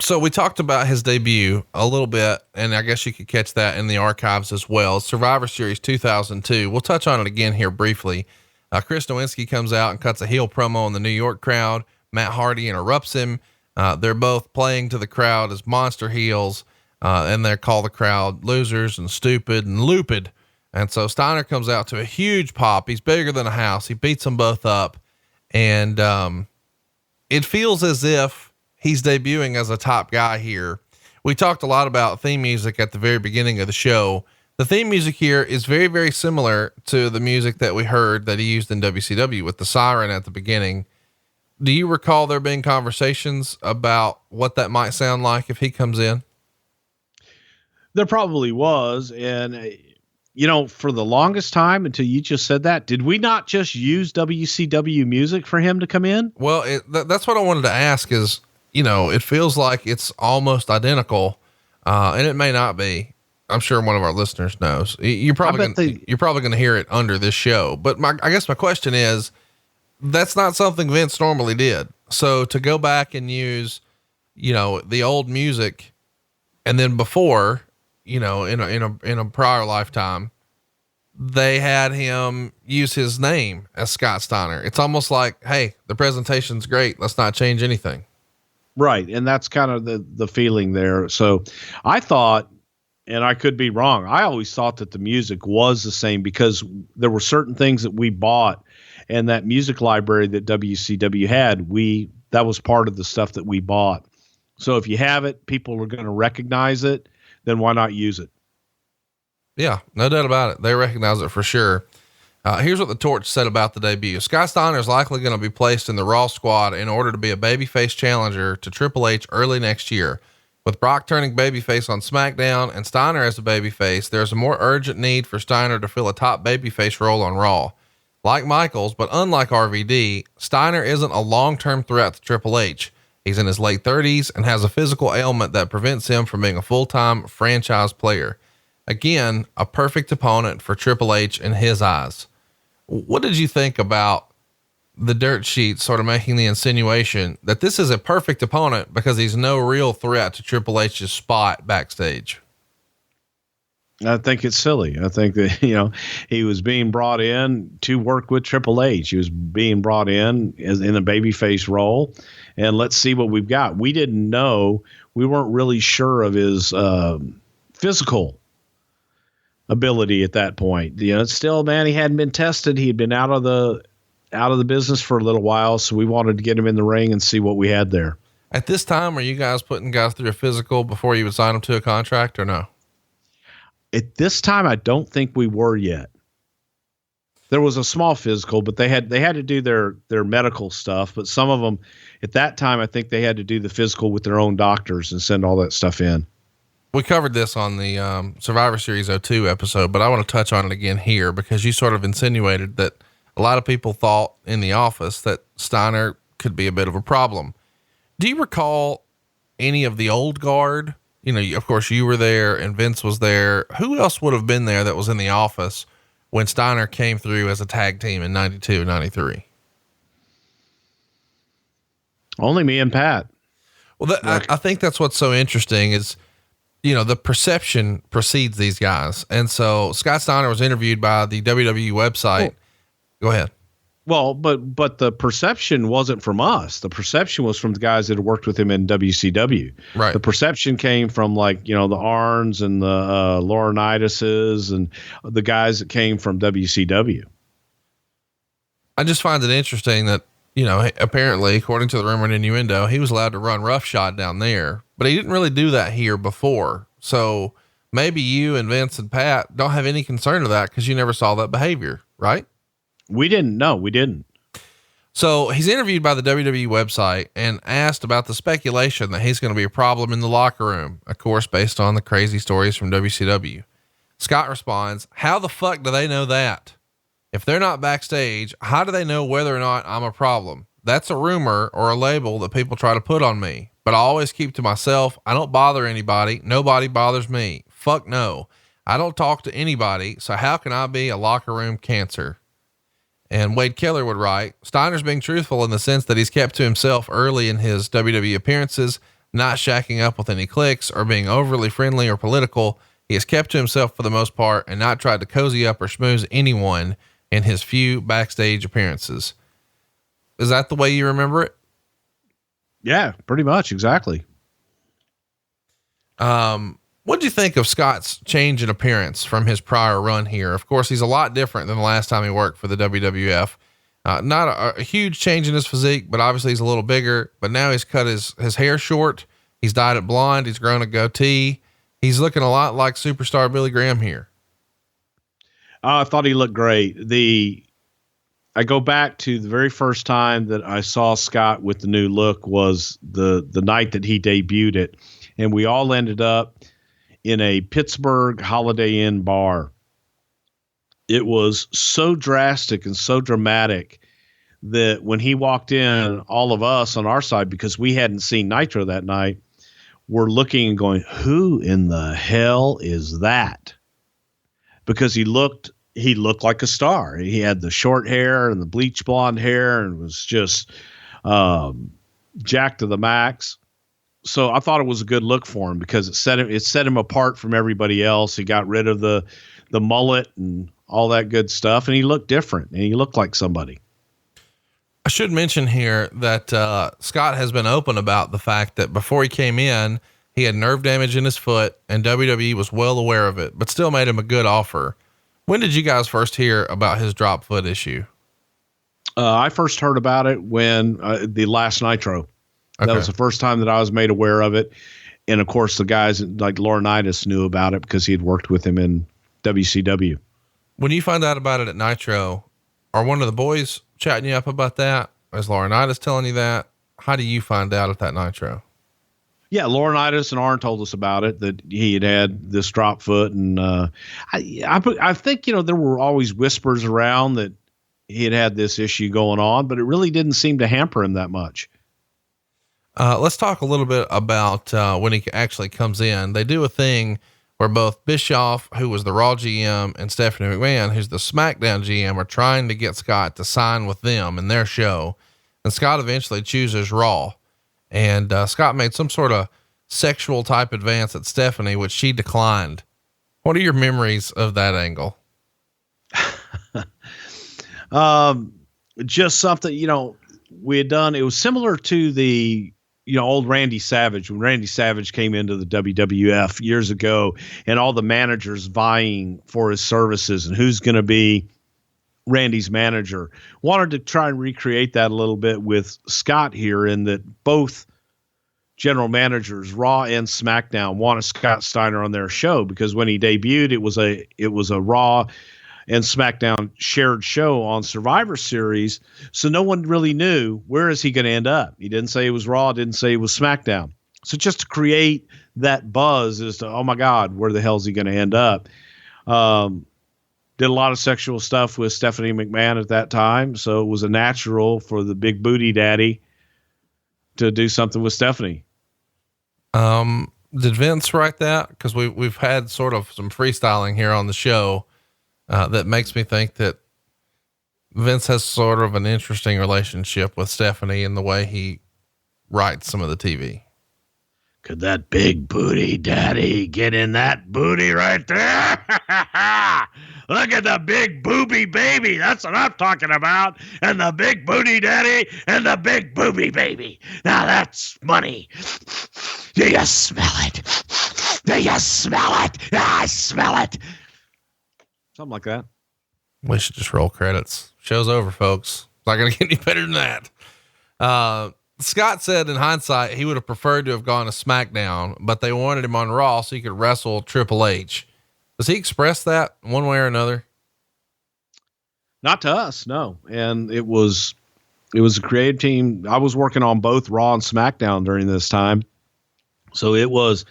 So we talked about his debut a little bit, and I guess you could catch that in the archives as well. Survivor Series 2002. We'll touch on it again here briefly. Chris Nowinski comes out and cuts a heel promo in the New York crowd. Matt Hardy interrupts him. They're both playing to the crowd as monster heels, and they call the crowd losers and stupid and looped. And so Steiner comes out to a huge pop. He's bigger than a house. He beats them both up. And it feels as if he's debuting as a top guy here. We talked a lot about theme music at the very beginning of the show. The theme music here is very, very similar to the music that we heard that he used in WCW with the siren at the beginning. Do you recall there being conversations about what that might sound like if he comes in? There probably was. And, for the longest time until you just said that, did we not just use WCW music for him to come in? Well, that's what I wanted to ask is, it feels like it's almost identical, and it may not be. I'm sure one of our listeners knows. You're probably going to hear it under this show. But I guess my question is, that's not something Vince normally did. So to go back and use, the old music, and then before, in a prior lifetime, they had him use his name as Scott Steiner. It's almost like, hey, the presentation's great. Let's not change anything. Right. And that's kind of the feeling there. So I thought, and I could be wrong, I always thought that the music was the same because there were certain things that we bought, and that music library that WCW had, that was part of the stuff that we bought. So if you have it, people are going to recognize it, then why not use it? Yeah, no doubt about it. They recognize it for sure. Here's what the Torch said about the debut. Scott Steiner is likely going to be placed in the Raw squad in order to be a babyface challenger to Triple H early next year. With Brock turning babyface on SmackDown and Steiner as a babyface, there's a more urgent need for Steiner to fill a top babyface role on Raw. Like Michaels, but unlike RVD, Steiner isn't a long-term threat to Triple H. He's in his late 30s and has a physical ailment that prevents him from being a full-time franchise player. Again, a perfect opponent for Triple H in his eyes. What did you think about the dirt sheet sort of making the insinuation that this is a perfect opponent because he's no real threat to Triple H's spot backstage? I think it's silly. I think that, he was being brought in to work with Triple H. He was being brought in in a babyface role, and let's see what we've got. We didn't know. We weren't really sure of his physical ability at that point. Still, man, he hadn't been tested. He'd been out of the business for a little while. So we wanted to get him in the ring and see what we had there. At this time, are you guys putting guys through a physical before you would sign them to a contract or no? At this time, I don't think we were yet. There was a small physical, but they had to do their medical stuff. But some of them at that time, I think they had to do the physical with their own doctors and send all that stuff in. We covered this on the Survivor Series 02 episode, but I want to touch on it again here because you sort of insinuated that a lot of people thought in the office that Steiner could be a bit of a problem. Do you recall any of the old guard? You know, of course you were there and Vince was there. Who else would have been there that was in the office when Steiner came through as a tag team in 92, 93? Only me and Pat. Well, I think that's what's so interesting is, you know, the perception precedes these guys. And so Scott Steiner was interviewed by the WWE website. Go ahead. Well, but the perception wasn't from us. The perception was from the guys that had worked with him in WCW. Right. The perception came from, like, you know, the Arns and the Laurinaitis and the guys that came from WCW. I just find it interesting that, you know, apparently, according to the rumor and innuendo, he was allowed to run roughshod down there, but he didn't really do that here before. So maybe you and Vince and Pat don't have any concern of that because you never saw that behavior, right? We didn't. No, we didn't. So he's interviewed by the WWE website and asked about the speculation that he's going to be a problem in the locker room, of course, based on the crazy stories from WCW. Scott responds, "How the fuck do they know that? If they're not backstage, how do they know whether or not I'm a problem? That's a rumor or a label that people try to put on me, but I always keep to myself. I don't bother anybody. Nobody bothers me. Fuck no. I don't talk to anybody. So how can I be a locker room cancer?" And Wade Keller would write, "Steiner's being truthful in the sense that he's kept to himself early in his WWE appearances, not shacking up with any cliques or being overly friendly or political. He has kept to himself for the most part and not tried to cozy up or schmooze anyone in his few backstage appearances." Is that the way you remember it? Yeah, pretty much. Exactly. What do you think of Scott's change in appearance from his prior run here? Of course, he's a lot different than the last time he worked for the WWF. Not a huge change in his physique, but obviously he's a little bigger, but now he's cut his hair short. He's dyed it blonde. He's grown a goatee. He's looking a lot like superstar Billy Graham here. I thought he looked great. I go back to the very first time that I saw Scott with the new look was the night that he debuted it. And we all ended up in a Pittsburgh Holiday Inn bar. It was so drastic and so dramatic that when he walked in, all of us on our side, because we hadn't seen Nitro that night, were looking and going, who in the hell is that? Because he looked like a star. He had the short hair and the bleach blonde hair and was just jacked to the max. So I thought it was a good look for him because it set him apart from everybody else. He got rid of the mullet and all that good stuff, and he looked different and he looked like somebody. I should mention here that Scott has been open about the fact that before he came in, he had nerve damage in his foot and WWE was well aware of it, but still made him a good offer. When did you guys first hear about his drop foot issue? I first heard about it when the last Nitro. Okay. That was the first time that I was made aware of it. And of course the guys like Laurinaitis knew about it because he had worked with him in WCW. When you find out about it at Nitro, are one of the boys chatting you up about that? Is Laurinaitis telling you that? How do you find out at that Nitro? Yeah, Laurinaitis and Arn told us about it, that he had this drop foot. And I think, there were always whispers around that he had this issue going on, but it really didn't seem to hamper him that much. Let's talk a little bit about when he actually comes in. They do a thing where both Bischoff, who was the Raw GM, and Stephanie McMahon, who's the SmackDown GM, are trying to get Scott to sign with them in their show. And Scott eventually chooses Raw. And Scott made some sort of sexual type advance at Stephanie, which she declined. What are your memories of that angle? Just something, we had done. It was similar to the, old Randy Savage, when Randy Savage came into the WWF years ago and all the managers vying for his services and who's going to be Randy's manager. Wanted to try and recreate that a little bit with Scott here, in that both general managers, Raw and SmackDown, wanted Scott Steiner on their show because when he debuted, it was a Raw. and SmackDown shared show on Survivor Series. So no one really knew, where is he going to end up? He didn't say it was Raw, didn't say it was SmackDown. So just to create that buzz as to, oh my God, where the hell is he going to end up? Did a lot of sexual stuff with Stephanie McMahon at that time. So it was a natural for the big booty daddy to do something with Stephanie. Did Vince write that? Cause we've had sort of some freestyling here on the show, that makes me think that Vince has sort of an interesting relationship with Stephanie in the way he writes some of the TV. Could that big booty daddy get in that booty right there? Look at the big booby baby. That's what I'm talking about. And the big booty daddy and the big booby baby. Now that's money. Do you smell it? Do you smell it? I smell it. Something like that. We should just roll credits. Show's over, folks. It's not going to get any better than that. Scott said in hindsight, he would have preferred to have gone to SmackDown, but they wanted him on Raw so he could wrestle Triple H. Does he express that one way or another? Not to us, no. And it was a creative team. I was working on both Raw and SmackDown during this time. So it was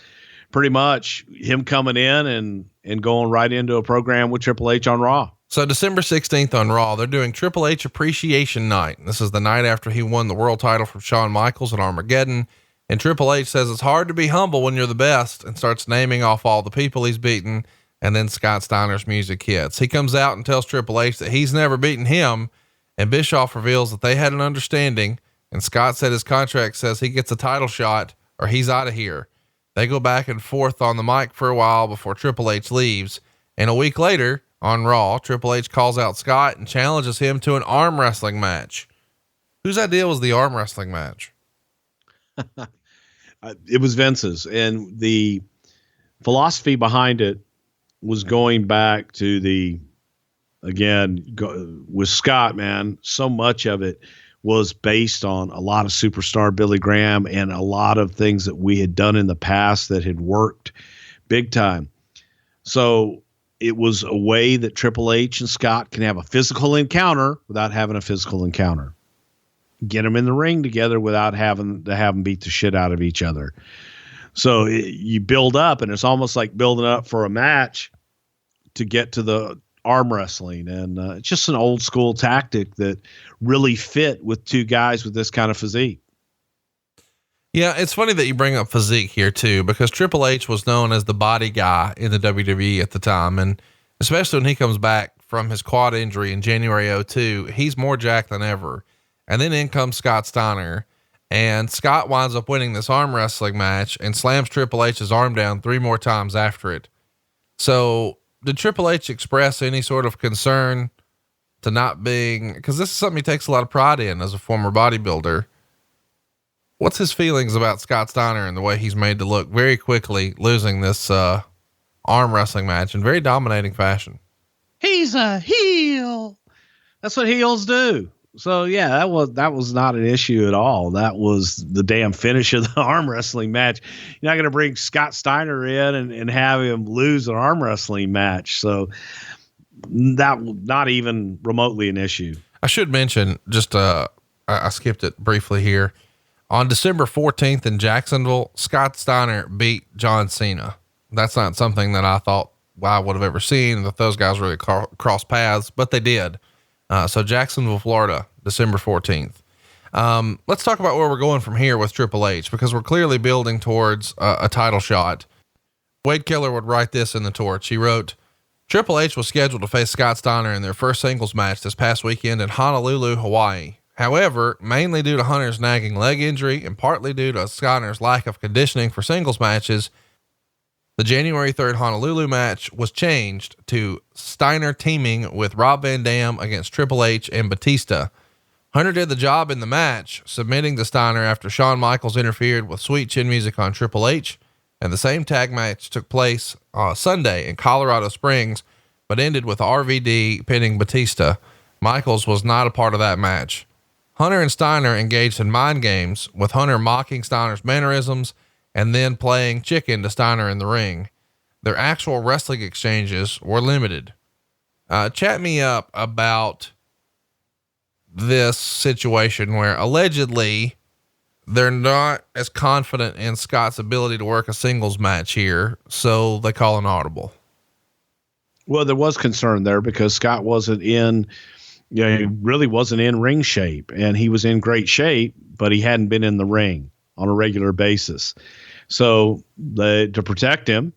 pretty much him coming in and going right into a program with Triple H on Raw. So December 16th on Raw, they're doing Triple H Appreciation Night. This is the night after he won the world title from Shawn Michaels at Armageddon. And Triple H says it's hard to be humble when you're the best, and starts naming off all the people he's beaten. And then Scott Steiner's music hits. He comes out and tells Triple H that he's never beaten him. And Bischoff reveals that they had an understanding. And Scott said his contract says he gets a title shot or he's out of here. They go back and forth on the mic for a while before Triple H leaves. And a week later, on Raw, Triple H calls out Scott and challenges him to an arm wrestling match. Whose idea was the arm wrestling match? It was Vince's, and the philosophy behind it was going back to with Scott, man, so much of it was based on a lot of superstar Billy Graham and a lot of things that we had done in the past that had worked big time. So it was a way that Triple H and Scott can have a physical encounter without having a physical encounter. Get them in the ring together without having to have them beat the shit out of each other. So you build up, and it's almost like building up for a match to get to the arm wrestling. And it's just an old school tactic that really fit with two guys with this kind of physique. Yeah, it's funny that you bring up physique here too, because Triple H was known as the body guy in the WWE at the time. And especially when he comes back from his quad injury in January 2002, he's more jacked than ever. And then in comes Scott Steiner, and Scott winds up winning this arm wrestling match and slams Triple H's arm down 3 more times after it. So did Triple H express any sort of concern to not being, because this is something he takes a lot of pride in as a former bodybuilder. What's his feelings about Scott Steiner and the way he's made to look very quickly, losing this arm wrestling match in very dominating fashion? He's a heel. That's what heels do. So yeah, that was not an issue at all. That was the damn finish of the arm wrestling match. You're not going to bring Scott Steiner in and have him lose an arm wrestling match. So that not even remotely an issue. I should mention just, I skipped it briefly here. On December 14th in Jacksonville, Scott Steiner beat John Cena. That's not something that I thought I would have ever seen, that those guys really cross paths, but they did. So Jacksonville, Florida, December 14th. Let's talk about where we're going from here with Triple H, because we're clearly building towards a title shot. Wade Keller would write this in the Torch. He wrote, Triple H was scheduled to face Scott Steiner in their first singles match this past weekend in Honolulu, Hawaii. However, mainly due to Hunter's nagging leg injury and partly due to Steiner's lack of conditioning for singles matches, the January 3rd Honolulu match was changed to Steiner teaming with Rob Van Dam against Triple H and Batista. Hunter did the job in the match, submitting to Steiner after Shawn Michaels interfered with sweet chin music on Triple H, and the same tag match took place Sunday in Colorado Springs, but ended with RVD pinning Batista. Michaels was not a part of that match. Hunter and Steiner engaged in mind games, with Hunter mocking Steiner's mannerisms and then playing chicken to Steiner in the ring. Their actual wrestling exchanges were limited. Chat me up about this situation where allegedly they're not as confident in Scott's ability to work a singles match here, so they call an audible. Well, there was concern there because Scott wasn't in, he really wasn't in ring shape, and he was in great shape, but he hadn't been in the ring on a regular basis. So to protect him,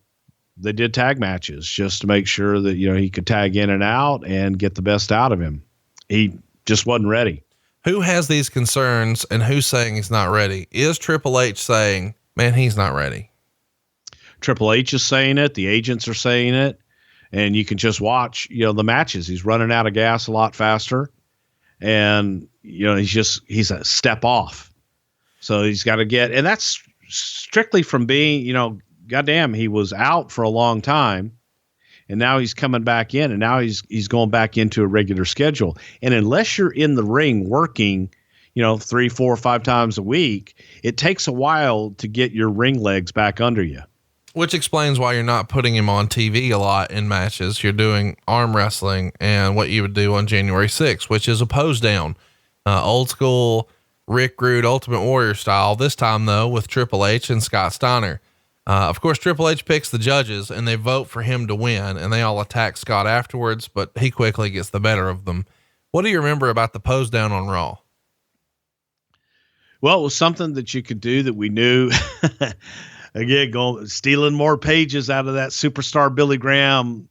they did tag matches just to make sure that, he could tag in and out and get the best out of him. He just wasn't ready. Who has these concerns and who's saying he's not ready? Is Triple H saying, man, he's not ready? Triple H is saying it. The agents are saying it. And you can just watch, the matches. He's running out of gas a lot faster. And, he's a step off. So he's got to and that's strictly from being, goddamn, he was out for a long time, and now he's coming back in, and now he's going back into a regular schedule. And unless you're in the ring working, 3, 4, 5 times a week, it takes a while to get your ring legs back under you. Which explains why you're not putting him on TV a lot in matches. You're doing arm wrestling and what you would do on January 6th, which is a pose down, old school Rick Rude Ultimate Warrior style. This time though, with Triple H and Scott Steiner. Of course, Triple H picks the judges and they vote for him to win, and they all attack Scott afterwards, but he quickly gets the better of them. What do you remember about the pose down on Raw? Well, it was something that you could do that we knew. Again, stealing more pages out of that superstar Billy Graham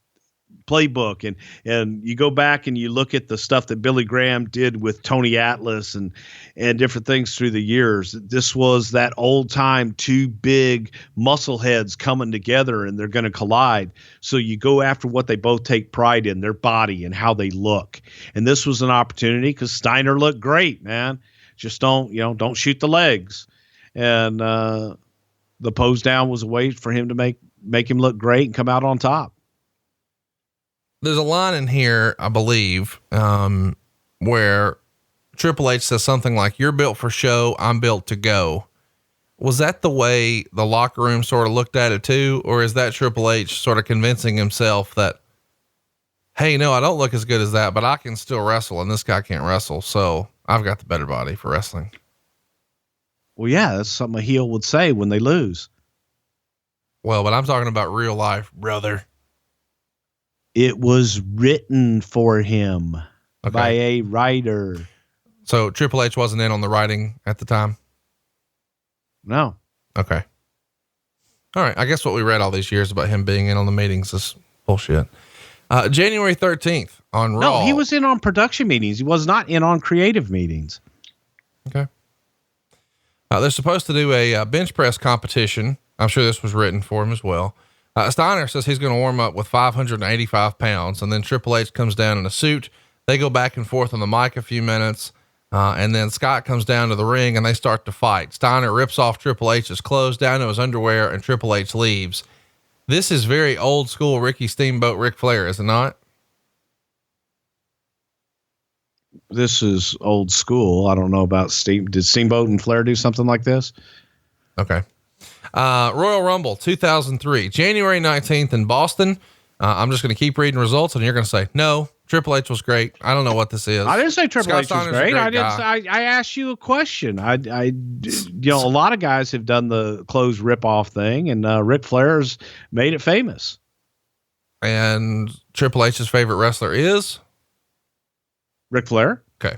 playbook. And you go back and you look at the stuff that Billy Graham did with Tony Atlas and different things through the years. This was that old time, two big muscle heads coming together and they're going to collide. So you go after what they both take pride in, their body and how they look. And this was an opportunity because Steiner looked great, man. Just don't shoot the legs. And, the pose down was a way for him to make him look great and come out on top. There's a line in here, I believe, where Triple H says something like, "You're built for show, I'm built to go." Was that the way the locker room sort of looked at it too? Or is that Triple H sort of convincing himself that, hey, no, I don't look as good as that, but I can still wrestle and this guy can't wrestle. So I've got the better body for wrestling. Well, yeah, that's something a heel would say when they lose. Well, but I'm talking about real life, brother. It was written for him by a writer. So Triple H wasn't in on the writing at the time? No. Okay. All right. I guess what we read all these years about him being in on the meetings is bullshit. January 13th on Raw. No, he was in on production meetings. He was not in on creative meetings. Okay. They're supposed to do a bench press competition. I'm sure this was written for him as well. Steiner says he's going to warm up with 585 pounds, and then Triple H comes down in a suit. They go back and forth on the mic a few minutes, and then Scott comes down to the ring and they start to fight. Steiner rips off Triple H's clothes down to his underwear, and Triple H leaves. This is very old school Ricky Steamboat, Ric Flair, is it not? This is old school. I don't know about Did Steamboat and Flair do something like this? Okay. Royal Rumble 2003, January 19th in Boston. I'm just going to keep reading results and you're going to say, no, Triple H was great. I don't know what this is. I didn't say Triple Scott H was Steiner's great. I I asked you a question. A lot of guys have done the clothes rip off thing, and Ric Flair's made it famous. And Triple H's favorite wrestler is Ric Flair. Okay.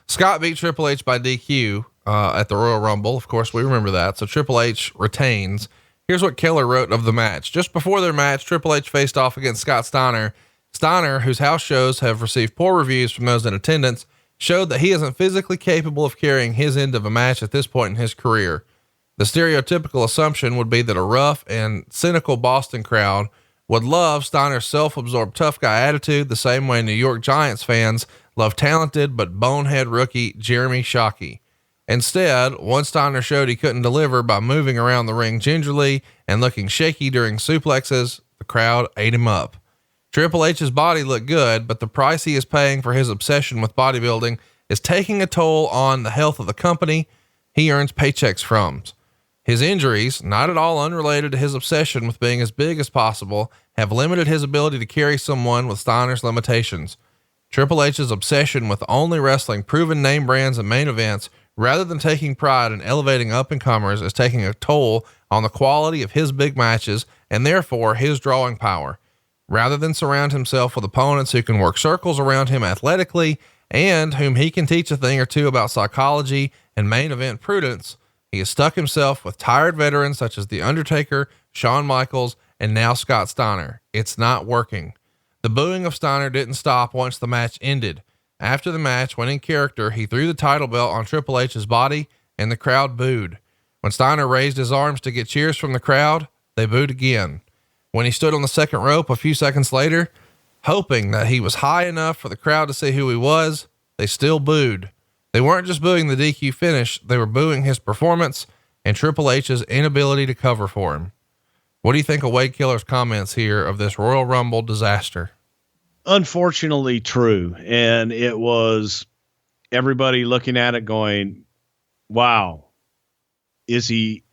Scott beat Triple H by DQ at the Royal Rumble. Of course, we remember that. So Triple H retains. Here's what Keller wrote of the match. Just before their match, Triple H faced off against Scott Steiner. Steiner, whose house shows have received poor reviews from those in attendance, showed that he isn't physically capable of carrying his end of a match at this point in his career. The stereotypical assumption would be that a rough and cynical Boston crowd would love Steiner's self-absorbed tough guy attitude the same way New York Giants fans love talented but bonehead rookie Jeremy Shockey. Instead, once Steiner showed he couldn't deliver by moving around the ring gingerly and looking shaky during suplexes, the crowd ate him up. Triple H's body looked good, but the price he is paying for his obsession with bodybuilding is taking a toll on the health of the company he earns paychecks from. His injuries, not at all unrelated to his obsession with being as big as possible, have limited his ability to carry someone with Steiner's limitations. Triple H's obsession with only wrestling proven name brands and main events, rather than taking pride in elevating up-and-comers, is taking a toll on the quality of his big matches and therefore his drawing power. Rather than surround himself with opponents who can work circles around him athletically and whom he can teach a thing or two about psychology and main event prudence, he has stuck himself with tired veterans such as The Undertaker, Shawn Michaels, and now Scott Steiner. It's not working. The booing of Steiner didn't stop once the match ended. After the match, when in character, he threw the title belt on Triple H's body and the crowd booed. When Steiner raised his arms to get cheers from the crowd, they booed again. When he stood on the second rope a few seconds later, hoping that he was high enough for the crowd to see who he was, they still booed. They weren't just booing the DQ finish, they were booing his performance and Triple H's inability to cover for him. What do you think of Wade Killer's comments here of this Royal Rumble disaster? Unfortunately true. And it was everybody looking at it going, wow, is he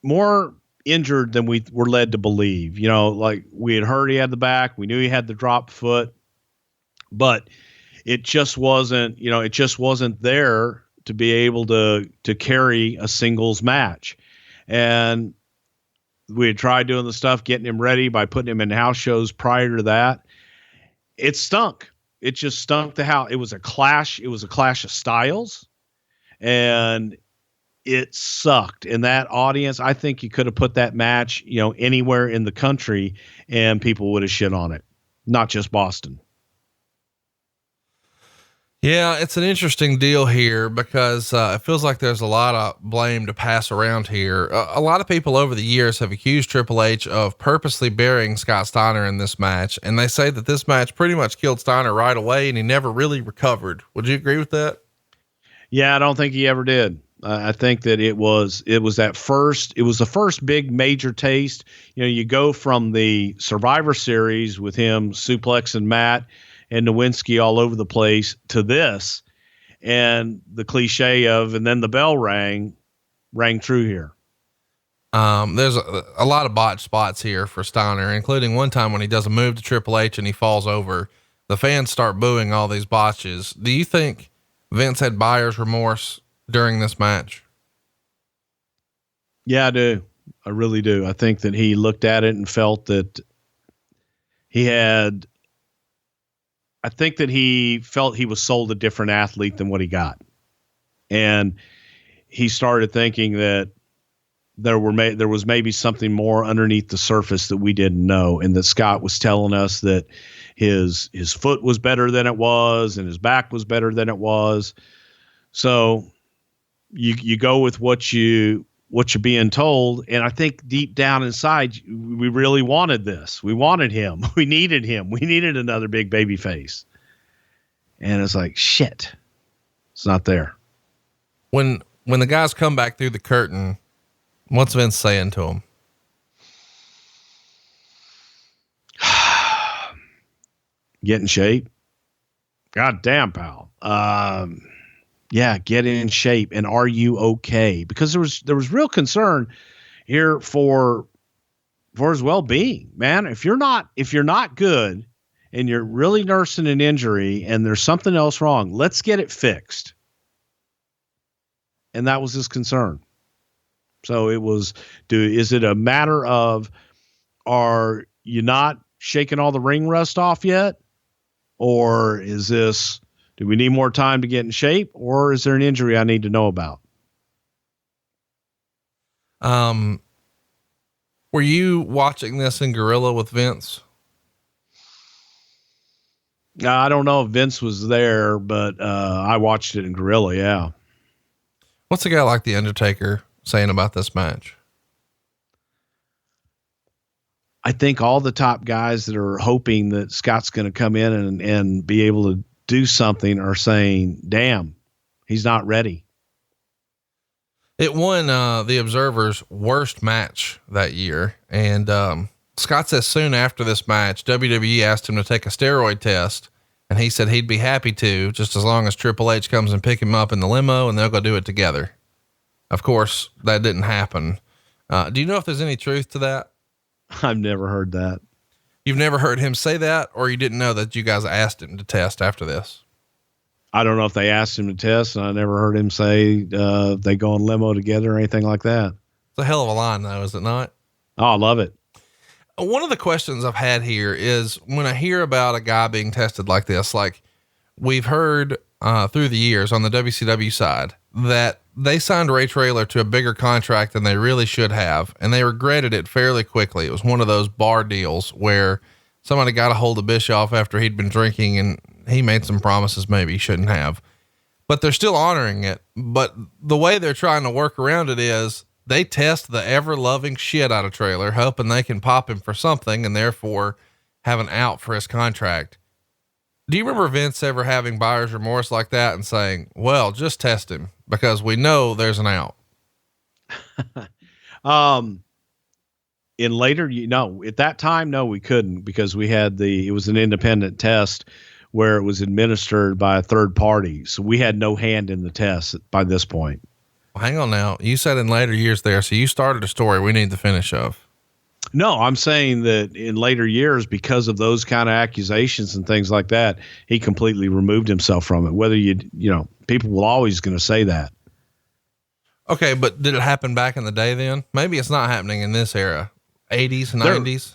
more injured than we were led to believe? You know, like we had heard he had the back, we knew he had the drop foot, but it just wasn't, it just wasn't there to be able to carry a singles match. And we had tried doing the stuff, getting him ready by putting him in house shows prior to that. It stunk. It just stunk to how it was a clash. It was a clash of styles and it sucked. And that audience, I think you could have put that match, anywhere in the country and people would have shit on it. Not just Boston. Yeah, it's an interesting deal here because it feels like there's a lot of blame to pass around here. A lot of people over the years have accused Triple H of purposely burying Scott Steiner in this match, and they say that this match pretty much killed Steiner right away and he never really recovered. Would you agree with that? Yeah, I don't think he ever did. I think that it was the first big major taste. You go from the Survivor Series with him suplexing Matt and Nowinski all over the place to this, and the cliche of, and then the bell rang true here. There's a lot of botched spots here for Steiner, including one time when he does a move to Triple H and he falls over. The fans start booing all these botches. Do you think Vince had buyer's remorse during this match? Yeah, I do. I really do. I think that he looked at it and felt that he felt he was sold a different athlete than what he got. And he started thinking that there was maybe something more underneath the surface that we didn't know. And that Scott was telling us that his foot was better than it was and his back was better than it was. So you go with what you're being told. And I think deep down inside, we really wanted this. We wanted him. We needed him. We needed another big baby face. And it's like, shit, it's not there. When the guys come back through the curtain, what's Vince saying to them? Get in shape. God damn, pal. Yeah, get in shape. And are you okay? Because there was real concern here for his well-being, man. If you're not good and you're really nursing an injury and there's something else wrong, let's get it fixed. And that was his concern. So it was, is it a matter of, are you not shaking all the ring rust off yet? Or is this, do we need more time to get in shape? Or is there an injury I need to know about? Were you watching this in Gorilla with Vince? I don't know if Vince was there, but I watched it in Gorilla. Yeah. What's a guy like The Undertaker saying about this match? I think all the top guys that are hoping that Scott's going to come in and be able to do something are saying, damn, he's not ready. It won the Observer's worst match that year. And Scott says soon after this match, WWE asked him to take a steroid test. And he said he'd be happy to, just as long as Triple H comes and pick him up in the limo and they'll go do it together. Of course, that didn't happen. Do you know if there's any truth to that? I've never heard that. You've never heard him say that, or you didn't know that you guys asked him to test after this? I don't know if they asked him to test, and I never heard him say they go on limo together or anything like that. It's a hell of a line, though, is it not? Oh, I love it. One of the questions I've had here is when I hear about a guy being tested like this, like we've heard through the years on the WCW side that they signed Ray Traylor to a bigger contract than they really should have, and they regretted it fairly quickly. It was one of those bar deals where somebody got a hold of Bischoff after he'd been drinking and he made some promises maybe he shouldn't have, but they're still honoring it. But the way they're trying to work around it is they test the ever loving shit out of Traylor, hoping they can pop him for something and therefore have an out for his contract. Do you remember Vince ever having buyer's remorse like that and saying, well, just test him because we know there's an out? In later, at that time, no, we couldn't, because we had it was an independent test where it was administered by a third party. So we had no hand in the test by this point. Well, hang on now. You said in later years there, so you started a story we need the finish of. No, I'm saying that in later years, because of those kind of accusations and things like that, he completely removed himself from it. Whether people will always going to say that. Okay. But did it happen back in the day then? Maybe it's not happening in this era, 80s, 90s.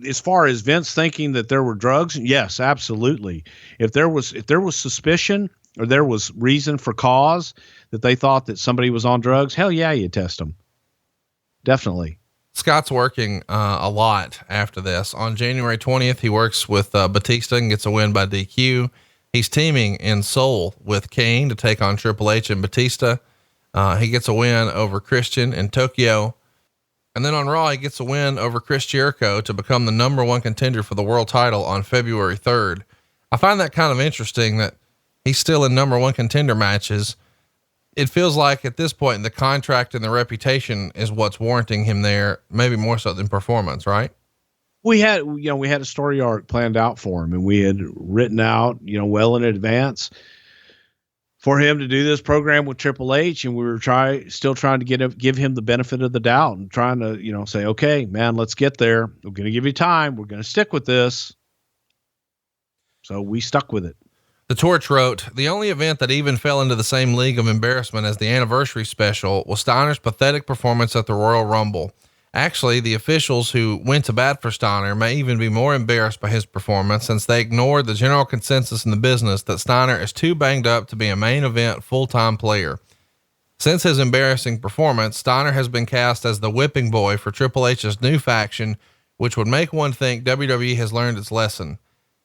As far as Vince thinking that there were drugs, yes, absolutely. If there was suspicion or there was reason for cause that they thought that somebody was on drugs, hell yeah, you test them. Definitely. Scott's working a lot after this. On January 20th, he works with Batista and gets a win by DQ. He's teaming in Seoul with Kane to take on Triple H and Batista. He gets a win over Christian in Tokyo. And then on Raw, he gets a win over Chris Jericho to become the number one contender for the world title on February 3rd. I find that kind of interesting that he's still in number one contender matches. It feels like at this point, the contract and the reputation is what's warranting him there, maybe more so than performance, right? We had a story arc planned out for him, and we had written out, well in advance for him to do this program with Triple H. And we were still trying to give him the benefit of the doubt and trying to, say, okay, man, let's get there. We're going to give you time. We're going to stick with this. So we stuck with it. The Torch wrote, the only event that even fell into the same league of embarrassment as the anniversary special was Steiner's pathetic performance at the Royal Rumble. Actually, the officials who went to bat for Steiner may even be more embarrassed by his performance, since they ignored the general consensus in the business that Steiner is too banged up to be a main event full-time player. Since his embarrassing performance, Steiner has been cast as the whipping boy for Triple H's new faction, which would make one think WWE has learned its lesson.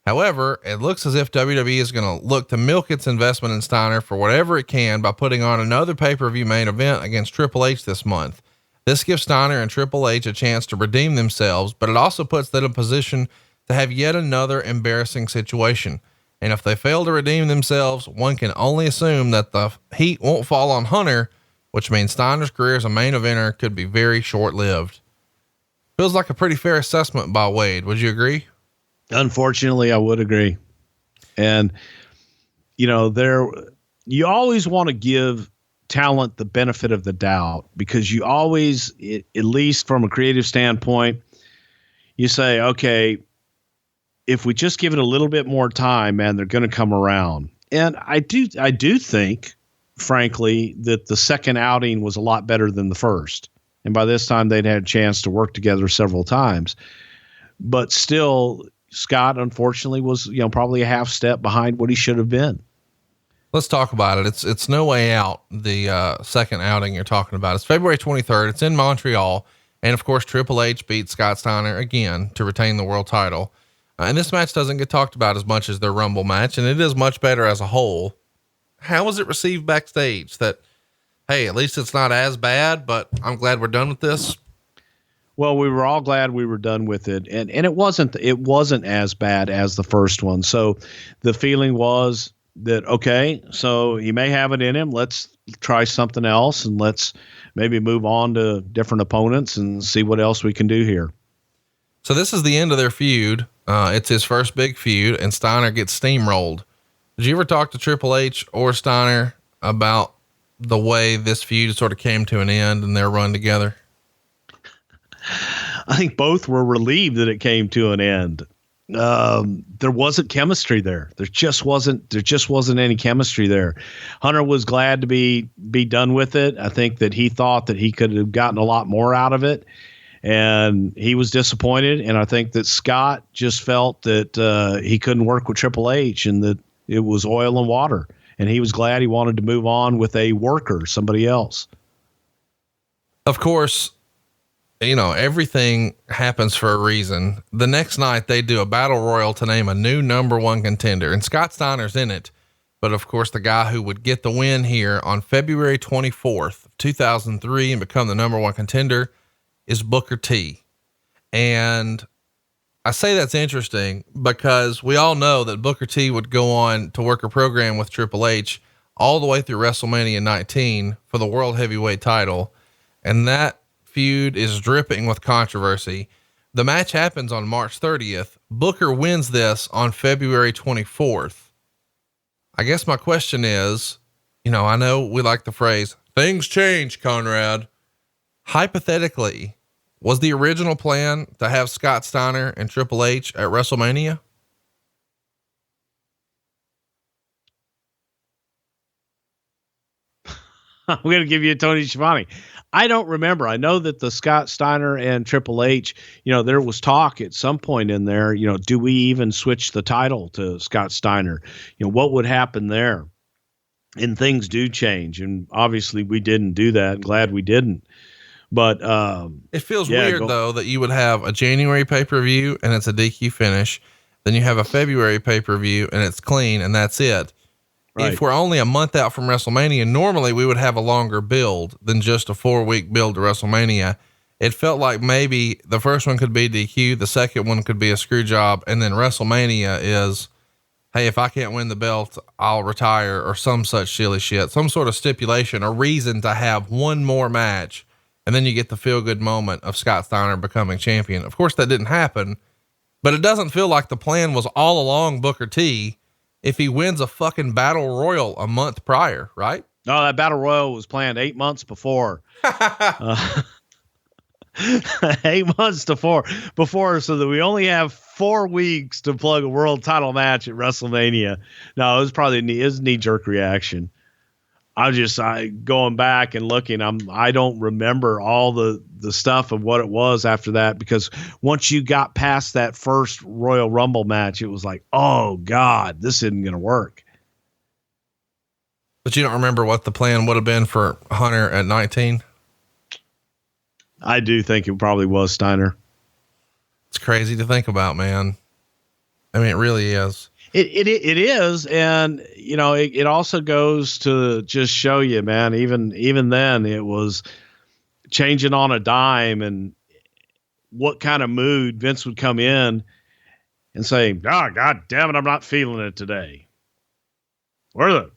However, it looks as if WWE is going to look to milk its investment in Steiner for whatever it can by putting on another pay-per-view main event against Triple H this month. This gives Steiner and Triple H a chance to redeem themselves, but it also puts them in a position to have yet another embarrassing situation. And if they fail to redeem themselves, one can only assume that the heat won't fall on Hunter, which means Steiner's career as a main eventer could be very short-lived. Feels like a pretty fair assessment by Wade. Would you agree? Unfortunately, I would agree. And, you always want to give talent the benefit of the doubt, because you always, at least from a creative standpoint, you say, okay, if we just give it a little bit more time, man, they're going to come around. And I do think, frankly, that the second outing was a lot better than the first. And by this time they'd had a chance to work together several times, but still, Scott, unfortunately, was, probably a half step behind what he should have been. Let's talk about it. It's No Way Out. The second outing you're talking about. It's February 23rd. It's in Montreal. And of course, Triple H beat Scott Steiner again to retain the world title. And this match doesn't get talked about as much as their Rumble match, and it is much better as a whole. How was it received backstage that, hey, at least it's not as bad, but I'm glad we're done with this? Well, we were all glad we were done with it. And it wasn't as bad as the first one. So the feeling was that, okay, so he may have it in him. Let's try something else, and let's maybe move on to different opponents and see what else we can do here. So this is the end of their feud. It's his first big feud, and Steiner gets steamrolled. Did you ever talk to Triple H or Steiner about the way this feud sort of came to an end and their run together? I think both were relieved that it came to an end. There wasn't chemistry there. There just wasn't any chemistry there. Hunter was glad to be done with it. I think that he thought that he could have gotten a lot more out of it, and he was disappointed. And I think that Scott just felt that he couldn't work with Triple H and that it was oil and water. And he was glad he wanted to move on with a worker, somebody else. Of course, you know, everything happens for a reason. The next night they do a battle royal to name a new number one contender, and Scott Steiner's in it. But of course, the guy who would get the win here on February 24th, 2003 and become the number one contender is Booker T. And I say that's interesting because we all know that Booker T would go on to work a program with Triple H all the way through WrestleMania 19 for the World Heavyweight title. And that feud is dripping with controversy. The match happens on March 30th. Booker wins this on February 24th. I guess my question is, you know, I know we like the phrase, things change, Conrad. Hypothetically, was the original plan to have Scott Steiner and Triple H at WrestleMania? I'm going to give you a Tony Schiavone. I don't remember. I know that the Scott Steiner and Triple H, you know, there was talk at some point in there, you know, do we even switch the title to Scott Steiner? You know, what would happen there? And things do change. And obviously we didn't do that. Glad we didn't. But it feels weird though, that you would have a January pay-per-view and it's a DQ finish. Then you have a February pay-per-view and it's clean and that's it. Right. If we're only a month out from WrestleMania, normally we would have a longer build than just a 4-week build to WrestleMania. It felt like maybe the first one could be DQ, the second one could be a screw job, and then WrestleMania is, hey, if I can't win the belt, I'll retire, or some such silly shit, some sort of stipulation, a reason to have one more match. And then you get the feel good moment of Scott Steiner becoming champion. Of course that didn't happen, but it doesn't feel like the plan was all along Booker T if he wins a fucking battle royal a month prior, right? No, that battle royal was planned 8 months before. 8 months before, so that we only have 4 weeks to plug a world title match at WrestleMania. No, it was probably a knee-jerk reaction. I going back and looking, I don't remember all the stuff of what it was after that, because once you got past that first Royal Rumble match, it was like, oh God, this isn't going to work. But you don't remember what the plan would have been for Hunter at 19? I do think it probably was Steiner. It's crazy to think about, man. I mean, it really is. It is. And you know, it also goes to just show you, man, even then it was changing on a dime, and what kind of mood Vince would come in and say, oh, God damn it, I'm not feeling it today. Why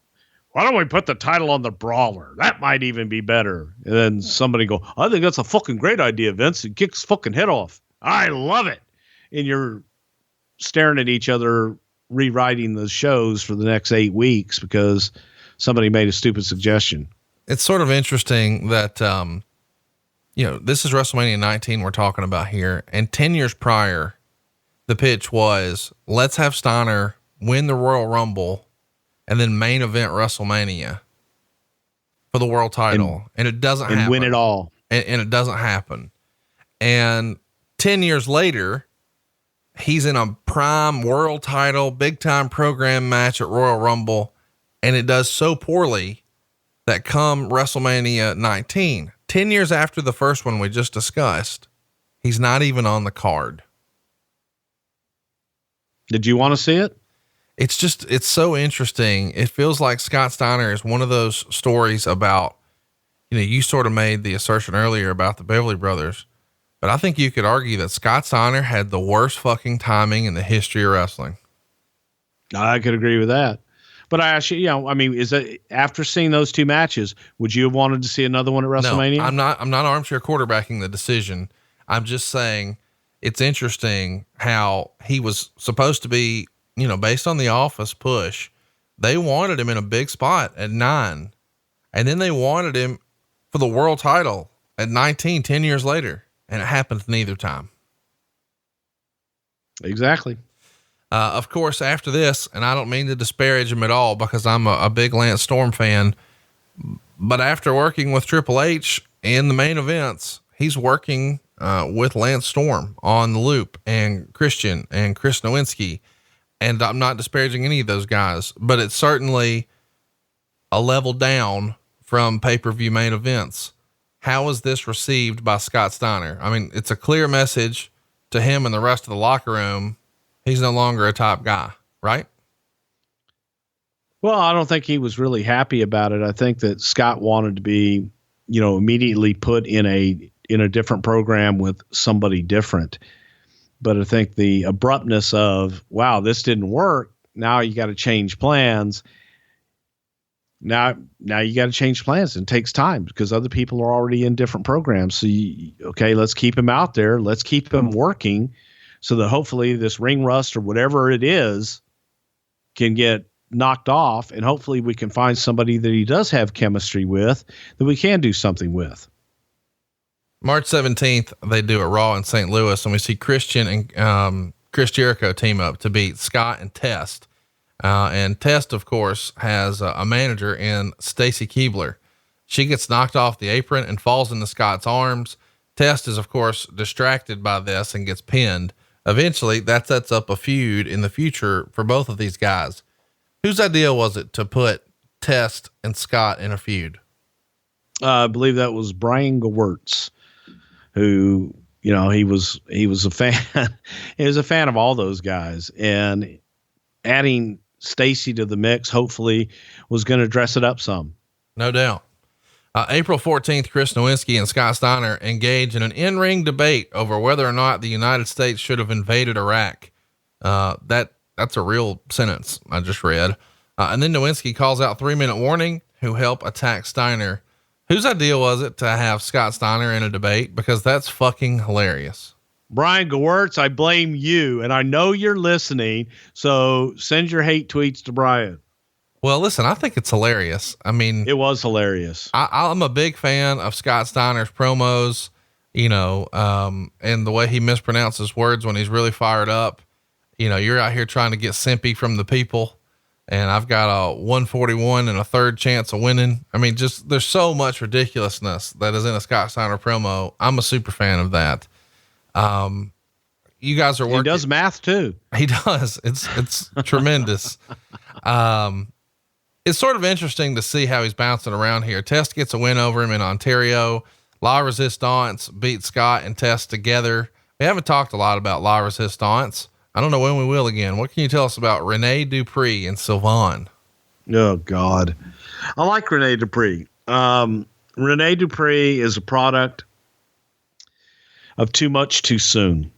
don't we put the title on the Brawler? That might even be better. And then somebody go, I think that's a fucking great idea, Vince. It kicks fucking head off. I love it. And you're staring at each other, rewriting the shows for the next 8 weeks because somebody made a stupid suggestion. It's sort of interesting that, you know, this is WrestleMania 19 we're talking about here. And 10 years prior, the pitch was, let's have Steiner win the Royal Rumble and then main event WrestleMania for the world title. And it doesn't happen. And win it all. And it doesn't happen. And 10 years later, he's in a prime world title, big time program match at Royal Rumble. And it does so poorly that come WrestleMania 19, 10 years after the first one we just discussed, he's not even on the card. Did you want to see it? It's so interesting. It feels like Scott Steiner is one of those stories about, you know, you sort of made the assertion earlier about the Beverly Brothers, but I think you could argue that Scott Steiner had the worst fucking timing in the history of wrestling. I could agree with that. But I actually, you know, I mean, is it after seeing those two matches, would you have wanted to see another one at WrestleMania? No, I'm not armchair quarterbacking the decision. I'm just saying it's interesting how he was supposed to be, you know, based on the Office push, they wanted him in a big spot at 9. And then they wanted him for the world title at 19, 10 years later. And it happened neither time. Exactly. Of course, after this, and I don't mean to disparage him at all because I'm a big Lance Storm fan, but after working with Triple H in the main events, he's working with Lance Storm on the Loop and Christian and Chris Nowinski. And I'm not disparaging any of those guys, but it's certainly a level down from pay-per-view main events. How is this received by Scott Steiner? I mean, it's a clear message to him and the rest of the locker room. He's no longer a top guy, right? Well, I don't think he was really happy about it. I think that Scott wanted to be, immediately put in a different program with somebody different. But I think the abruptness of, wow, this didn't work. Now you got to change plans. Now you got to change plans, and it takes time because other people are already in different programs. So let's keep him out there. Let's keep him working so that hopefully this ring rust or whatever it is can get knocked off. And hopefully we can find somebody that he does have chemistry with that we can do something with. March 17th, they do a Raw in St. Louis, and we see Christian and Chris Jericho team up to beat Scott and Test. And Test, of course, has a manager in Stacy Keibler. She gets knocked off the apron and falls into Scott's arms. Test is, of course, distracted by this and gets pinned. Eventually, that sets up a feud in the future for both of these guys. Whose idea was it to put Test and Scott in a feud? I believe that was Brian Gewirtz, who, he was a fan. He was a fan of all those guys, and adding Stacy to the mix, hopefully was going to dress it up some. No doubt. April 14th, Chris Nowinski and Scott Steiner engage in an in-ring debate over whether or not the United States should have invaded Iraq. That's a real sentence I just read. And then Nowinski calls out 3-minute warning who help attack Steiner. Whose idea was it to have Scott Steiner in a debate? Because that's fucking hilarious. Brian Gewirtz, I blame you, and I know you're listening, so send your hate tweets to Brian. Well, listen, I think it's hilarious. I mean, it was hilarious. I'm a big fan of Scott Steiner's promos, and the way he mispronounces words when he's really fired up. You're out here trying to get simpy from the people, and I've got a 141 and a third chance of winning. I mean, just there's so much ridiculousness that is in a Scott Steiner promo. I'm a super fan of that. You guys are working. He does math too. He does. It's tremendous. It's sort of interesting to see how he's bouncing around here. Test gets a win over him in Ontario. La Resistance beat Scott and Test together. We haven't talked a lot about La Resistance. I don't know when we will again. What can you tell us about Rene Dupree and Sylvain? Oh God. I like Rene Dupree. Rene Dupree is a product of Too Much Too Soon.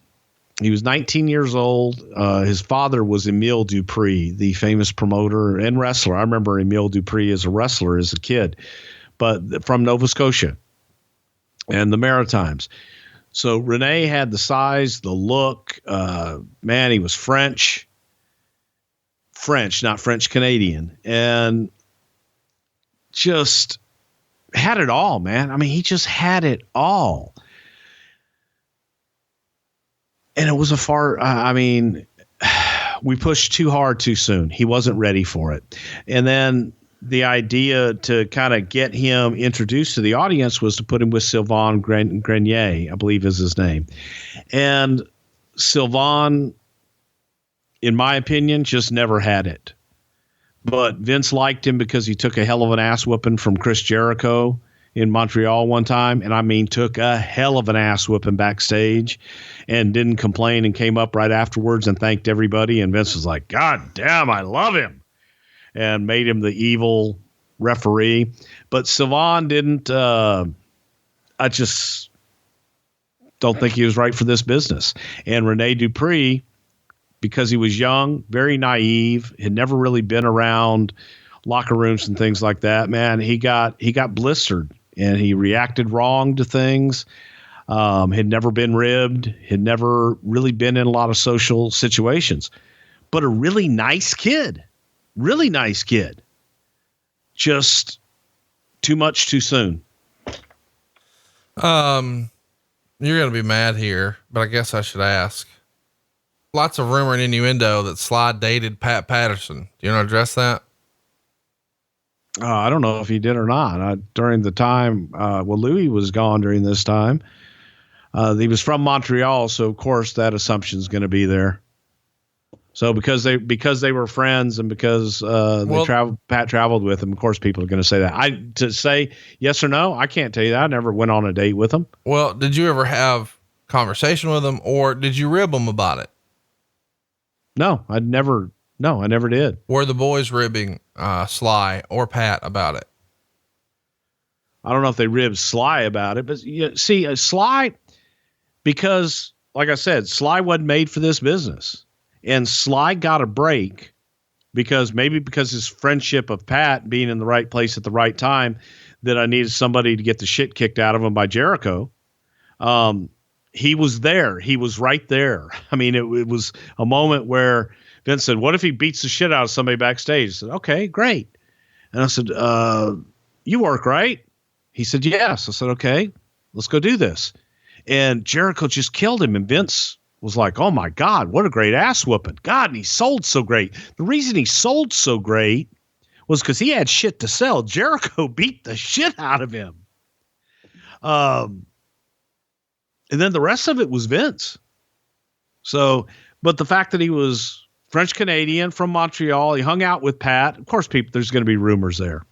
He was 19 years old. His father was Emile Dupree, the famous promoter and wrestler. I remember Emile Dupree as a wrestler as a kid, but from Nova Scotia and the Maritimes. So Rene had the size, the look, man, he was French, not French Canadian, and just had it all, man. I mean, he just had it all. And it was we pushed too hard too soon. He wasn't ready for it. And then the idea to kind of get him introduced to the audience was to put him with Sylvain Grenier, I believe is his name. And Sylvain, in my opinion, just never had it. But Vince liked him because he took a hell of an ass whooping from Chris Jericho in Montreal one time. And I mean, took a hell of an ass whooping backstage and didn't complain and came up right afterwards and thanked everybody. And Vince was like, God damn, I love him. And made him the evil referee. But Sylvain didn't, I just don't think he was right for this business. And Rene Dupree, because he was young, very naive, had never really been around locker rooms and things like that, man, he got blistered and he reacted wrong to things. Had never been ribbed, had never really been in a lot of social situations, but a really nice kid. Just too much too soon. You're going to be mad here, but I guess I should ask. Lots of rumor and innuendo that Sly dated Pat Patterson. Do you want to address that? I don't know if he did or not. During the time, Louis was gone during this time. He was from Montreal, so of course that assumption is going to be there. So because they were friends and because Pat traveled with him, of course people are going to say that. To say yes or no, I can't tell you that. I never went on a date with him. Well, did you ever have conversation with him, or did you rib him about it? No, I never did. Were the boys ribbing Sly or Pat about it? I don't know if they ribbed Sly about it, but see, Sly, because like I said, Sly wasn't made for this business. And Sly got a break because his friendship of Pat being in the right place at the right time, that I needed somebody to get the shit kicked out of him by Jericho. He was there. He was right there. I mean, it was a moment where Vince said, what if he beats the shit out of somebody backstage? I said, okay, great. And I said, you work, right? He said, yes. I said, okay, let's go do this. And Jericho just killed him. And Vince was like, oh my God, what a great ass whooping. God, and he sold so great. The reason he sold so great was because he had shit to sell. Jericho beat the shit out of him. And then the rest of it was Vince. So, but the fact that he was French Canadian from Montreal, he hung out with Pat. Of course, there's going to be rumors there.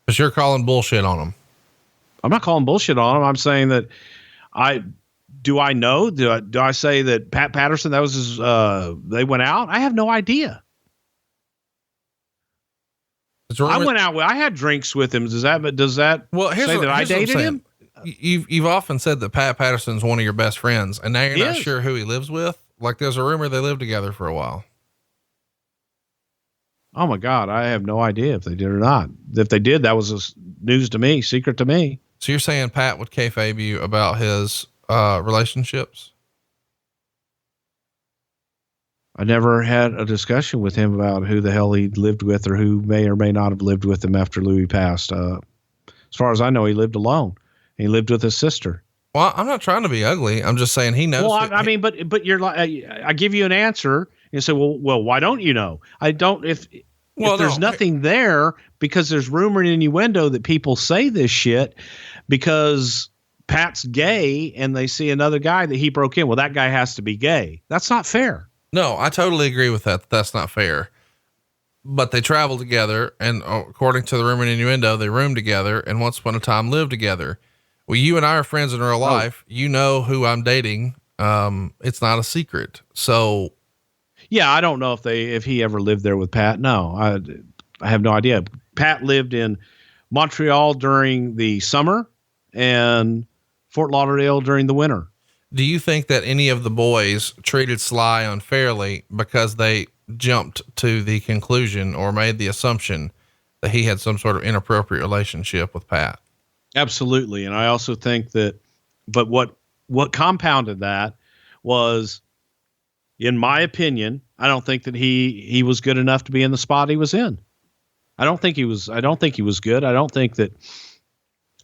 But you're calling bullshit on him. I'm not calling bullshit on him. I'm saying that do I know? Do I say that Pat Patterson, that was his, they went out? I have no idea. I went out I had drinks with him. Does that say that I dated him? You've often said that Pat Patterson's one of your best friends, and now you're not sure who he lives with. Like there's a rumor they lived together for a while. Oh my God. I have no idea if they did or not. If they did, that was news to me, secret to me. So you're saying Pat would kayfabe you about his relationships? I never had a discussion with him about who the hell he lived with or who may or may not have lived with him after Louis passed. As far as I know, he lived alone. He lived with his sister. Well, I'm not trying to be ugly. I'm just saying he knows. Well, but you're like, I give you an answer and you say, well, why don't you know? I don't, if there's nothing there because there's rumor and innuendo that people say this shit because Pat's gay and they see another guy that he broke in. Well, that guy has to be gay. That's not fair. No, I totally agree with that. That's not fair. But they traveled together, and according to the rumor and innuendo, they roomed together and once upon a time lived together. Well, you and I are friends in real life. You know who I'm dating. It's not a secret. So yeah, I don't know if he ever lived there with Pat. No, I have no idea. Pat lived in Montreal during the summer and Fort Lauderdale during the winter. Do you think that any of the boys treated Sly unfairly because they jumped to the conclusion or made the assumption that he had some sort of inappropriate relationship with Pat? Absolutely. And I also think but what compounded that was, in my opinion, I don't think that he was good enough to be in the spot he was in. I don't think he was good. I don't think that,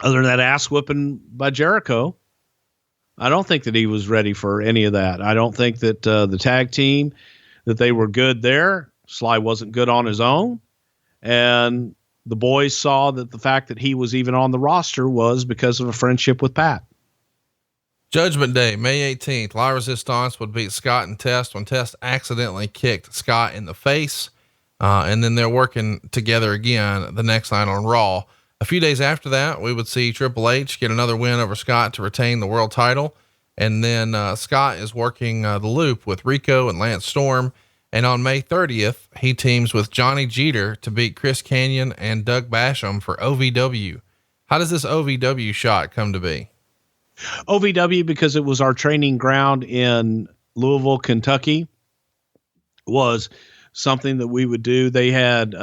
other than that ass whooping by Jericho, I don't think that he was ready for any of that. I don't think that the tag team, that they were good there. Sly wasn't good on his own. And the boys saw that the fact that he was even on the roster was because of a friendship with Pat. Judgment Day, May 18th, La Resistance would beat Scott and Test when Test accidentally kicked Scott in the face. And then they're working together again the next night on Raw. A few days after that, we would see Triple H get another win over Scott to retain the world title. And then Scott is working the loop with Rico and Lance Storm. And on May 30th, he teams with Johnny Jeter to beat Chris Kanyon and Doug Basham for OVW. How does this OVW shot come to be? OVW, because it was our training ground in Louisville, Kentucky, was something that we would do. They had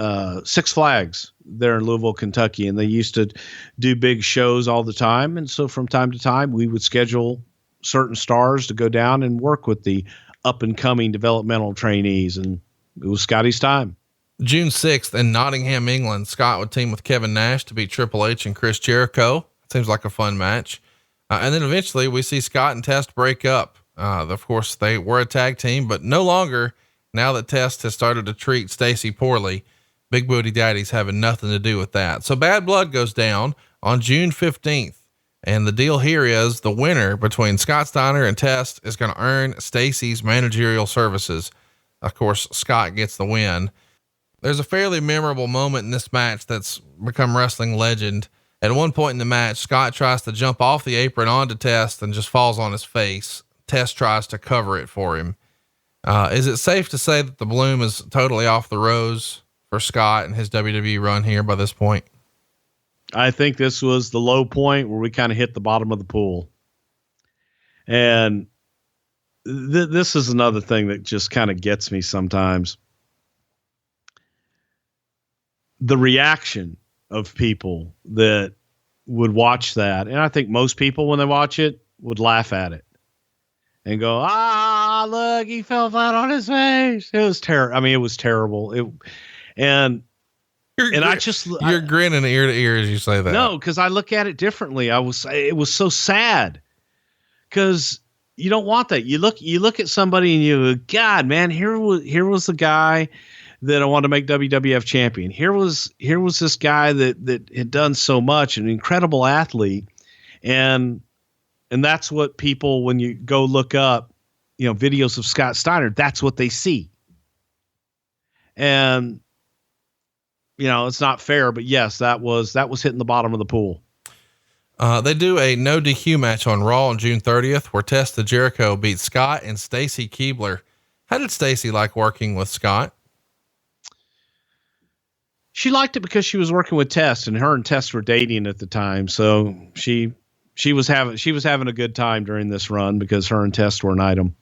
Six Flags there in Louisville, Kentucky, and they used to do big shows all the time. And so from time to time, we would schedule certain stars to go down and work with the up and coming developmental trainees. And it was Scotty's time. June 6th in Nottingham, England, Scott would team with Kevin Nash to beat Triple H and Chris Jericho. Seems like a fun match. And then eventually we see Scott and Test break up. Of course they were a tag team, but no longer now that Test has started to treat Stacy poorly. Big Booty Daddy's having nothing to do with that. So Bad Blood goes down on June 15th. And the deal here is the winner between Scott Steiner and Test is going to earn Stacy's managerial services. Of course, Scott gets the win. There's a fairly memorable moment in this match that's become wrestling legend. At one point in the match, Scott tries to jump off the apron onto Test and just falls on his face. Test tries to cover it for him. Is it safe to say that the bloom is totally off the rose for Scott and his WWE run here by this point? I think this was the low point where we kind of hit the bottom of the pool. And this is another thing that just kind of gets me sometimes. The reaction of people that would watch that. And I think most people, when they watch it, would laugh at it and go, look, he fell flat on his face. It was terrible. I mean, it was terrible. You're grinning ear to ear as you say that. No, because I look at it differently. It was so sad because you don't want that. You look at somebody and you go, God, man, here was the guy that I want to make WWF champion. Here was this guy that had done so much, an incredible athlete. And that's what people, when you go look up, videos of Scott Steiner, that's what they see. And, it's not fair, but yes, that was hitting the bottom of the pool. They do a no DQ match on Raw on June 30th, where Test of Jericho beat Scott and Stacy Keibler. How did Stacy like working with Scott? She liked it because she was working with Test, and her and Test were dating at the time. So she was having a good time during this run because her and Test were an item.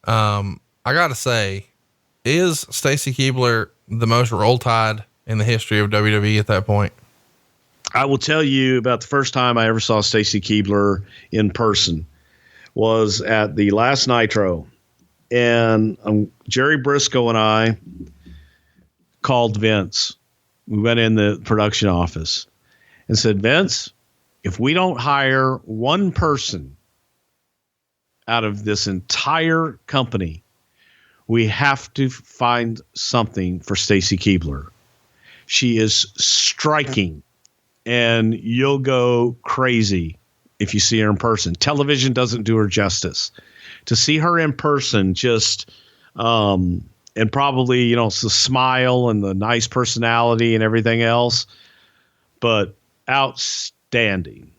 I gotta say, is Stacy Keibler the most Roll Tide in the history of WWE at that point? I will tell you about the first time I ever saw Stacy Keibler in person was at the last Nitro, and Jerry Briscoe and I called Vince. We went in the production office and said, Vince, if we don't hire one person out of this entire company, we have to find something for Stacy Keibler. She is striking, and you'll go crazy if you see her in person. Television doesn't do her justice. To see her in person, just and probably, the smile and the nice personality and everything else, but outstanding.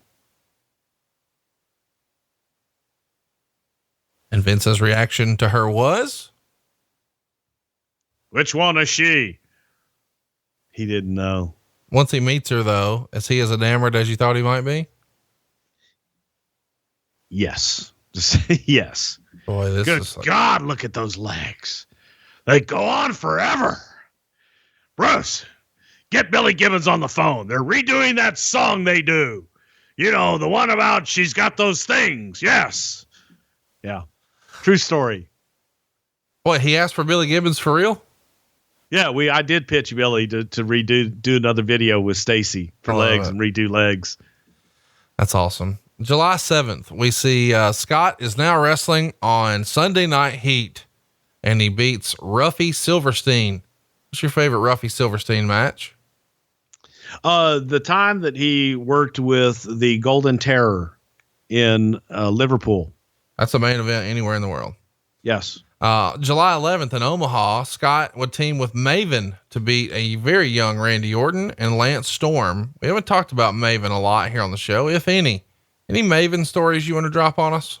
And Vince's reaction to her was? Which one is she? He didn't know. Once he meets her, though, is he as enamored as you thought he might be? Yes. Yes. Boy, this Good is God, look at those legs. They go on forever. Bruce, get Billy Gibbons on the phone. They're redoing that song they do. The one about she's got those things. Yes. Yeah. True story. What, he asked for Billy Gibbons for real? Yeah, I did pitch Billy to do another video with Stacy for legs and redo legs. That's awesome. July 7th, we see Scott is now wrestling on Sunday Night Heat, and he beats Ruffy Silverstein. What's your favorite Ruffy Silverstein match? The time that he worked with the Golden Terror in Liverpool. That's the main event anywhere in the world. Yes. July 11th in Omaha, Scott would team with Maven to beat a very young Randy Orton and Lance Storm. We haven't talked about Maven a lot here on the show, if any. Any Maven stories you want to drop on us?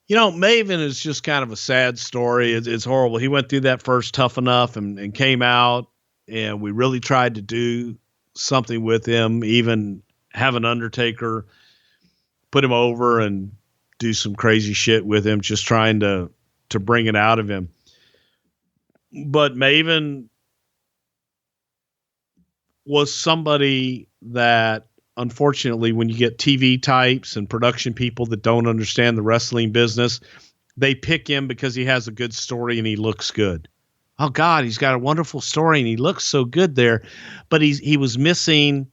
Maven is just kind of a sad story. It's horrible. He went through that first Tough Enough and came out, and we really tried to do something with him, even have an Undertaker put him over and do some crazy shit with him, just trying to bring it out of him. But Maven was somebody that, unfortunately, when you get TV types and production people that don't understand the wrestling business, they pick him because he has a good story and he looks good. oh God, he's got a wonderful story and he looks so good there, but he was missing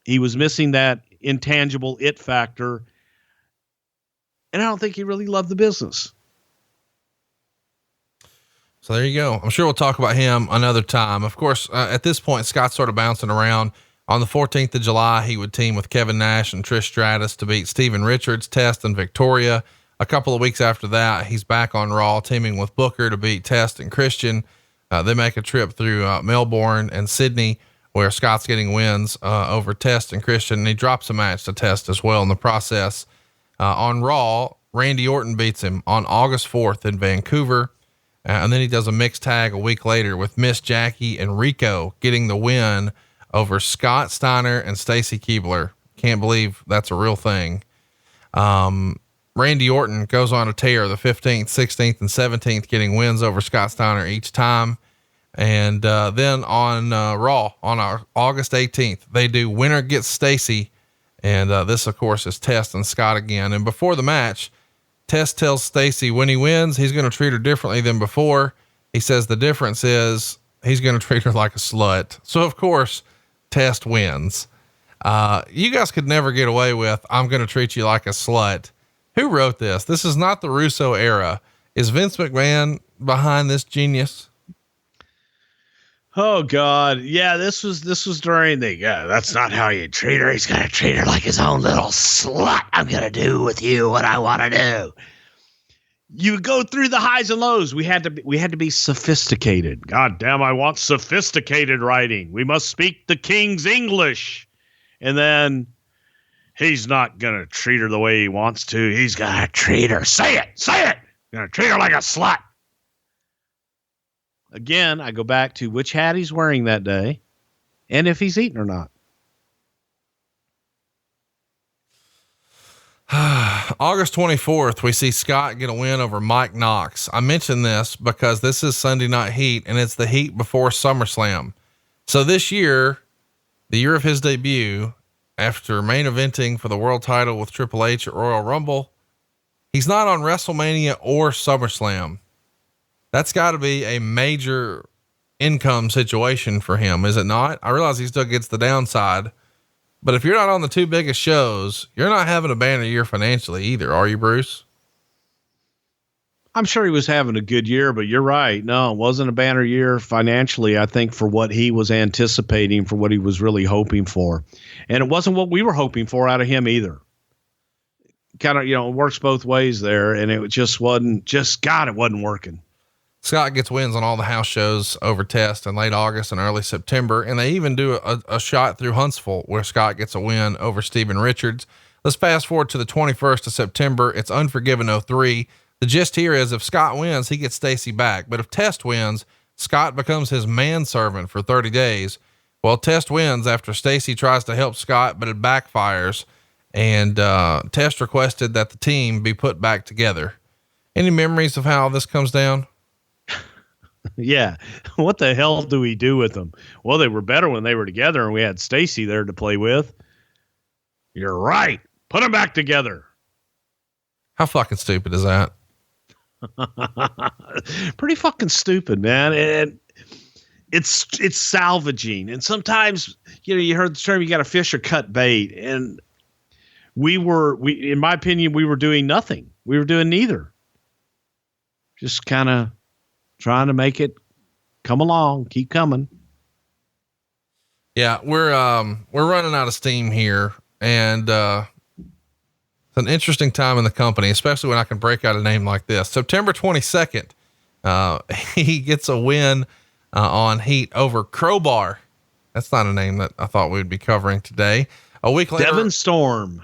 that intangible it factor. And I don't think he really loved the business. So there you go. I'm sure we'll talk about him another time. Of course, at this point, Scott's sort of bouncing around. On the 14th of July, he would team with Kevin Nash and Trish Stratus to beat Steven Richards, Test, and Victoria. A couple of weeks after that, he's back on Raw, teaming with Booker to beat Test and Christian. They make a trip through Melbourne and Sydney, where Scott's getting wins over Test and Christian, and he drops a match to Test as well in the process. On Raw, Randy Orton beats him on August 4th in Vancouver. And then he does a mixed tag a week later with Miss Jackie and Rico, getting the win over Scott Steiner and Stacy Keibler. Can't believe that's a real thing. Randy Orton goes on a tear the 15th, 16th, and 17th, getting wins over Scott Steiner each time. And then on Raw on August 18th, they do winner gets Stacy. And this, of course, is Test and Scott again. And before the match, Test tells Stacy when he wins, he's going to treat her differently than before. He says the difference is he's going to treat her like a slut. So of course, Test wins. You guys could never get away with, I'm going to treat you like a slut. Who wrote this? This is not the Russo era. Is Vince McMahon behind this genius? Oh God. Yeah. This was during that's not how you treat her. He's going to treat her like his own little slut. I'm going to do with you what I want to do. You go through the highs and lows. We had to be sophisticated. God damn. I want sophisticated writing. We must speak the King's English. And then he's not going to treat her the way he wants to. He's going to treat her. Say it. Going to treat her like a slut. Again, I go back to which hat he's wearing that day and if he's eating or not. August 24th, we see Scott get a win over Mike Knox. I mentioned this because this is Sunday Night Heat and it's the Heat before SummerSlam. So this year, the year of his debut, after main eventing for the world title with Triple H at Royal Rumble, he's not on WrestleMania or SummerSlam. That's got to be a major income situation for him, is it not? I realize he still gets the downside, but if you're not on the two biggest shows, you're not having a banner year financially either, are you, Bruce? I'm sure he was having a good year, but you're right. No, it wasn't a banner year financially, I think, for what he was anticipating, for what he was really hoping for. And it wasn't what we were hoping for out of him either. Kind of, it works both ways there. And it just wasn't, it wasn't working. Scott gets wins on all the house shows over Test in late August and early September. And they even do a shot through Huntsville where Scott gets a win over Steven Richards. Let's fast forward to the 21st of September. It's Unforgiven 03. The gist here is if Scott wins, he gets Stacy back. But if Test wins, Scott becomes his manservant for 30 days. Well, Test wins after Stacy tries to help Scott, but it backfires. And Test requested that the team be put back together. Any memories of how this comes down? Yeah. What the hell do we do with them? Well, they were better when they were together and we had Stacy there to play with. You're right. Put them back together. How fucking stupid is that? Pretty fucking stupid, man. And it's salvaging. And sometimes, you heard the term, you got to fish or cut bait. And we in my opinion, we were doing nothing. We were doing neither. Just kind of trying to make it come along, keep coming. Yeah, we're running out of steam here, and it's an interesting time in the company, especially when I can break out a name like this. September 22nd, he gets a win on Heat over Crowbar. That's not a name that I thought we would be covering today. A week later, Devon Storm.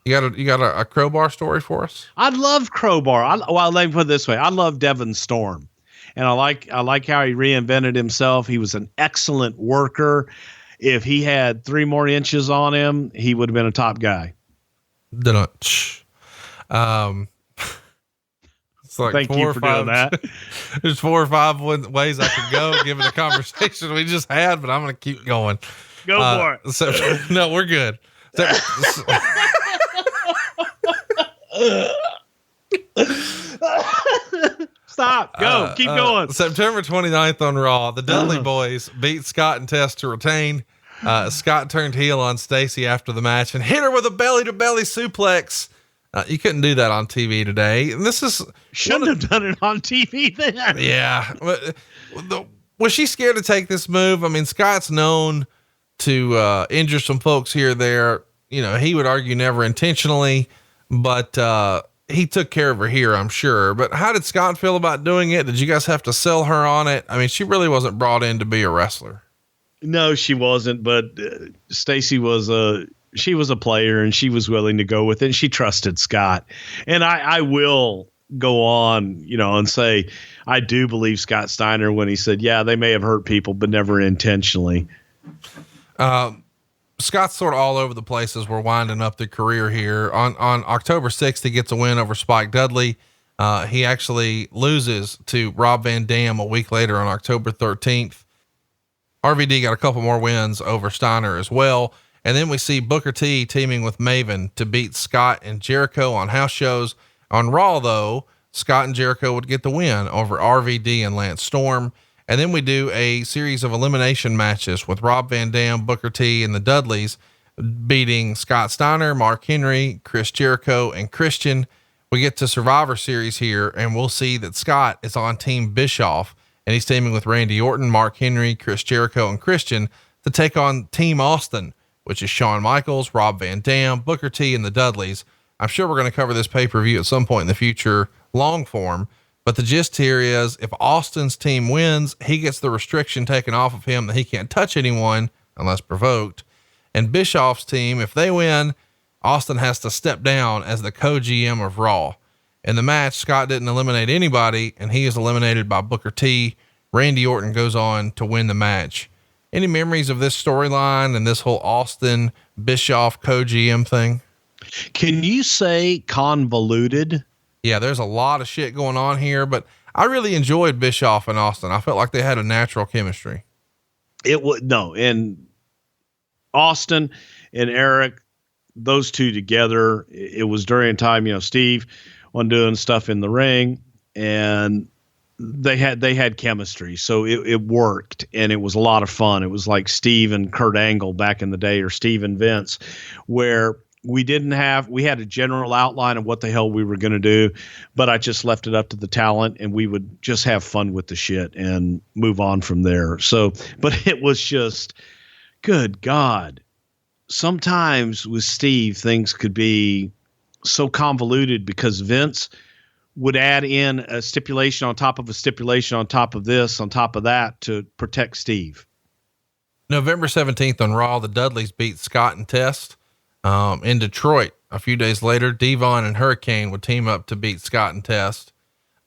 You got a Crowbar story for us? I love Crowbar. Let me put it this way. I love Devon Storm. And I like how he reinvented himself. He was an excellent worker. If he had 3 more inches on him, he would have been a top guy. It's like Thank you for doing that. There's 4 or 5 ways I could go given the conversation we just had, but I'm going to keep going. Go for it. So, no, we're good. Stop. out. Go. Keep going. September 29th on Raw, the Dudley Boys beat Scott and Test to retain. Scott turned heel on Stacy after the match and hit her with a belly-to-belly suplex. You couldn't do that on TV today. And this is shouldn't have done it on TV then. Yeah. Was she scared to take this move? I mean, Scott's known to injure some folks here or there. You know, he would argue never intentionally, but he took care of her here, I'm sure. But how did Scott feel about doing it? Did you guys have to sell her on it? I mean, she really wasn't brought in to be a wrestler. No, she wasn't. But Stacy was she was a player, and she was willing to go with it. And she trusted Scott. And I will go on, and say, I do believe Scott Steiner when he said, yeah, they may have hurt people, but never intentionally. Scott's sort of all over the place as we're winding up the career here. On October 6th, he gets a win over Spike Dudley. He actually loses to Rob Van Dam a week later on October 13th. RVD got a couple more wins over Steiner as well. And then we see Booker T teaming with Maven to beat Scott and Jericho on house shows. On Raw, though, Scott and Jericho would get the win over RVD and Lance Storm. And then we do a series of elimination matches with Rob Van Dam, Booker T, and the Dudleys beating Scott Steiner, Mark Henry, Chris Jericho, and Christian. We get to Survivor Series here, and we'll see that Scott is on Team Bischoff, and he's teaming with Randy Orton, Mark Henry, Chris Jericho, and Christian to take on Team Austin, which is Shawn Michaels, Rob Van Dam, Booker T, and the Dudleys. I'm sure we're going to cover this pay-per-view at some point in the future, long form. But the gist here is if Austin's team wins, he gets the restriction taken off of him that he can't touch anyone unless provoked. And Bischoff's team, if they win, Austin has to step down as the co-GM of Raw. In the match, Scott didn't eliminate anybody, and he is eliminated by Booker T. Randy Orton goes on to win the match. Any memories of this storyline and this whole Austin Bischoff co-GM thing? Can you say convoluted? Yeah, there's a lot of shit going on here, but I really enjoyed Bischoff and Austin. I felt like they had a natural chemistry. And Austin and Eric, those two together, it was during a time, Steve was doing stuff in the ring, and they had chemistry. So it worked, and it was a lot of fun. It was like Steve and Kurt Angle back in the day, or Steve and Vince, where we had a general outline of what the hell we were going to do, but I just left it up to the talent, and we would just have fun with the shit and move on from there. So, but it was just, good God. Sometimes with Steve, things could be so convoluted because Vince would add in a stipulation on top of a stipulation on top of this, on top of that to protect Steve. November 17th on Raw, the Dudleys beat Scott and Test. In Detroit, a few days later, Devon and Hurricane would team up to beat Scott and Test.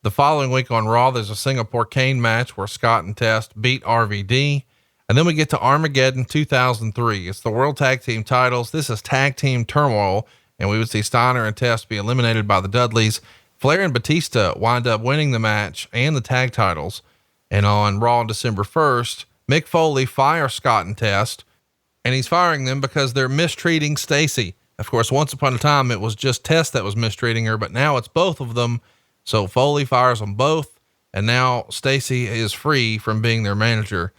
The following week on Raw, there's a Singapore Cane match where Scott and Test beat RVD. And then we get to Armageddon 2003. It's the World Tag Team titles. This is Tag Team Turmoil, and we would see Steiner and Test be eliminated by the Dudleys. Flair and Batista wind up winning the match and the tag titles. And on Raw on December 1st, Mick Foley fires Scott and Test, and he's firing them because they're mistreating Stacy. Of course, once upon a time, it was just Test that was mistreating her, but now it's both of them. So Foley fires them both, and now Stacy is free from being their manager.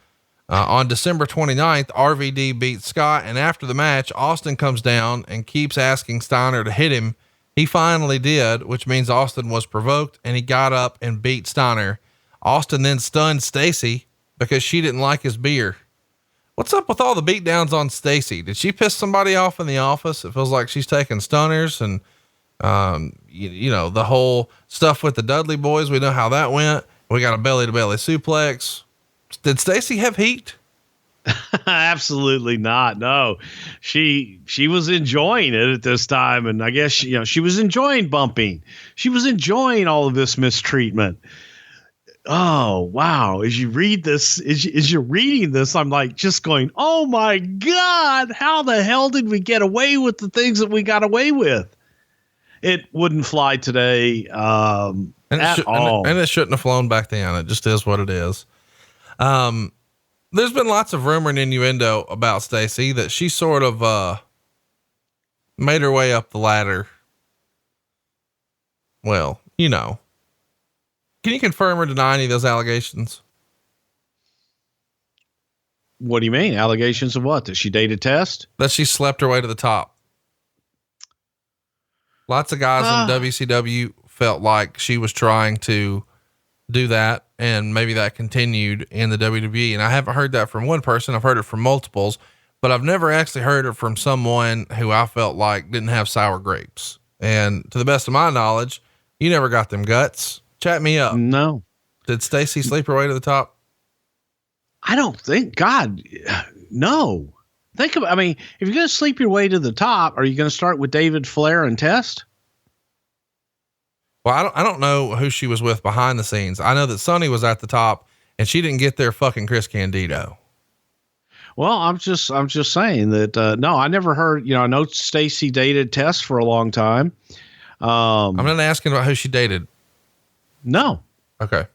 On December 29th, RVD beats Scott, and after the match, Austin comes down and keeps asking Steiner to hit him. He finally did, which means Austin was provoked, and he got up and beat Steiner. Austin then stunned Stacy because she didn't like his beer. What's up with all the beatdowns on Stacy? Did she piss somebody off in the office? It feels like she's taking stunners, and, the whole stuff with the Dudley boys. We know how that went. We got a belly to belly suplex. Did Stacy have heat? Absolutely not. No, she was enjoying it at this time. And I guess, she was enjoying bumping. She was enjoying all of this mistreatment. Oh, wow. As you read this, as you're reading this, I'm like just going, oh my God, how the hell did we get away with the things that we got away with? It wouldn't fly today at all. And it shouldn't have flown back then. It just is what it is. There's been lots of rumor and innuendo about Stacy that she sort of made her way up the ladder. Well, Can you confirm or deny any of those allegations? What do you mean? Allegations of what? That she dated Test? That she slept her way to the top. Lots of guys in WCW felt like she was trying to do that, and maybe that continued in the WWE. And I haven't heard that from one person. I've heard it from multiples, but I've never actually heard it from someone who I felt like didn't have sour grapes. And to the best of my knowledge, you never got them guts. Chat me up. No. Did Stacy sleep her way to the top? I don't think, God, no. Think about, I mean, if you're going to sleep your way to the top, are you going to start with David Flair and Test? Well, I don't know who she was with behind the scenes. I know that Sonny was at the top and she didn't get there fucking Chris Candido. Well, I'm just saying that, no, I never heard, I know Stacy dated Test for a long time. I'm not asking about who she dated. No. Okay.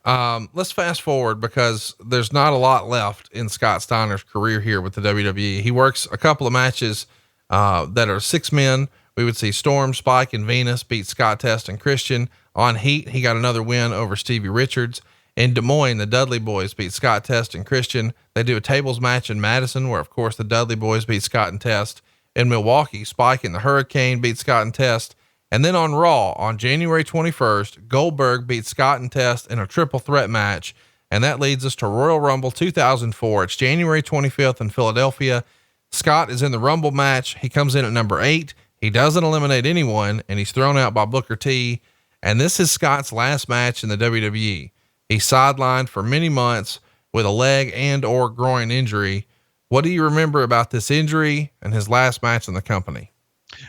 Let's fast forward because there's not a lot left in Scott Steiner's career here with the WWE. He works a couple of matches, that are 6 men. We would see Storm, Spike, and Venus beat Scott, Test, and Christian. On Heat, he got another win over Stevie Richards. In Des Moines, the Dudley Boys beat Scott, Test, and Christian. They do a tables match in Madison, where of course the Dudley Boys beat Scott and Test. In Milwaukee, Spike and the Hurricane beat Scott and Test. And then on Raw on January 21st, Goldberg beat Scott and Test in a triple threat match. And that leads us to Royal Rumble 2004. It's January 25th in Philadelphia. Scott is in the Rumble match. He comes in at number 8. He doesn't eliminate anyone, and he's thrown out by Booker T. And this is Scott's last match in the WWE. He's sidelined for many months with a leg and or groin injury. What do you remember about this injury and his last match in the company?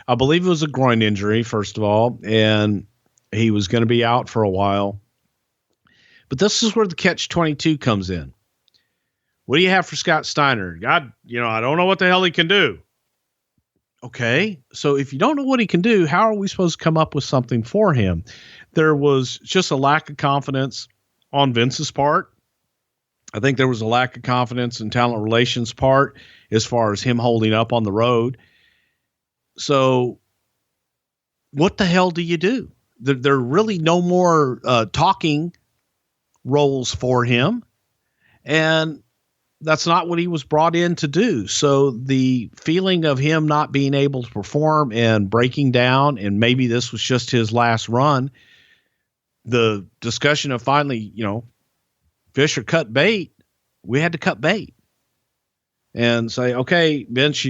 I believe it was a groin injury, first of all, and he was going to be out for a while. But this is where the catch-22 comes in. What do you have for Scott Steiner? God, I don't know what the hell he can do. Okay, so if you don't know what he can do, how are we supposed to come up with something for him? There was just a lack of confidence on Vince's part. I think there was a lack of confidence in talent relations part as far as him holding up on the road. So what the hell do you do? There are really no more talking roles for him. And that's not what he was brought in to do. So the feeling of him not being able to perform and breaking down, and maybe this was just his last run, the discussion of finally, Fisher cut bait. We had to cut bait and say, okay, Vince,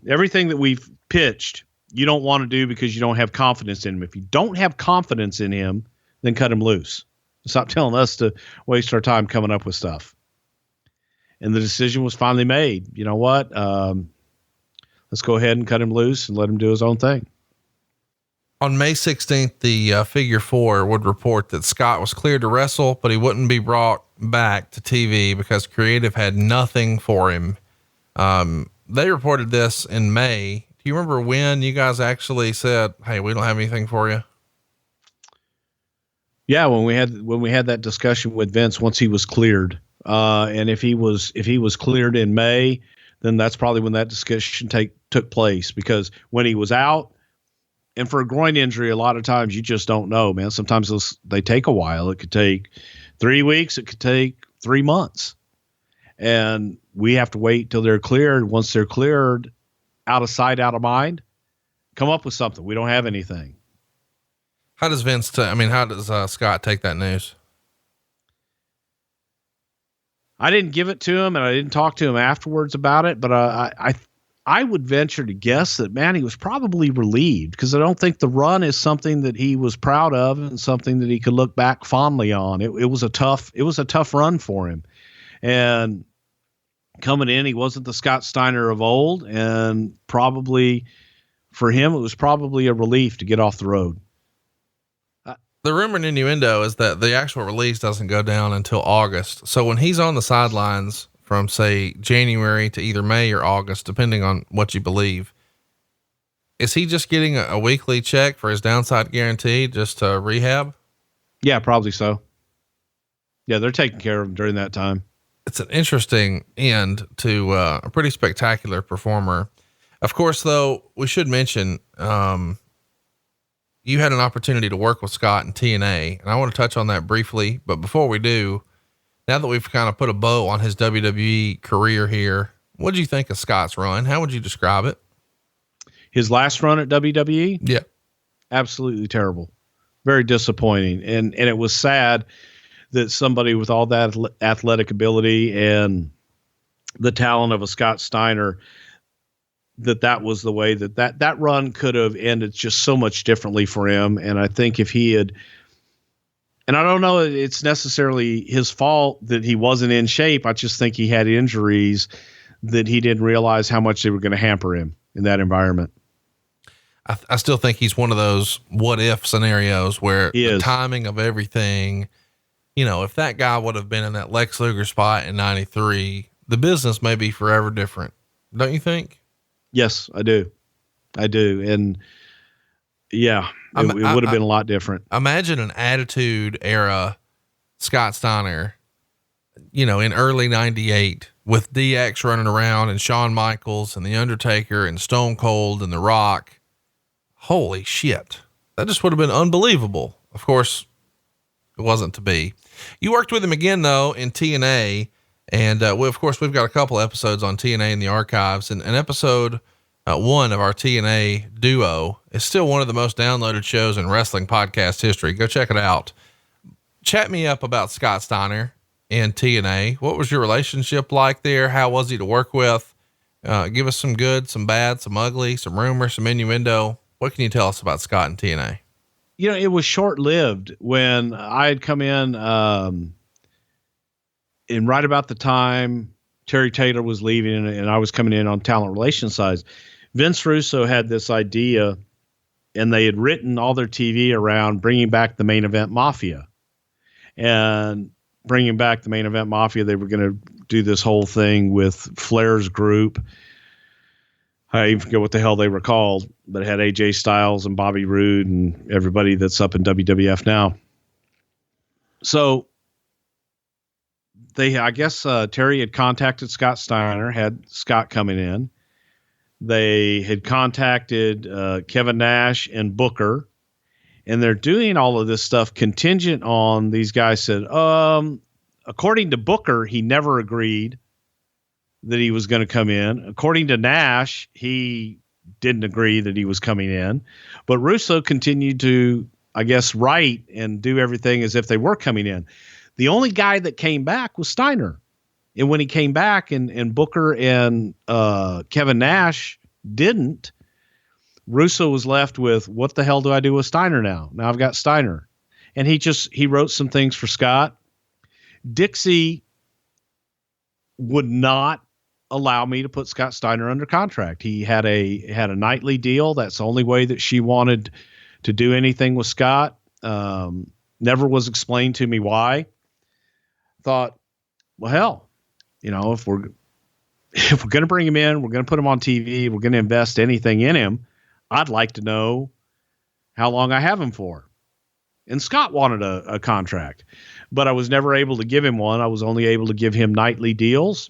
everything that we've pitched, you don't want to do because you don't have confidence in him. If you don't have confidence in him, then cut him loose. Stop telling us to waste our time coming up with stuff. And the decision was finally made. You know what? Let's go ahead and cut him loose and let him do his own thing. On May 16th, the Figure 4 would report that Scott was cleared to wrestle, but he wouldn't be brought back to TV because creative had nothing for him. They reported this in May. Do you remember when you guys actually said, "Hey, we don't have anything for you"? Yeah. When we had that discussion with Vince, once he was cleared, and if he was cleared in May, then that's probably when that discussion took place, because when he was out, and for a groin injury, a lot of times you just don't know, man. Sometimes they take a while. It could take 3 weeks. It could take 3 months. And we have to wait till they're cleared. Once they're cleared, out of sight, out of mind, come up with something. We don't have anything. How does how does Scott take that news? I didn't give it to him, and I didn't talk to him afterwards about it, but I would venture to guess that, man, he was probably relieved, because I don't think the run is something that he was proud of and something that he could look back fondly on. It was a tough run for him. And coming in, he wasn't the Scott Steiner of old, and probably for him, it was probably a relief to get off the road. The rumor and innuendo is that the actual release doesn't go down until August. So when he's on the sidelines from, say, January to either May or August, depending on what you believe, is he just getting a weekly check for his downside guarantee just to rehab? Yeah, probably so. Yeah, they're taking care of him during that time. It's an interesting end to a pretty spectacular performer. Of course, though, we should mention, you had an opportunity to work with Scott in TNA, and I want to touch on that briefly. But before we do, now that we've kind of put a bow on his WWE career here, what did you think of Scott's run? How would you describe it? His last run at WWE? Yeah. Absolutely terrible. Very disappointing. And it was sad that somebody with all that athletic ability and the talent of a Scott Steiner, that was the way that run could have ended just so much differently for him. And I think if he had, and I don't know, it's necessarily his fault that he wasn't in shape. I just think he had injuries that he didn't realize how much they were going to hamper him in that environment. I still think he's one of those what if scenarios where the timing of everything, if that guy would have been in that Lex Luger spot in 93, the business may be forever different. Don't you think? Yes, I do. And yeah, it would have been a lot different. Imagine an Attitude Era Scott Steiner, in early 98 with DX running around and Shawn Michaels and The Undertaker and Stone Cold and The Rock. Holy shit. That just would have been unbelievable. Of course, it wasn't to be. You worked with him again though in TNA. And, we've got a couple episodes on TNA in the archives, and episode 1 of our TNA duo is still one of the most downloaded shows in wrestling podcast history. Go check it out. Chat me up about Scott Steiner in TNA. What was your relationship like there? How was he to work with? Give us some good, some bad, some ugly, some rumor, some innuendo. What can you tell us about Scott in TNA? It was short-lived when I had come in, and right about the time Terry Taylor was leaving and I was coming in on talent relations side, Vince Russo had this idea, and they had written all their TV around bringing back the Main Event Mafia. And bringing back the Main Event Mafia, they were going to do this whole thing with Flair's group. I even forget what the hell they were called, but it had AJ Styles and Bobby Roode and everybody that's up in WWF now. So I guess Terry had contacted Scott Steiner, had Scott coming in. They had contacted Kevin Nash and Booker, and they're doing all of this stuff contingent on these guys said, according to Booker, he never agreed that he was going to come in. According to Nash, he didn't agree that he was coming in, but Russo continued to, I guess, write and do everything as if they were coming in. The only guy that came back was Steiner. And when he came back and Booker and Kevin Nash didn't, Russo was left with, what the hell do I do with Steiner now? Now I've got Steiner. And he wrote some things for Scott. Dixie would not allow me to put Scott Steiner under contract. He had a nightly deal. That's the only way that she wanted to do anything with Scott. Never was explained to me why. Thought, well, hell, if we're going to bring him in, we're going to put him on TV, we're going to invest anything in him, I'd like to know how long I have him for. And Scott wanted a contract, but I was never able to give him one. I was only able to give him nightly deals,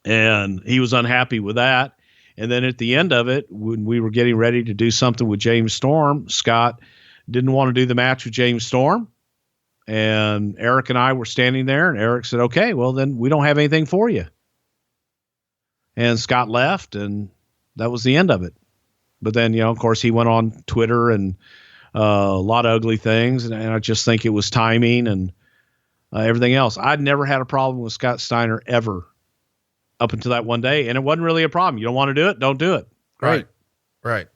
and he was unhappy with that. And then at the end of it, when we were getting ready to do something with James Storm, Scott didn't want to do the match with James Storm. And Eric and I were standing there, and Eric said, okay, well, then we don't have anything for you. And Scott left, and that was the end of it. But then, of course, he went on Twitter and a lot of ugly things. And I just think it was timing and everything else. I'd never had a problem with Scott Steiner ever up until that one day. And it wasn't really a problem. You don't want to do it? Don't do it. Great. Right.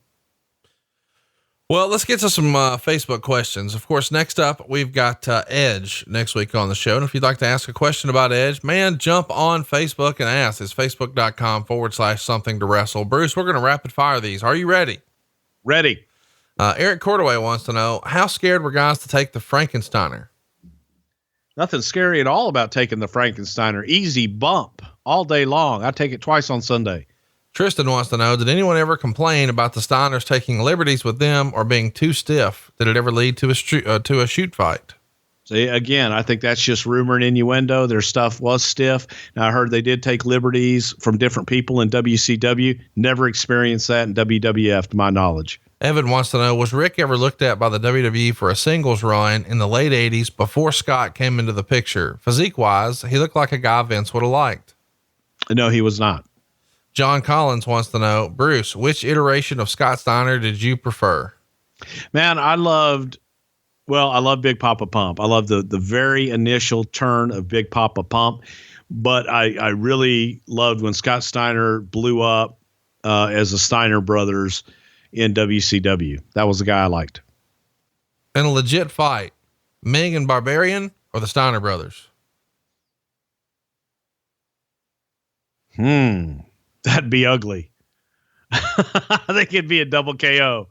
Well, let's get to some Facebook questions. Of course, next up, we've got Edge next week on the show. And if you'd like to ask a question about Edge, man, jump on Facebook and ask. It's facebook.com/something to wrestle. Bruce, we're going to rapid fire these. Are you ready? Ready. Eric Cordaway wants to know, how scared were guys to take the Frankensteiner? Nothing scary at all about taking the Frankensteiner. Easy bump all day long. I take it twice on Sunday. Tristan wants to know, did anyone ever complain about the Steiners taking liberties with them or being too stiff? Did it ever lead to a shoot fight? See, again, I think that's just rumor and innuendo. Their stuff was stiff. Now, I heard they did take liberties from different people in WCW. Never experienced that in WWF, to my knowledge. Evan wants to know, was Rick ever looked at by the WWE for a singles run in the late 80s before Scott came into the picture? Physique wise, he looked like a guy Vince would have liked. No, he was not. John Collins wants to know, Bruce, which iteration of Scott Steiner did you prefer? Man, I love Big Poppa Pump. I love the very initial turn of Big Poppa Pump, but I really loved when Scott Steiner blew up as the Steiner Brothers in WCW. That was the guy I liked. In a legit fight, Ming and Barbarian or the Steiner Brothers? That'd be ugly. I think it'd be a double KO.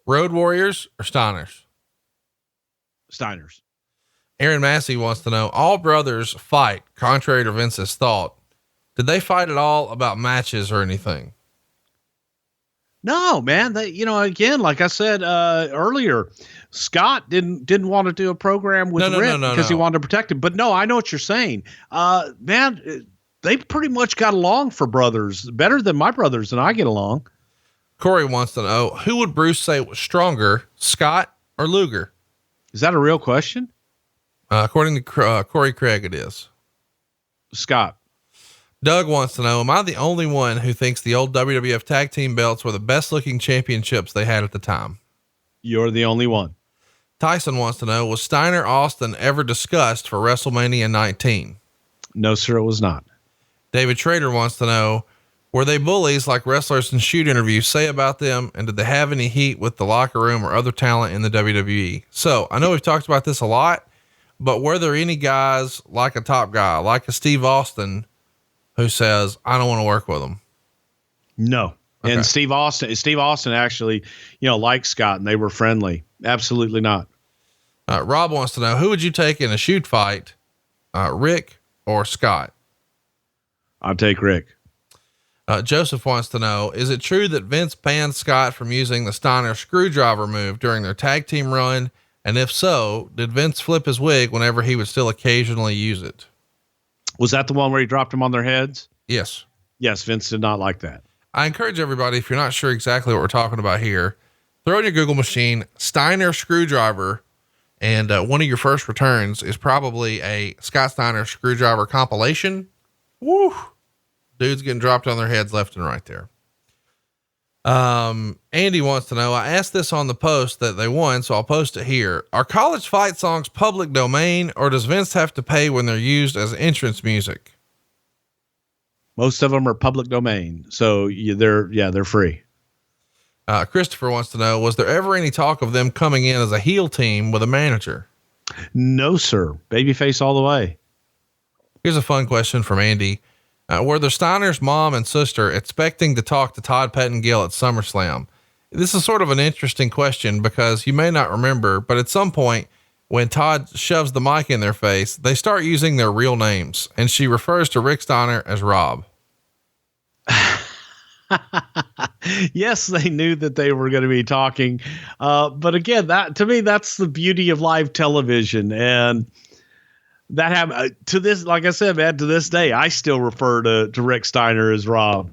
Road Warriors or Steiners? Steiners. Aaron Massey wants to know, all brothers fight, contrary to Vince's thought. Did they fight at all about matches or anything? No, man. They, again, like I said earlier, Scott didn't want to do a program with Rick because he wanted to protect him. But no, I know what you're saying. Man, they pretty much got along for brothers, better than my brothers and I get along. Corey wants to know, who would Bruce say was stronger, Scott or Luger? Is that a real question? According to Corey Craig, it is. Scott. Doug wants to know, am I the only one who thinks the old WWF tag team belts were the best looking championships they had at the time? You're the only one. Tyson wants to know, was Steiner Austin ever discussed for WrestleMania 19? No, sir, it was not. David Schrader wants to know, were they bullies like wrestlers in shoot interviews say about them? And did they have any heat with the locker room or other talent in the WWE? So I know we've talked about this a lot, but were there any guys like a top guy, like a Steve Austin, who says, I don't want to work with them? No. Okay. And Steve Austin actually, liked Scott and they were friendly. Absolutely not. Rob wants to know, who would you take in a shoot fight? Rick or Scott? I'll take Rick. Joseph wants to know, is it true that Vince banned Scott from using the Steiner screwdriver move during their tag team run? And if so, did Vince flip his wig whenever he would still occasionally use it? Was that the one where he dropped them on their heads? Yes. Yes. Vince did not like that. I encourage everybody, if you're not sure exactly what we're talking about here, throw in your Google machine, Steiner screwdriver. And one of your first returns is probably a Scott Steiner screwdriver compilation. Woo! Dudes getting dropped on their heads left and right there. Andy wants to know, I asked this on the post that they won, so I'll post it here. Are college fight songs public domain, or does Vince have to pay when they're used as entrance music? Most of them are public domain. So they're free. Christopher wants to know, was there ever any talk of them coming in as a heel team with a manager? No, sir. Babyface all the way. Here's a fun question from Andy. Were the Steiner's mom and sister expecting to talk to Todd Pettengill at SummerSlam? This is sort of an interesting question because you may not remember, but at some point when Todd shoves the mic in their face, they start using their real names, and she refers to Rick Steiner as Rob. Yes, they knew that they were going to be talking. But again, that to me, that's the beauty of live television. And that happened to this, like I said, man, to this day, I still refer to Rick Steiner as Rob.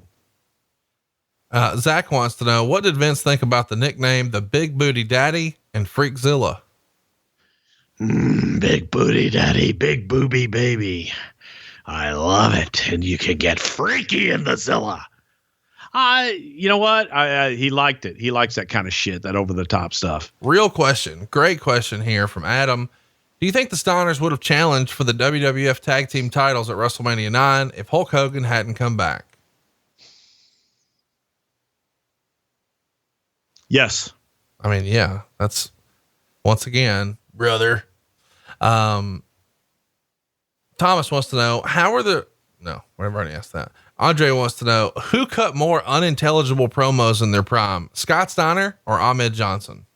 Zach wants to know, what did Vince think about the nickname, the Big Booty Daddy and Freakzilla? Big Booty Daddy, Big Booby Baby. I love it. And you can get freaky in the Zilla. You know what? He liked it. He likes that kind of shit, that over the top stuff. Real question. Great question here from Adam. Do you think the Steiners would have challenged for the WWF tag team titles at WrestleMania 9 if Hulk Hogan hadn't come back? Yes. I mean, yeah, that's once again, brother. Thomas wants to know, I've already asked that. Andre wants to know, who cut more unintelligible promos in their prime, Scott Steiner or Ahmed Johnson?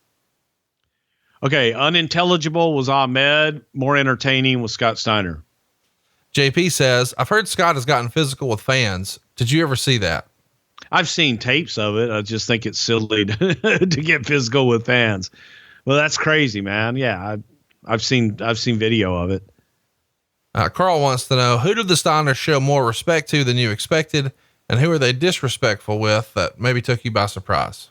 Okay. Unintelligible was Ahmed. More entertaining was Scott Steiner. JP says, I've heard Scott has gotten physical with fans. Did you ever see that? I've seen tapes of it. I just think it's silly to get physical with fans. Well, that's crazy, man. Yeah. I've seen video of it. Carl wants to know, who did the Steiners show more respect to than you expected? And who are they disrespectful with that maybe took you by surprise?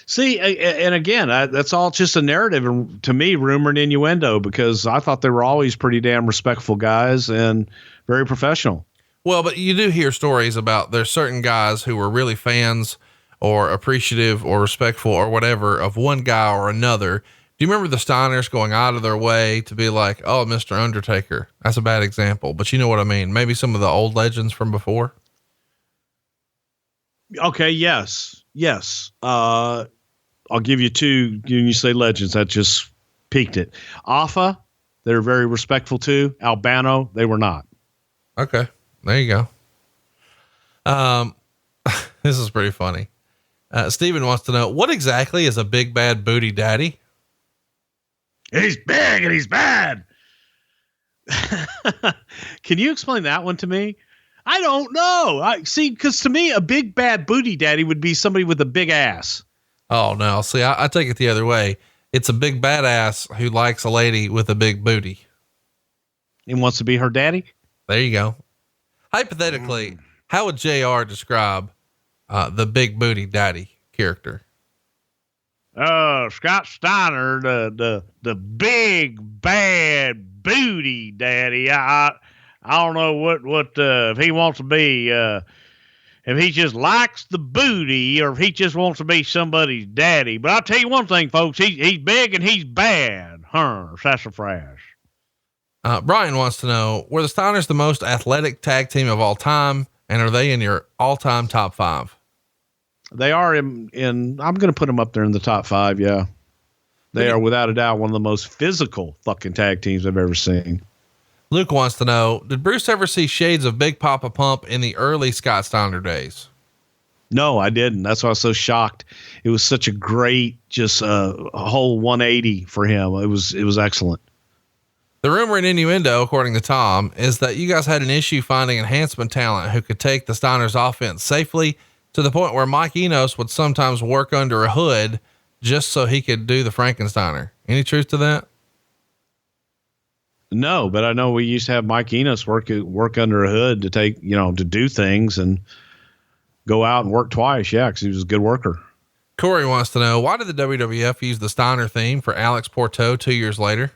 See, and again, that's all just a narrative, and to me, rumor and innuendo, because I thought they were always pretty damn respectful guys and very professional. Well, but you do hear stories about there's certain guys who were really fans or appreciative or respectful or whatever of one guy or another. Do you remember the Steiners going out of their way to be like, oh, Mr. Undertaker? That's a bad example, but you know what I mean? Maybe some of the old legends from before. Okay. Yes. I'll give you two. When you say legends, that just piqued it. Alpha, they're very respectful too. Albano, they were not. Okay. There you go. This is pretty funny. Steven wants to know, what exactly is a big bad booty daddy? He's big and he's bad. Can you explain that one to me? I don't know. I see, because to me, a big bad booty daddy would be somebody with a big ass. Oh no. See, I take it the other way. It's a big badass who likes a lady with a big booty And wants to be her daddy. There you go. Hypothetically, how would JR describe the big booty daddy character? Scott Steiner, the big bad booty daddy. I don't know what if he wants to be, if he just likes the booty or if he just wants to be somebody's daddy. But I'll tell you one thing, folks, he's big and he's bad. Sassafras. Brian wants to know, were the Steiners the most athletic tag team of all time? And are they in your all time top 5? They are in I'm going to put them up there in the top 5. Yeah. They are without a doubt one of the most physical fucking tag teams I've ever seen. Luke wants to know, did Bruce ever see shades of Big Poppa Pump in the early Scott Steiner days? No, I didn't. That's why I was so shocked. It was such a great, just a whole 180 for him. It was excellent. The rumor and innuendo, according to Tom, is that you guys had an issue finding enhancement talent who could take the Steiners offense safely, to the point where Mike Enos would sometimes work under a hood just so he could do the Frankensteiner. Any truth to that? No, but I know we used to have Mike Enos work under a hood to take, to do things and go out and work twice. Yeah. 'Cause he was a good worker. Corey wants to know, why did the WWF use the Steiner theme for Alex Porto 2 years later?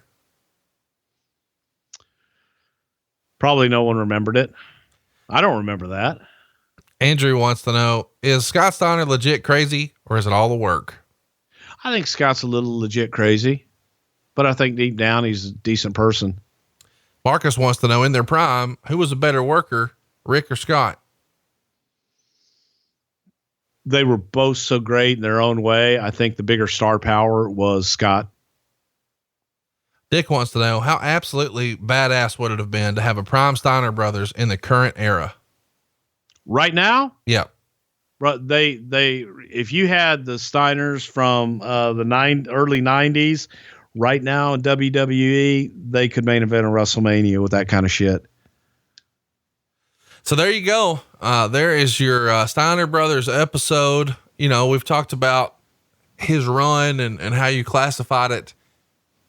Probably no one remembered it. I don't remember that. Andrew wants to know, is Scott Steiner legit crazy or is it all the work? I think Scott's a little legit crazy, but I think deep down he's a decent person. Marcus wants to know, in their prime, who was a better worker, Rick or Scott? They were both so great in their own way. I think the bigger star power was Scott. Dick wants to know, how absolutely badass would it have been to have a prime Steiner Brothers in the current era? Right now? Yeah. But if you had the Steiners from the early 90s, right now in WWE, they could main event a WrestleMania with that kind of shit. So there you go. There is your Steiner Brothers episode. We've talked about his run and how you classified it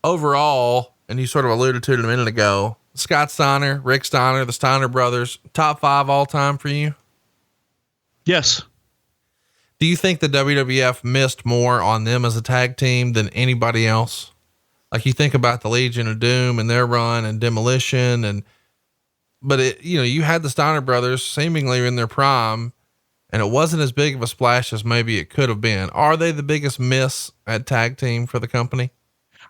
overall, and you sort of alluded to it a minute ago. Scott Steiner, Rick Steiner, the Steiner Brothers, top 5 all time for you? Yes. Do you think the WWF missed more on them as a tag team than anybody else? Like, you think about the Legion of Doom and their run and Demolition but you had the Steiner Brothers seemingly in their prime, and it wasn't as big of a splash as maybe it could have been. Are they the biggest miss at tag team for the company?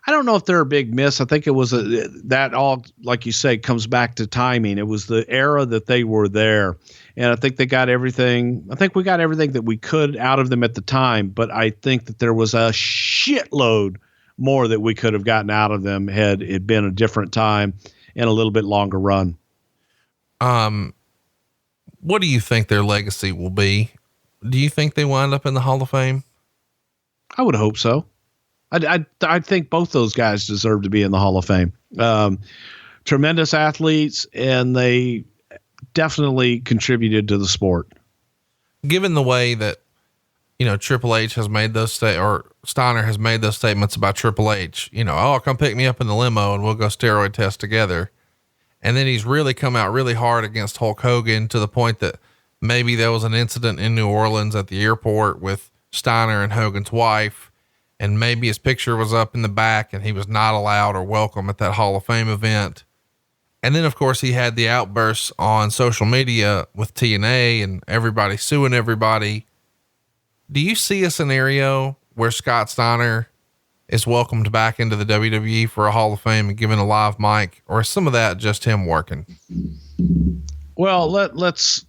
I don't know if they're a big miss. I think it was that all, like you say, comes back to timing. It was the era that they were there. And I think they got everything. I think we got everything that we could out of them at the time, but I think that there was a shitload more that we could have gotten out of them had it been a different time and a little bit longer run. What do you think their legacy will be? Do you think they wind up in the Hall of Fame? I would hope so. I think both those guys deserve to be in the Hall of Fame. Tremendous athletes, and they definitely contributed to the sport. Given the way that, Triple H has made those or Steiner has made those statements about Triple H, come pick me up in the limo and we'll go steroid test together. And then he's really come out really hard against Hulk Hogan to the point that maybe there was an incident in New Orleans at the airport with Steiner and Hogan's wife, and maybe his picture was up in the back and he was not allowed or welcome at that Hall of Fame event. And then of course he had the outbursts on social media with TNA and everybody suing everybody. Do you see a scenario where Scott Steiner is welcomed back into the WWE for a Hall of Fame and given a live mic, or is some of that just him working? Well, let's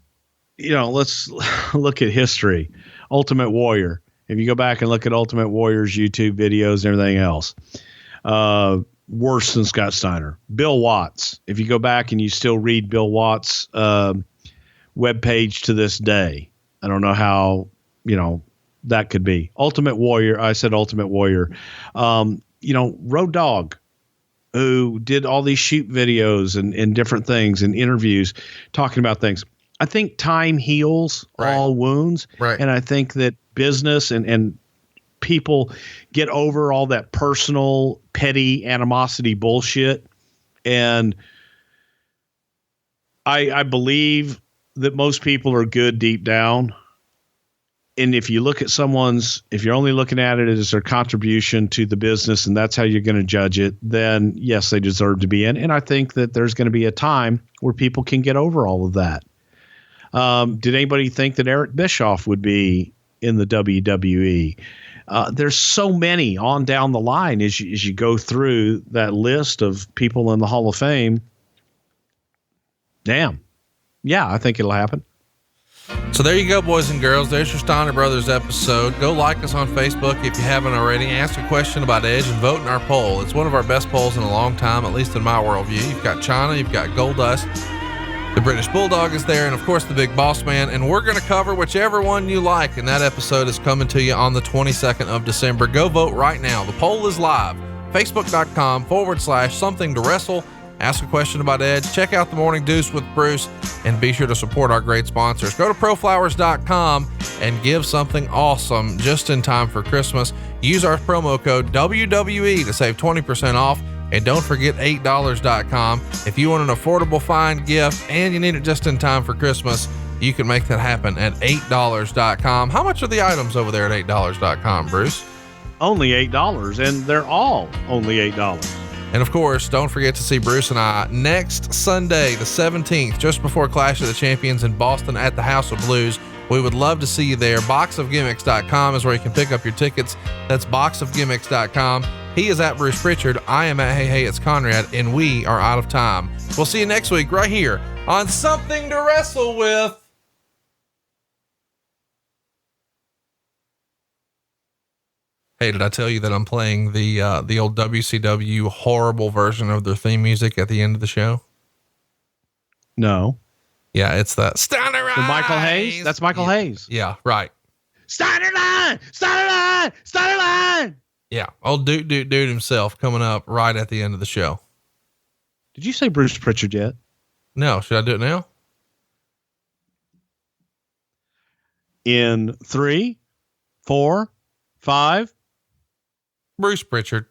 look at history. Ultimate Warrior. If you go back and look at Ultimate Warrior's YouTube videos and everything else, worse than Scott Steiner. Bill Watts. If you go back and you still read Bill Watts' webpage to this day, I don't know how, that could be. Ultimate Warrior. I said Ultimate Warrior. Road Dogg, who did all these shoot videos and different things and interviews talking about things. I think time heals all wounds. Right. And I think that business and people get over all that personal, petty animosity bullshit. And I believe that most people are good deep down. And if you look at if you're only looking at it as their contribution to the business and that's how you're going to judge it, then yes, they deserve to be in. And I think that there's going to be a time where people can get over all of that. Did anybody think that Eric Bischoff would be in the WWE? There's so many on down the line as you go through that list of people in the Hall of Fame. Damn. Yeah, I think it'll happen. So there you go, boys and girls. There's your Steiner Brothers episode. Go like us on Facebook if you haven't already. Ask a question about Edge and vote in our poll. It's one of our best polls in a long time, at least in my worldview. You've got China, you've got Goldust, the British Bulldog is there, and of course the Big Boss Man. And we're going to cover whichever one you like. And that episode is coming to you on the 22nd of December. Go vote right now. The poll is live. Facebook.com/something to wrestle. Ask a question about Edge. Check out the Morning Deuce with Bruce, and be sure to support our great sponsors. Go to proflowers.com and give something awesome just in time for Christmas. Use our promo code WWE to save 20% off. And don't forget $8.com. If you want an affordable fine gift and you need it just in time for Christmas, you can make that happen at $8.com. How much are the items over there at $8.com, Bruce? Only $8, and they're all only $8. And of course, don't forget to see Bruce and I next Sunday, the 17th, just before Clash of the Champions in Boston at the House of Blues. We would love to see you there. Boxofgimmicks.com is where you can pick up your tickets. That's boxofgimmicks.com. He is at Bruce Prichard. I am at Hey, it's Conrad, and we are out of time. We'll see you next week right here on Something to Wrestle With. Hey, did I tell you that I'm playing the old WCW horrible version of their theme music at the end of the show? No. Yeah, it's that Steinerized. Michael Hayes? That's Michael Hayes. Yeah, right. Steinerized! Steinerized! Steinerized! Yeah, old dude himself coming up right at the end of the show. Did you say Bruce Prichard yet? No, should I do it now? In 3, 4, 5. Bruce Prichard.